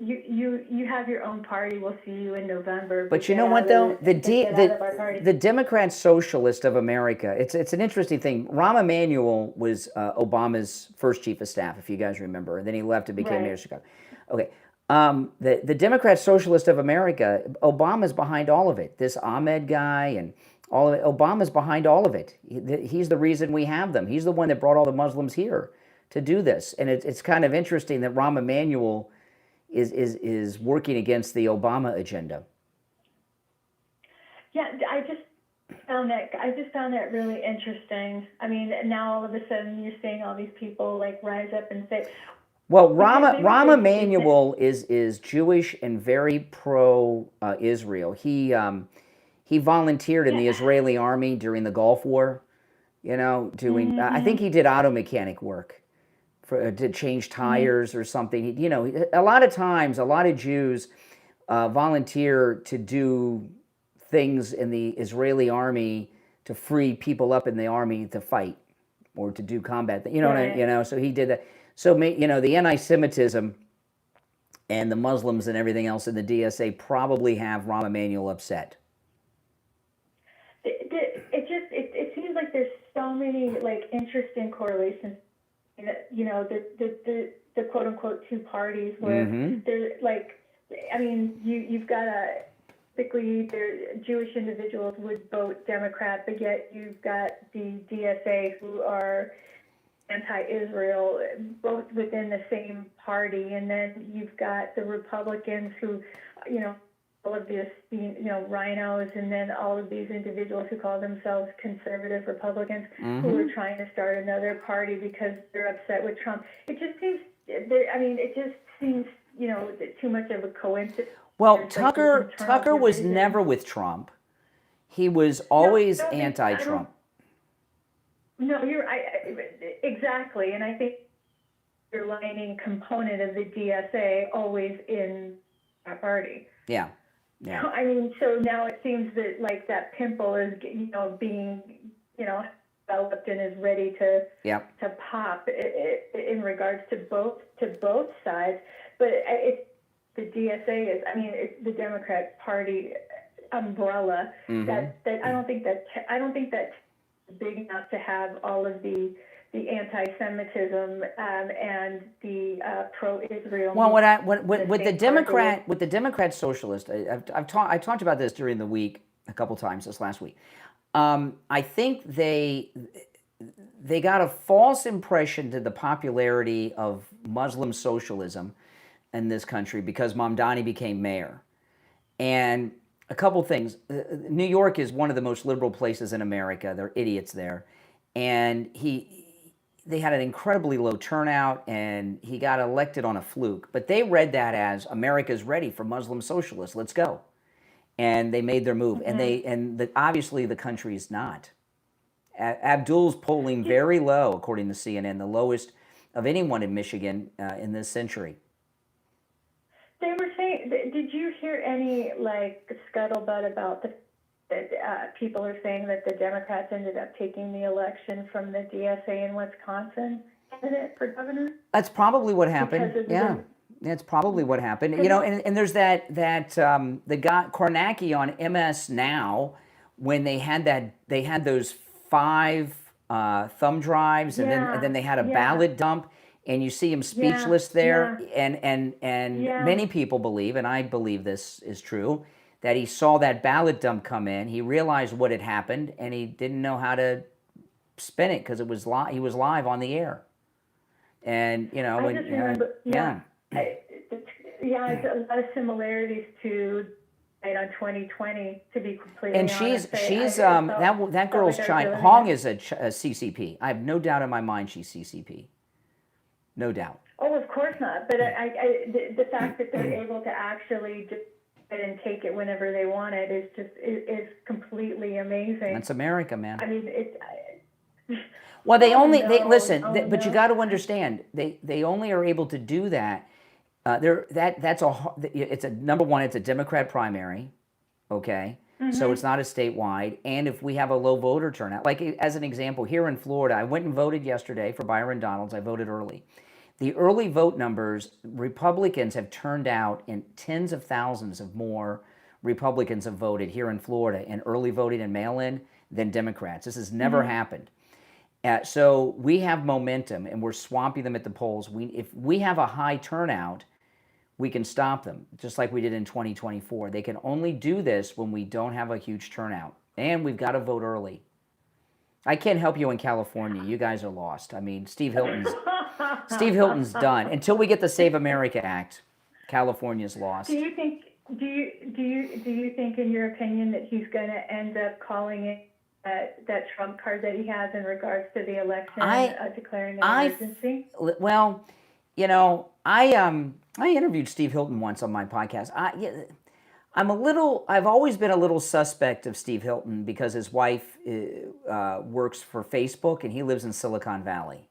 you have your own party. We'll see you in November. But you know what though? The Democrat Socialist of America. It's an interesting thing. Rahm Emanuel was Obama's first chief of staff, if you guys remember, and then he left and became mayor of Chicago. Okay. The Democrat Socialist of America. Obama's behind all of it. This Ahmed guy and all of it. Obama's behind all of it. He's the reason we have them. He's the one that brought all the Muslims here to do this. And it's kind of interesting that Rahm Emanuel is working against the Obama agenda. Yeah, I just found that really interesting. I mean, now all of a sudden you're seeing all these people like rise up and say. Well, Rahm Emanuel is Jewish and very pro Israel. He volunteered in the Israeli army during the Gulf War. You know, doing I think he did auto mechanic work. To change tires or something. You know, a lot of times, a lot of Jews volunteer to do things in the Israeli army to free people up in the army to fight or to do combat. You know, so he did that. So, you know, the anti-Semitism and the Muslims and everything else in the DSA probably have Rahm Emanuel upset. It seems like there's so many like interesting correlations. You know, the quote unquote two parties where they're like, I mean, you've got basically Jewish individuals would vote Democrat, but yet you've got the DSA who are anti-Israel, both within the same party, and then you've got the Republicans who, you know, all of this, you know, rhinos, and then all of these individuals who call themselves conservative Republicans who are trying to start another party because they're upset with Trump. It just seems, you know, too much of a coincidence. Well, Tucker was never with Trump. He was always anti-Trump. No, exactly, and I think the underlining component of the DSA always in that party. Yeah. I mean, so now it seems that like that pimple is, you know, being, you know, developed and is ready to pop in regards to both sides. But the DSA is, I mean, it's the Democrat Party umbrella. That I don't think that's big enough to have all of the the anti-Semitism and the pro-Israel. Well, with the Democrat socialist, I talked about this during the week a couple times this last week. I think they got a false impression to the popularity of Muslim socialism in this country because Mamdani became mayor. And a couple things. New York is one of the most liberal places in America. They're idiots there. And they had an incredibly low turnout, and he got elected on a fluke. But they read that as America's ready for Muslim socialists. Let's go. And they made their move. Mm-hmm. And obviously the country is not. Abdul's polling very low, according to CNN, the lowest of anyone in Michigan in this century. They were saying, did you hear any scuttlebutt about people are saying that the Democrats ended up taking the election from the DSA in Wisconsin candidate for governor? That's probably what happened. Yeah, that's probably what happened. You know, and there's the guy Kornacki on MS Now, when they had those 5 thumb drives, and then they had a ballot dump, and you see him speechless there, and many people believe, and I believe this is true, that he saw that ballot dump come in, he realized what had happened, and he didn't know how to spin it because he was live on the air, and you know, I just remember, it's a lot of similarities to on 2020, to be completely honest. And she's that girl's Hong is a CCP. I have no doubt in my mind she's CCP. No doubt. Oh, of course not. But the fact that they're able to actually just and take it whenever they want it is completely amazing. That's America, man. I mean, it's. Well, but you got to understand, they only are able to do that. It's a number one. It's a Democrat primary, okay. Mm-hmm. So it's not a statewide. And if we have a low voter turnout, like as an example, here in Florida, I went and voted yesterday for Byron Donalds. I voted early. The early vote numbers, Republicans have turned out in tens of thousands of more Republicans have voted here in Florida in early voting and mail-in than Democrats. This has never happened. So we have momentum, and we're swamping them at the polls. If we have a high turnout, we can stop them, just like we did in 2024. They can only do this when we don't have a huge turnout, and we've got to vote early. I can't help you in California. You guys are lost. I mean, Steve Hilton's done. Until we get the Save America Act, California's lost. Do you think, in your opinion, that he's going to end up calling it that Trump card that he has in regards to the election, declaring an emergency? Well, you know, I interviewed Steve Hilton once on my podcast. I've always been a little suspect of Steve Hilton because his wife works for Facebook and he lives in Silicon Valley.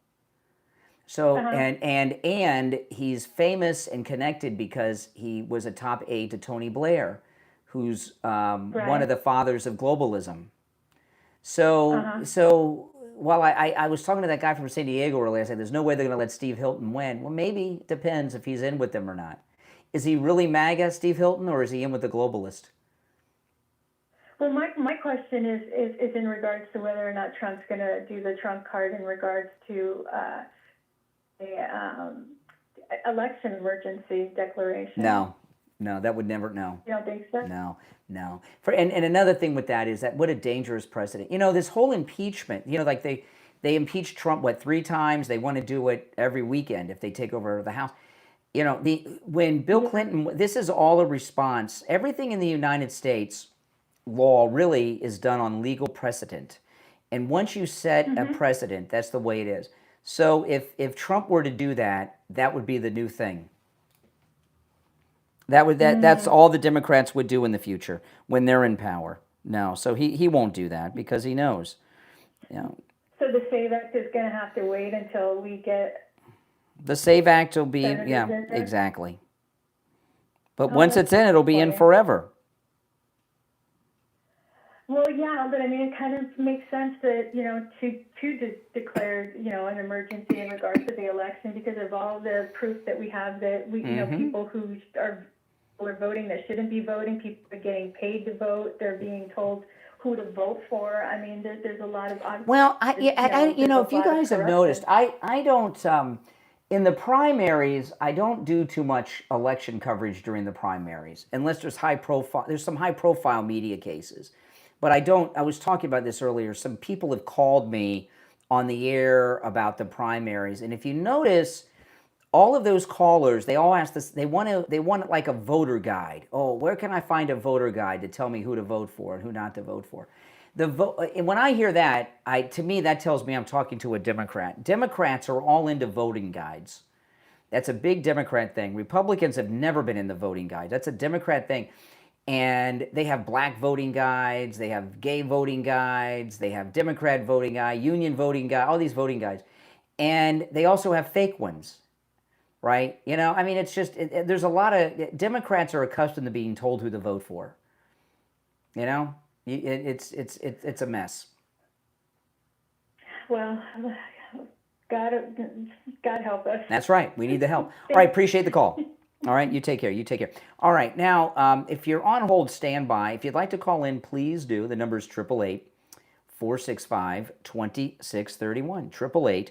So and he's famous and connected because he was a top aide to Tony Blair, who's one of the fathers of globalism. So while I was talking to that guy from San Diego earlier, I said there's no way they're going to let Steve Hilton win. Well, maybe it depends if he's in with them or not. Is he really MAGA, Steve Hilton, or is he in with the globalist? Well, my question is in regards to whether or not Trump's going to do the Trump card in regards to the election emergency declaration. No, that would never, no. You don't think so? No. And another thing with that is that what a dangerous precedent. You know, this whole impeachment, you know, like they impeached Trump, 3 times? They want to do it every weekend if they take over the House. You know, when Bill Clinton, this is all a response. Everything in the United States law really is done on legal precedent. And once you set a precedent, that's the way it is. So if Trump were to do that, that would be the new thing. That's all the Democrats would do in the future when they're in power. No, so he won't do that because he knows. You know. So the SAVE Act is going to have to wait until we get. The SAVE Act will be, exactly. But once it's in, it'll be in forever. Well, yeah, but I mean, it kind of makes sense that, you know, to declare, you know, an emergency in regards to the election because of all the proof that we have that we, you know, people who are voting that shouldn't be voting, people are getting paid to vote, they're being told who to vote for. I mean, there's a lot of Well, if you there's a lot of guys have corruption. noticed, I don't, in the primaries, I don't do too much election coverage during the primaries, unless there's some high profile media cases. But I was talking about this earlier. Some people have called me on the air about the primaries. And if you notice, all of those callers, they all ask this, they want like a voter guide. Oh, where can I find a voter guide to tell me who to vote for and who not to vote for? And when I hear that, to me, that tells me I'm talking to a Democrat. Democrats are all into voting guides. That's a big Democrat thing. Republicans have never been in the voting guide. That's a Democrat thing. And they have black voting guides, they have gay voting guides, they have Democrat voting guide, union voting guide, all these voting guides. And they also have fake ones, right? I mean, it's just, there's a lot of, Democrats are accustomed to being told who to vote for. It's a mess. Well, God help us. That's right. We need the help. All right. Appreciate the call. All right. You take care. All right. Now, if you're on hold, stand by. If you'd like to call in, please do. The number is 888-465-2631.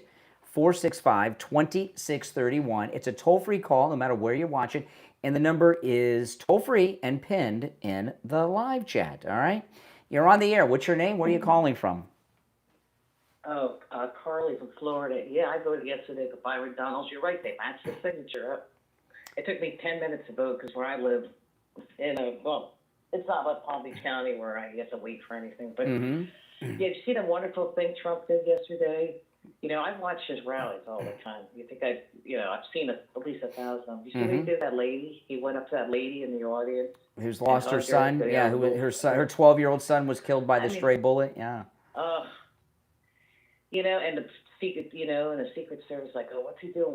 888-465-2631. It's a toll-free call no matter where you're watching. And the number is toll-free and pinned in the live chat. All right. You're on the air. What's your name? Where are you calling from? Oh, Carly from Florida. Yeah, I voted yesterday for Byron Donalds. You're right. They matched the signature up. It took me 10 minutes to vote because where I live, it's not like Palm Beach County where I get to wait for anything. But yeah, you see the wonderful thing Trump did yesterday? I watch his rallies all the time. You think I've seen at least 1,000 of them. You see what he did to that lady? He went up to that lady in the audience. Who's lost her son? Yeah, her 12-year-old son was killed by the stray bullet. Yeah. And the secret, and the Secret Service, like, oh, what's he doing?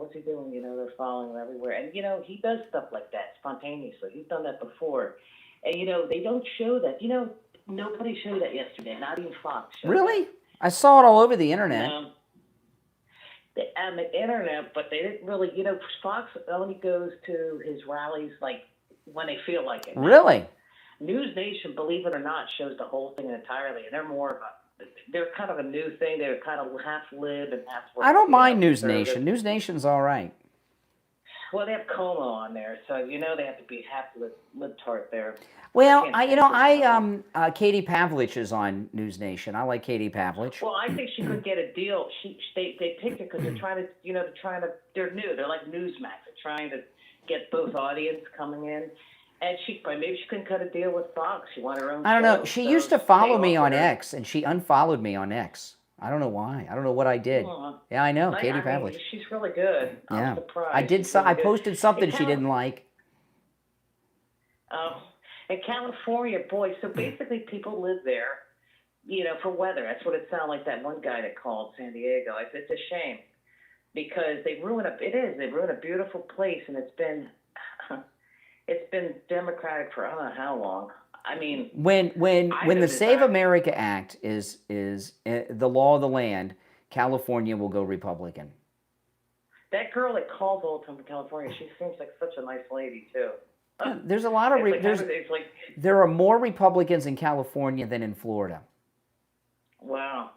They're following him everywhere. And, he does stuff like that spontaneously. He's done that before. And, they don't show that. Nobody showed that yesterday, not even Fox showed Really? I saw it all over the internet. on the internet, but they didn't really, Fox only goes to his rallies, like, when they feel like it. Really? News Nation, believe it or not, shows the whole thing entirely, and they're kind of a new thing. They're kind of half lib and half. I don't mind News Nation. News Nation's all right. Well, they have Como on there, so they have to be half libtard there. Well, Katie Pavlich is on News Nation. I like Katie Pavlich. Well, I think she could get a deal. They picked her because they're trying to, they're new. They're like Newsmax. They're trying to get both audience coming in. And maybe she couldn't cut a deal with Fox. She wanted her own I don't know. show, She so used to follow me on her. X, and she unfollowed me on X. I don't know why. I don't know what I did. Yeah, I know. Katie Pavlich. She's really good. Yeah. I'm surprised. I posted something she didn't like. Oh, in California, boy, so basically people live there, for weather. That's what it sounded like that one guy that called San Diego. It's a shame because they ruin a beautiful place, and it's been Democratic for I don't know how long. I mean, when the Save America Act is the law of the land, California will go Republican. That girl that calls all the time from California, she seems like such a nice lady too. Yeah, there's a lot of there are more Republicans in California than in Florida. Wow.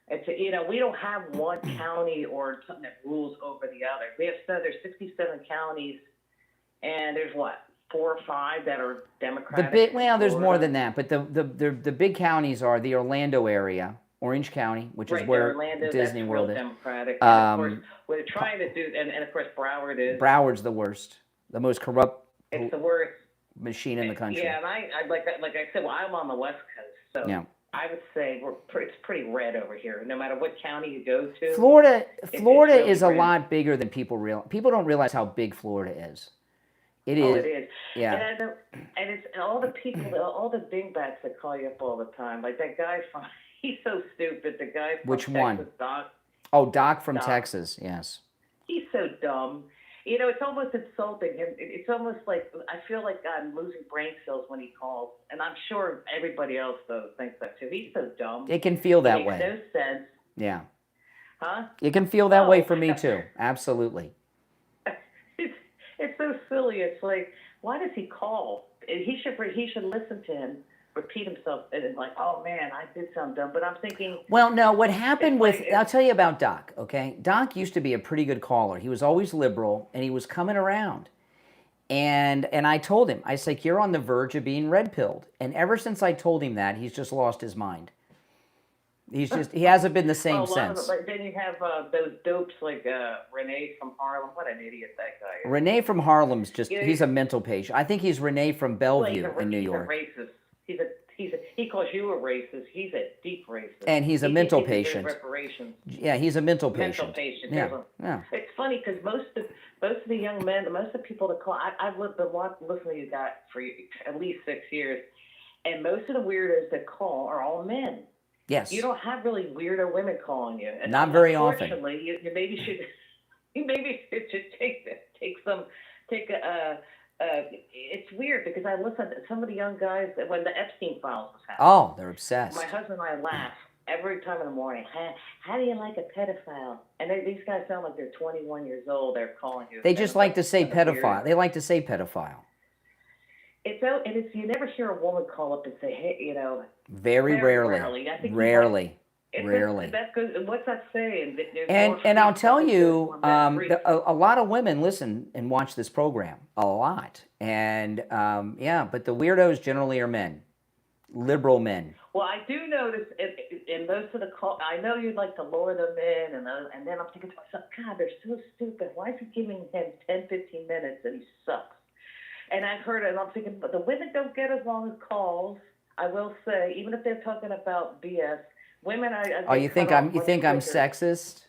We don't have one county or something that rules over the other. There's 67 counties, and there's 4 or 5 that are Democratic. There's more than that, but the big counties are the Orlando area, Orange County, which is where Orlando, Disney World is. Democratic. And of course, what they're trying to do, and of course Broward is. Broward's the worst, the most corrupt. It's the worst machine in the country. Yeah, and I like I said, I'm on the West Coast, so yeah. I would say it's pretty red over here. No matter what county you go to. Florida really is a red. lot bigger than people realize. People don't realize how big Florida is. It is. Oh, it is. Yeah. And it's all the people, all the dingbats that call you up all the time. Like that guy he's so stupid. The guy from Which Texas, one? Doc. Oh, Doc from Texas. Yes. He's so dumb. It's almost insulting him. It's almost like I feel like I'm losing brain cells when he calls, and I'm sure everybody else though thinks that too. He's so dumb. It can feel that way. Makes no sense. Yeah. Huh? It can feel that way for me too. Absolutely. It's so silly. It's like, why does he call? He should listen to him repeat himself and it's like, oh man, I did something dumb. But I'm thinking, Well, no, what happened with, I'll tell you about Doc, okay? Doc used to be a pretty good caller. He was always liberal, and he was coming around. And I told him, I said, you're on the verge of being red-pilled. And ever since I told him that, he's just lost his mind. He hasn't been the same well, a lot since. but then you have those dopes like Renee from Harlem. What an idiot that guy is. Renee from Harlem's just, You know, he's a mental patient. I think he's Renee from Bellevue in New York. He's a racist. He calls you a racist. He's a deep racist. And he's a mental patient. Reparations. Yeah, he's a mental patient. Mental patient. Yeah. It's funny because most of the young men, most of the people that call, I've been listening to you guys for at least 6 years, and most of the weirdos that call are all men. Yes. You don't have really weirdo women calling you. And Not very often. Unfortunately, you maybe should take a. It's weird because I listen to some of the young guys when the Epstein files was happening. Oh, they're obsessed. My husband and I laugh every time in the morning. How do you like a pedophile? And these guys sound like they're 21 years old. They're calling you. They just like to say pedophile. Weird. They like to say pedophile. It's you never hear a woman call up and say, hey, you know. Very rarely. I think Rarely. That's good. What's that saying? And I'll tell you, a lot of women listen and watch this program. A lot. And but the weirdos generally are men. Liberal men. Well, I do notice in most of the call, I know you'd like to lure them in, and then I'm thinking to myself, God, they're so stupid. Why is he giving him 10, 15 minutes and he sucks? And I've heard it, and I'm thinking, but the women don't get as long as calls. I will say, even if they're talking about BS, women. You think I'm sexist?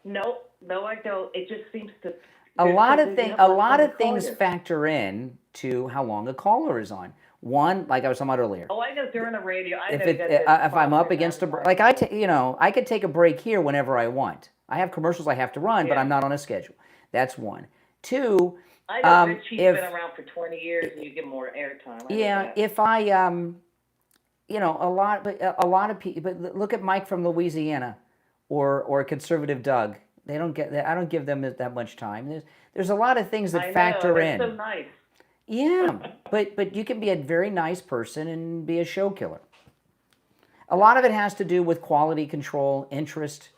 No, I don't. It just seems to. A lot of things factor in to how long a caller is on. One, like I was talking about earlier. Oh, I know during the radio. If I'm up against like I could take a break here whenever I want. I have commercials I have to run, but I'm not on a schedule. That's one. Two. I know Richie's been around for 20 years, and you get more airtime. If I a lot of people. But look at Mike from Louisiana, or conservative Doug. They don't get that. I don't give them that much time. There's a lot of things that factor in. So nice. Yeah, but you can be a very nice person and be a show killer. A lot of it has to do with quality control, interest.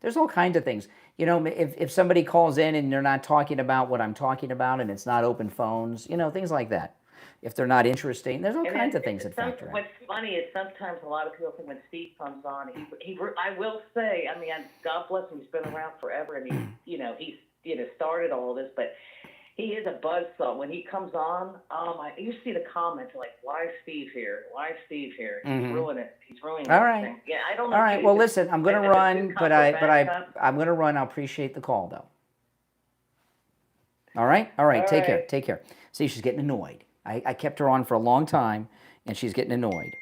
There's all kinds of things. You know, if somebody calls in and they're not talking about what I'm talking about and it's not open phones, things like that. If they're not interesting, there's all kinds of things that factor in. What's funny is sometimes a lot of people think when Steve comes on, I will say, I mean, God bless him, he's been around forever, and he's started all this, but he is a buzzsaw. When he comes on, you see the comments like, "Why is Steve here? Why is Steve here? He's ruining it. He's ruining All right. everything." Yeah, I don't know. All right. Well, listen, I'm going to run, but I'm going to run. I appreciate the call, though. All right. Take care. Take care. See, she's getting annoyed. I kept her on for a long time, and she's getting annoyed.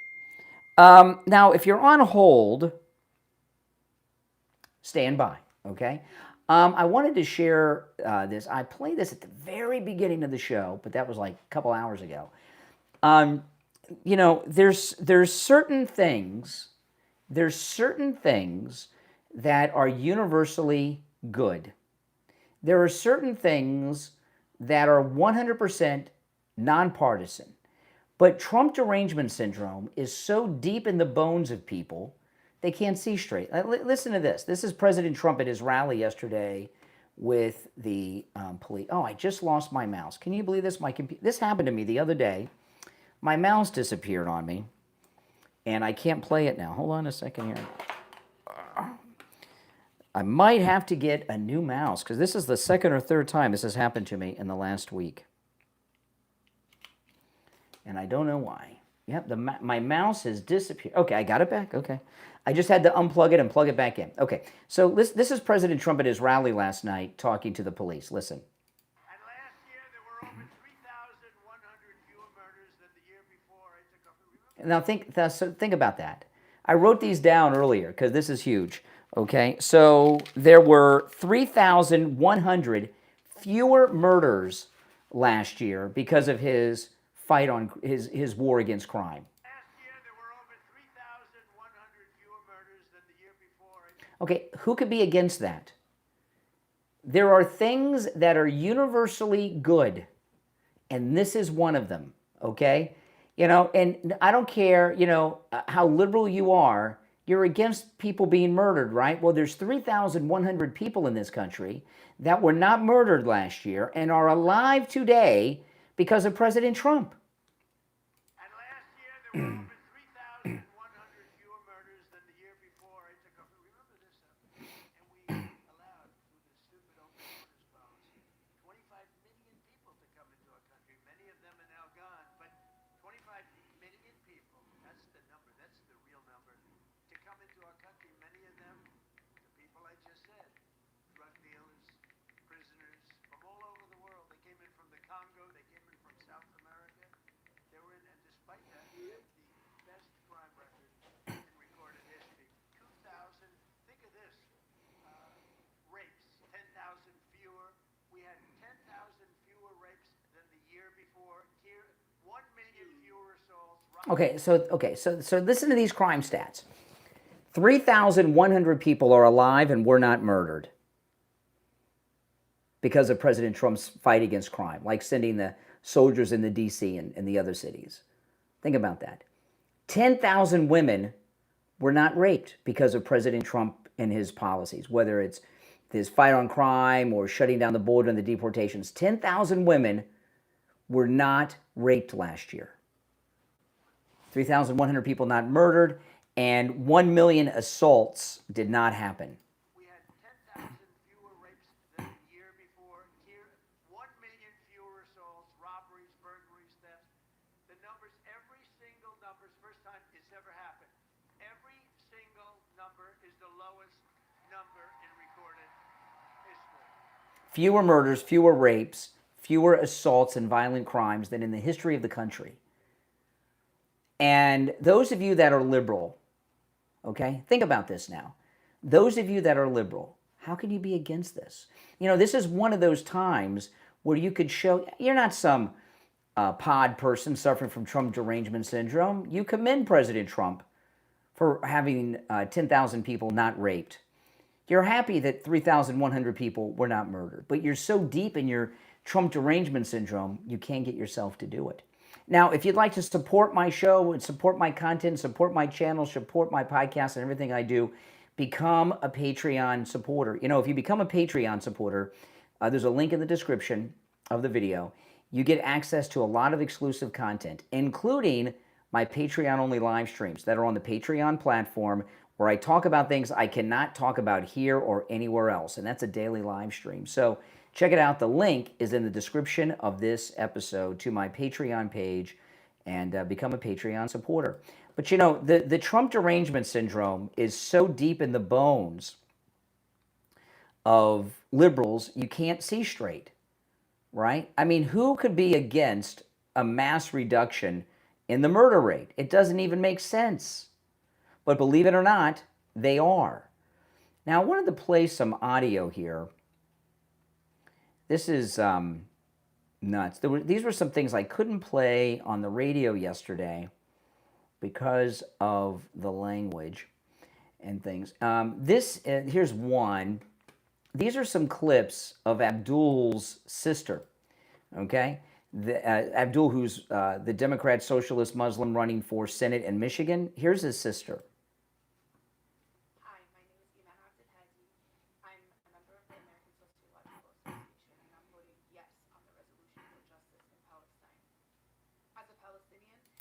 Now, if you're on hold, stand by. Okay. I wanted to share this. I played this at the very beginning of the show, but that was like a couple hours ago. There's certain things that are universally good. There are certain things that are 100% nonpartisan. But Trump derangement syndrome is so deep in the bones of people, they can't see straight. Listen to this. This is President Trump at his rally yesterday with the police. Oh, I just lost my mouse. Can you believe this? This happened to me the other day. My mouse disappeared on me, and I can't play it now. Hold on a second here. I might have to get a new mouse, because this is the second or third time this has happened to me in the last week. And I don't know why. Yep, my mouse has disappeared. Okay, I got it back. Okay. I just had to unplug it and plug it back in. Okay, so this is President Trump at his rally last night talking to the police. Listen. And last year there were over 3,100 fewer murders than the year before. Now think about that. I wrote these down earlier because this is huge. Okay, so there were 3,100 fewer murders last year because of his fight on his war against crime. Okay, who could be against that? There are things that are universally good, and this is one of them, okay? You know, and I don't care, you know, how liberal you are, you're against people being murdered, right? Well, there's 3,100 people in this country that were not murdered last year and are alive today because of President Trump. And last year there were over 3,100 fewer murders than the year before. I took a, remember this, and we allowed, through the stupid open borders policy, 25 million people to come into our country. Many of them are now gone, but 25 million people, that's the number, that's the real number, to come into our country. Many of them, the people I just said, drug dealers, prisoners from all over the world. They came in from the Congo, they came in from South America. They were in, and despite that, we have the best crime record in recorded history. 2,000, think of this, rapes, 10,000 fewer. We had 10,000 fewer rapes than the year before. 1 million fewer assaults. So listen to these crime stats. 3,100 people are alive and were not murdered because of President Trump's fight against crime, like sending the soldiers into D.C. and the other cities. Think about that. 10,000 women were not raped because of President Trump and his policies, whether it's his fight on crime or shutting down the border and the deportations. 10,000 women were not raped last year. 3,100 people not murdered, and 1 million assaults did not happen. We had 10,000 fewer rapes than the year before. 1 million fewer assaults, robberies, burglaries, thefts. The numbers, every single number, is the first time it's ever happened. Every single number is the lowest number in recorded history. Fewer murders, fewer rapes, fewer assaults and violent crimes than in the history of the country. And those of you that are liberal, okay, think about this now. Those of you that are liberal, how can you be against this? You know, this is one of those times where you could show, you're not some pod person suffering from Trump derangement syndrome. You commend President Trump for having 10,000 people not raped. You're happy that 3,100 people were not murdered, but you're so deep in your Trump derangement syndrome, you can't get yourself to do it. Now, if you'd like to support my show and support my content, support my channel, support my podcast and everything I do, become a Patreon supporter. You know, if you become a Patreon supporter, there's a link in the description of the video. You get access to a lot of exclusive content, including my Patreon-only live streams that are on the Patreon platform, where I talk about things I cannot talk about here or anywhere else, and that's a daily live stream. So check it out. The link is in the description of this episode to my Patreon page, and become a Patreon supporter. But you know, the Trump derangement syndrome is so deep in the bones of liberals, you can't see straight, right? I mean, who could be against a mass reduction in the murder rate? It doesn't even make sense. But believe it or not, they are. Now, I wanted to play some audio here. This is nuts. These were some things I couldn't play on the radio yesterday because of the language and things. Here's one. These are some clips of Abdul's sister, okay? Abdul, who's the Democrat Socialist Muslim running for Senate in Michigan. Here's his sister.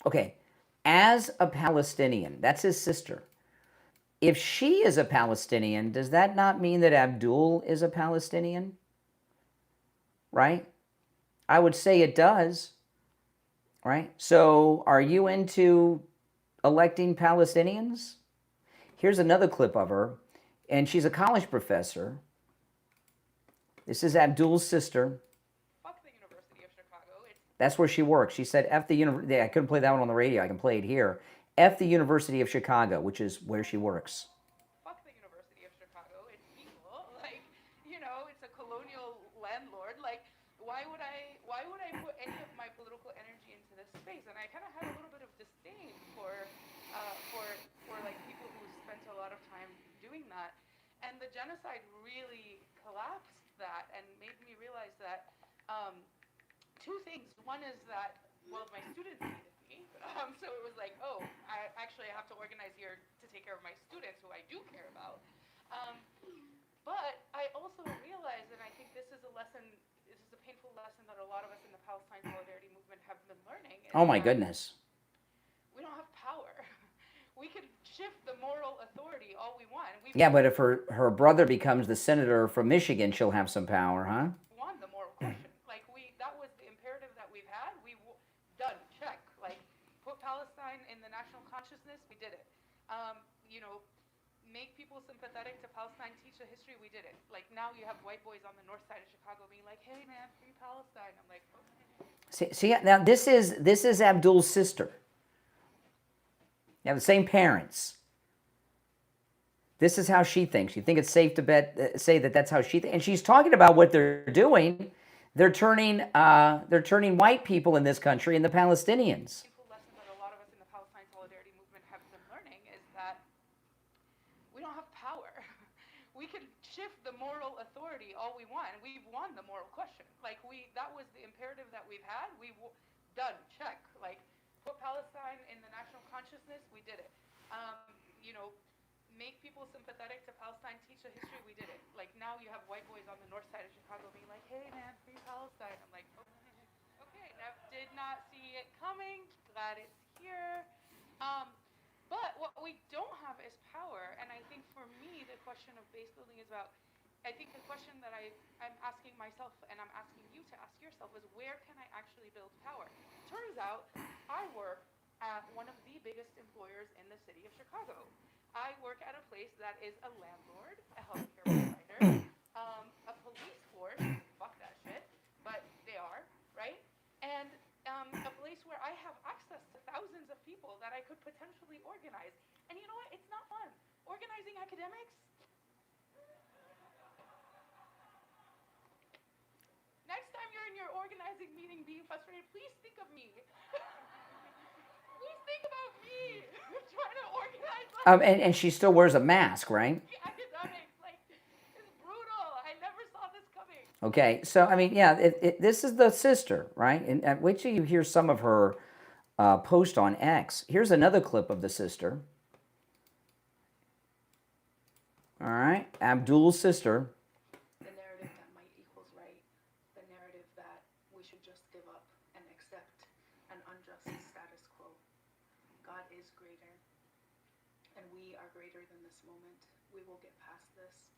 Okay, as a Palestinian, that's his sister. If she is a Palestinian, does that not mean that Abdul is a Palestinian? Right? I would say it does. Right? So are you into electing Palestinians? Here's another clip of her, and she's a college professor. This is Abdul's sister. That's where she works. She said, F the university. I couldn't play that one on the radio. I can play it here. F the University of Chicago, which is where she works. Fuck the University of Chicago. It's people. Like, you know, it's a colonial landlord. Like, why would I put any of my political energy into this space? And I kind of had a little bit of disdain for like people who spent a lot of time doing that. And the genocide really collapsed that and made me realize that two things. One is that, well, my students needed me, So it was like, oh, I have to organize here to take care of my students who I do care about. But I also realized, and I think this is a lesson, this is a painful lesson that a lot of us in the Palestine Solidarity Movement have been learning. Oh my goodness. We don't have power. We can shift the moral authority all we want. Yeah, but if her brother becomes the senator from Michigan, she'll have some power, huh? Won the moral question. Like that was the imperative that we've had. Done, check. Like, put Palestine in the national consciousness. We did it. Make people sympathetic to Palestine. Teach the history. We did it. Like now you have white boys on the north side of Chicago being like, "Hey man, free Palestine." I'm like, okay. See now this is Abdul's sister. You have the same parents. This is how she thinks. You think it's safe to say that that's how she thinks. And she's talking about what they're doing. They're turning white people in this country into Palestinians. The lesson that a lot of us in the Palestine Solidarity Movement have been learning is that we don't have power. We can shift the moral authority all we want. We've won the moral question. Like that was the imperative that we've had. Done, check. Like, put Palestine in the national consciousness. We did it. Make people sympathetic to Palestine. Teach the history. We did it. Like now you have white boys on the north side of Chicago being like, "Hey man, free Palestine." I'm like, okay, that did not see it coming. Glad it's here. But what we don't have is power. And I think for me, the question of base building is about. I think the question that I'm asking myself and I'm asking you to ask yourself is, where can I actually build power? Turns out I work at one of the biggest employers in the city of Chicago. I work at a place that is a landlord, a healthcare provider, a police force, fuck that shit, but they are, right? And a place where I have access to thousands of people that I could potentially organize. And you know what? It's not fun. Organizing academics. Next time you're in your organizing meeting being frustrated, please think of me. Please think about me trying to organize. And she still wears a mask, right? Academics, like, it's brutal. I never saw this coming. Okay, so I mean, yeah, this is the sister, right? And wait till you hear some of her post on X. Here's another clip of the sister. All right, Abdul's sister. The narrative that might equals right. The narrative that we should just give up and accept an unjust status quo. God is greater, and we are greater than this moment. We will get past this.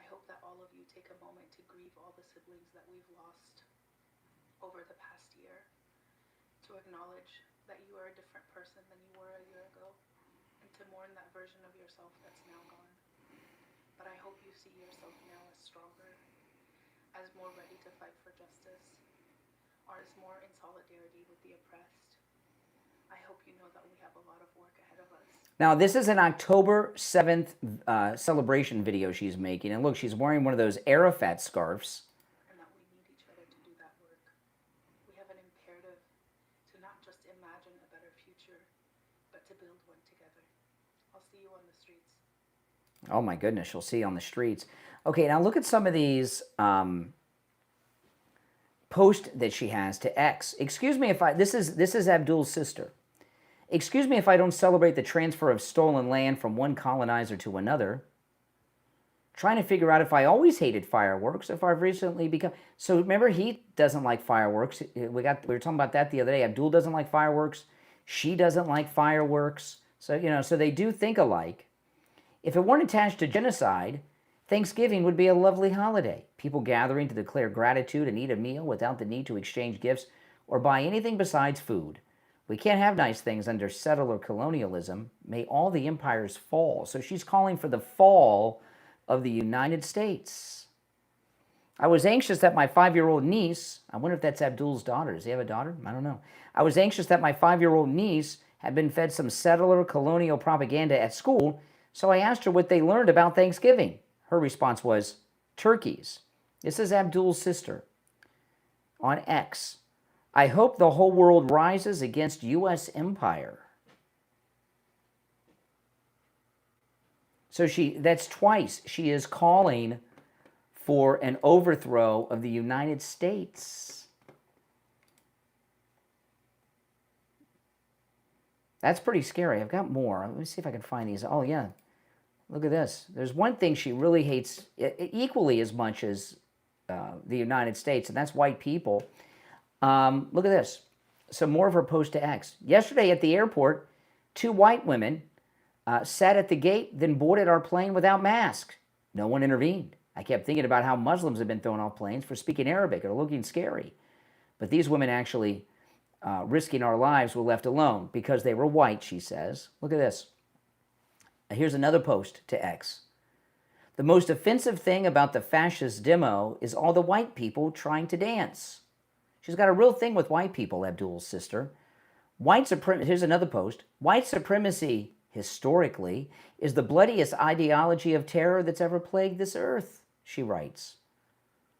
I hope that all of you take a moment to grieve all the siblings that we've lost over the past year, to acknowledge that you are a different person than you were a year ago, and to mourn that version of yourself that's now gone. But I hope you see yourself now as stronger, as more ready to fight for justice, or as more in solidarity with the oppressed. I hope you know that we have a lot of work ahead of us. Now, this is an October 7th celebration video she's making. And look, she's wearing one of those Arafat scarves. And that we need each other to do that work. We have an imperative to not just imagine a better future, but to build one together. I'll see you on the streets. Oh my goodness, you'll see on the streets. Okay, now look at some of these posts that she has to X. Excuse me if this is Abdul's sister. Excuse me if I don't celebrate the transfer of stolen land from one colonizer to another. Trying to figure out if I always hated fireworks, if I've recently become... So remember, he doesn't like fireworks. We were talking about that the other day. Abdul doesn't like fireworks. She doesn't like fireworks. So, so they do think alike. If it weren't attached to genocide, Thanksgiving would be a lovely holiday. People gathering to declare gratitude and eat a meal without the need to exchange gifts or buy anything besides food. We can't have nice things under settler colonialism. May all the empires fall. So she's calling for the fall of the United States. I was anxious that my 5-year-old niece, I wonder if that's Abdul's daughter. Does he have a daughter? I don't know. I was anxious that my 5-year-old niece had been fed some settler colonial propaganda at school, so I asked her what they learned about Thanksgiving. Her response was, turkeys. This is Abdul's sister on X. I hope the whole world rises against U.S. empire. So that's twice she is calling for an overthrow of the United States. That's pretty scary. I've got more. Let me see if I can find these. Oh, yeah. Look at this. There's one thing she really hates equally as much as the United States, and that's white people. Look at this. Some more of her post to X. Yesterday at the airport, 2 white women sat at the gate, then boarded our plane without masks. No one intervened. I kept thinking about how Muslims have been thrown off planes for speaking Arabic or looking scary. But these women actually risking our lives were left alone because they were white, she says. Look at this. Here's another post to X. The most offensive thing about the fascist demo is all the white people trying to dance. She's got a real thing with white people, Abdul's sister. Here's another post. White supremacy, historically, is the bloodiest ideology of terror that's ever plagued this earth, she writes.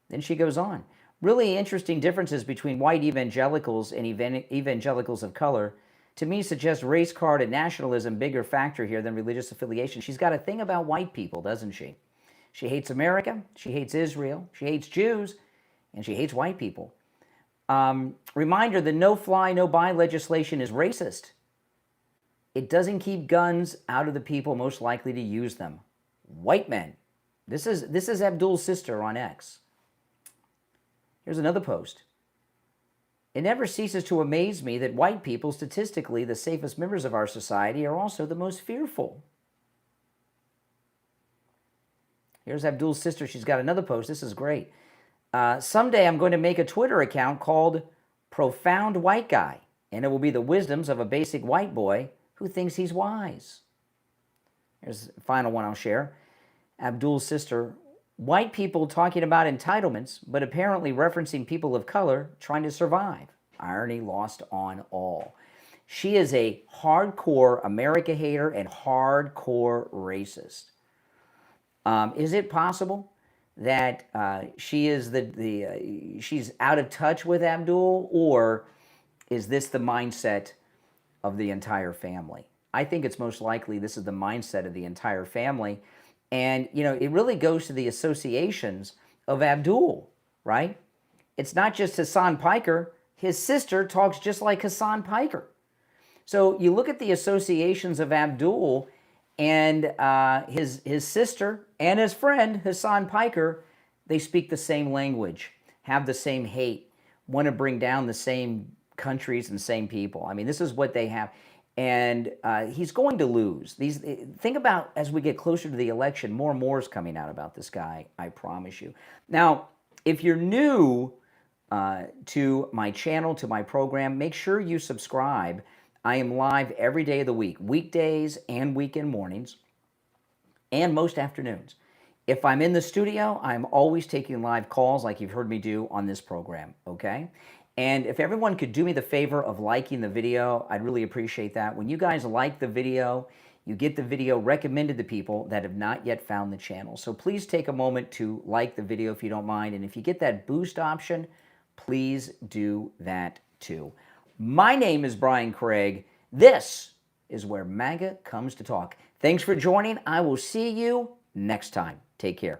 Then she goes on. Really interesting differences between white evangelicals and evangelicals of color, to me, suggest race card and nationalism bigger factor here than religious affiliation. She's got a thing about white people, doesn't she? She hates America, she hates Israel, she hates Jews, and she hates white people. Reminder, the no-fly, no-buy legislation is racist. It doesn't keep guns out of the people most likely to use them. White men. This is Abdul's sister on X. Here's another post. It never ceases to amaze me that white people, statistically the safest members of our society, are also the most fearful. Here's Abdul's sister. She's got another post. This is great. Someday I'm going to make a Twitter account called Profound White Guy, and it will be the wisdoms of a basic white boy who thinks he's wise. Here's the final one I'll share. Abdul's sister. White people talking about entitlements, but apparently referencing people of color trying to survive. Irony lost on all. She is a hardcore America hater and hardcore racist. Is it possible that she is she's out of touch with Abdul, or is this the mindset of the entire family? I think it's most likely this is the mindset of the entire family. And, you know, it really goes to the associations of Abdul, right? It's not just Hassan Piker. His sister talks just like Hassan Piker. So you look at the associations of Abdul and his sister and his friend, Hassan Piker, they speak the same language, have the same hate, want to bring down the same countries and same people. I mean, this is what they have. And he's going to lose. Think about, as we get closer to the election, more and more is coming out about this guy, I promise you. Now, if you're new to my channel, to my program, make sure you subscribe. I am live every day of the week, weekdays and weekend mornings, and most afternoons. If I'm in the studio, I'm always taking live calls like you've heard me do on this program, okay? And if everyone could do me the favor of liking the video, I'd really appreciate that. When you guys like the video, you get the video recommended to people that have not yet found the channel. So please take a moment to like the video if you don't mind. And if you get that boost option, please do that too. My name is Brian Craig. This is where MAGA comes to talk. Thanks for joining. I will see you next time. Take care.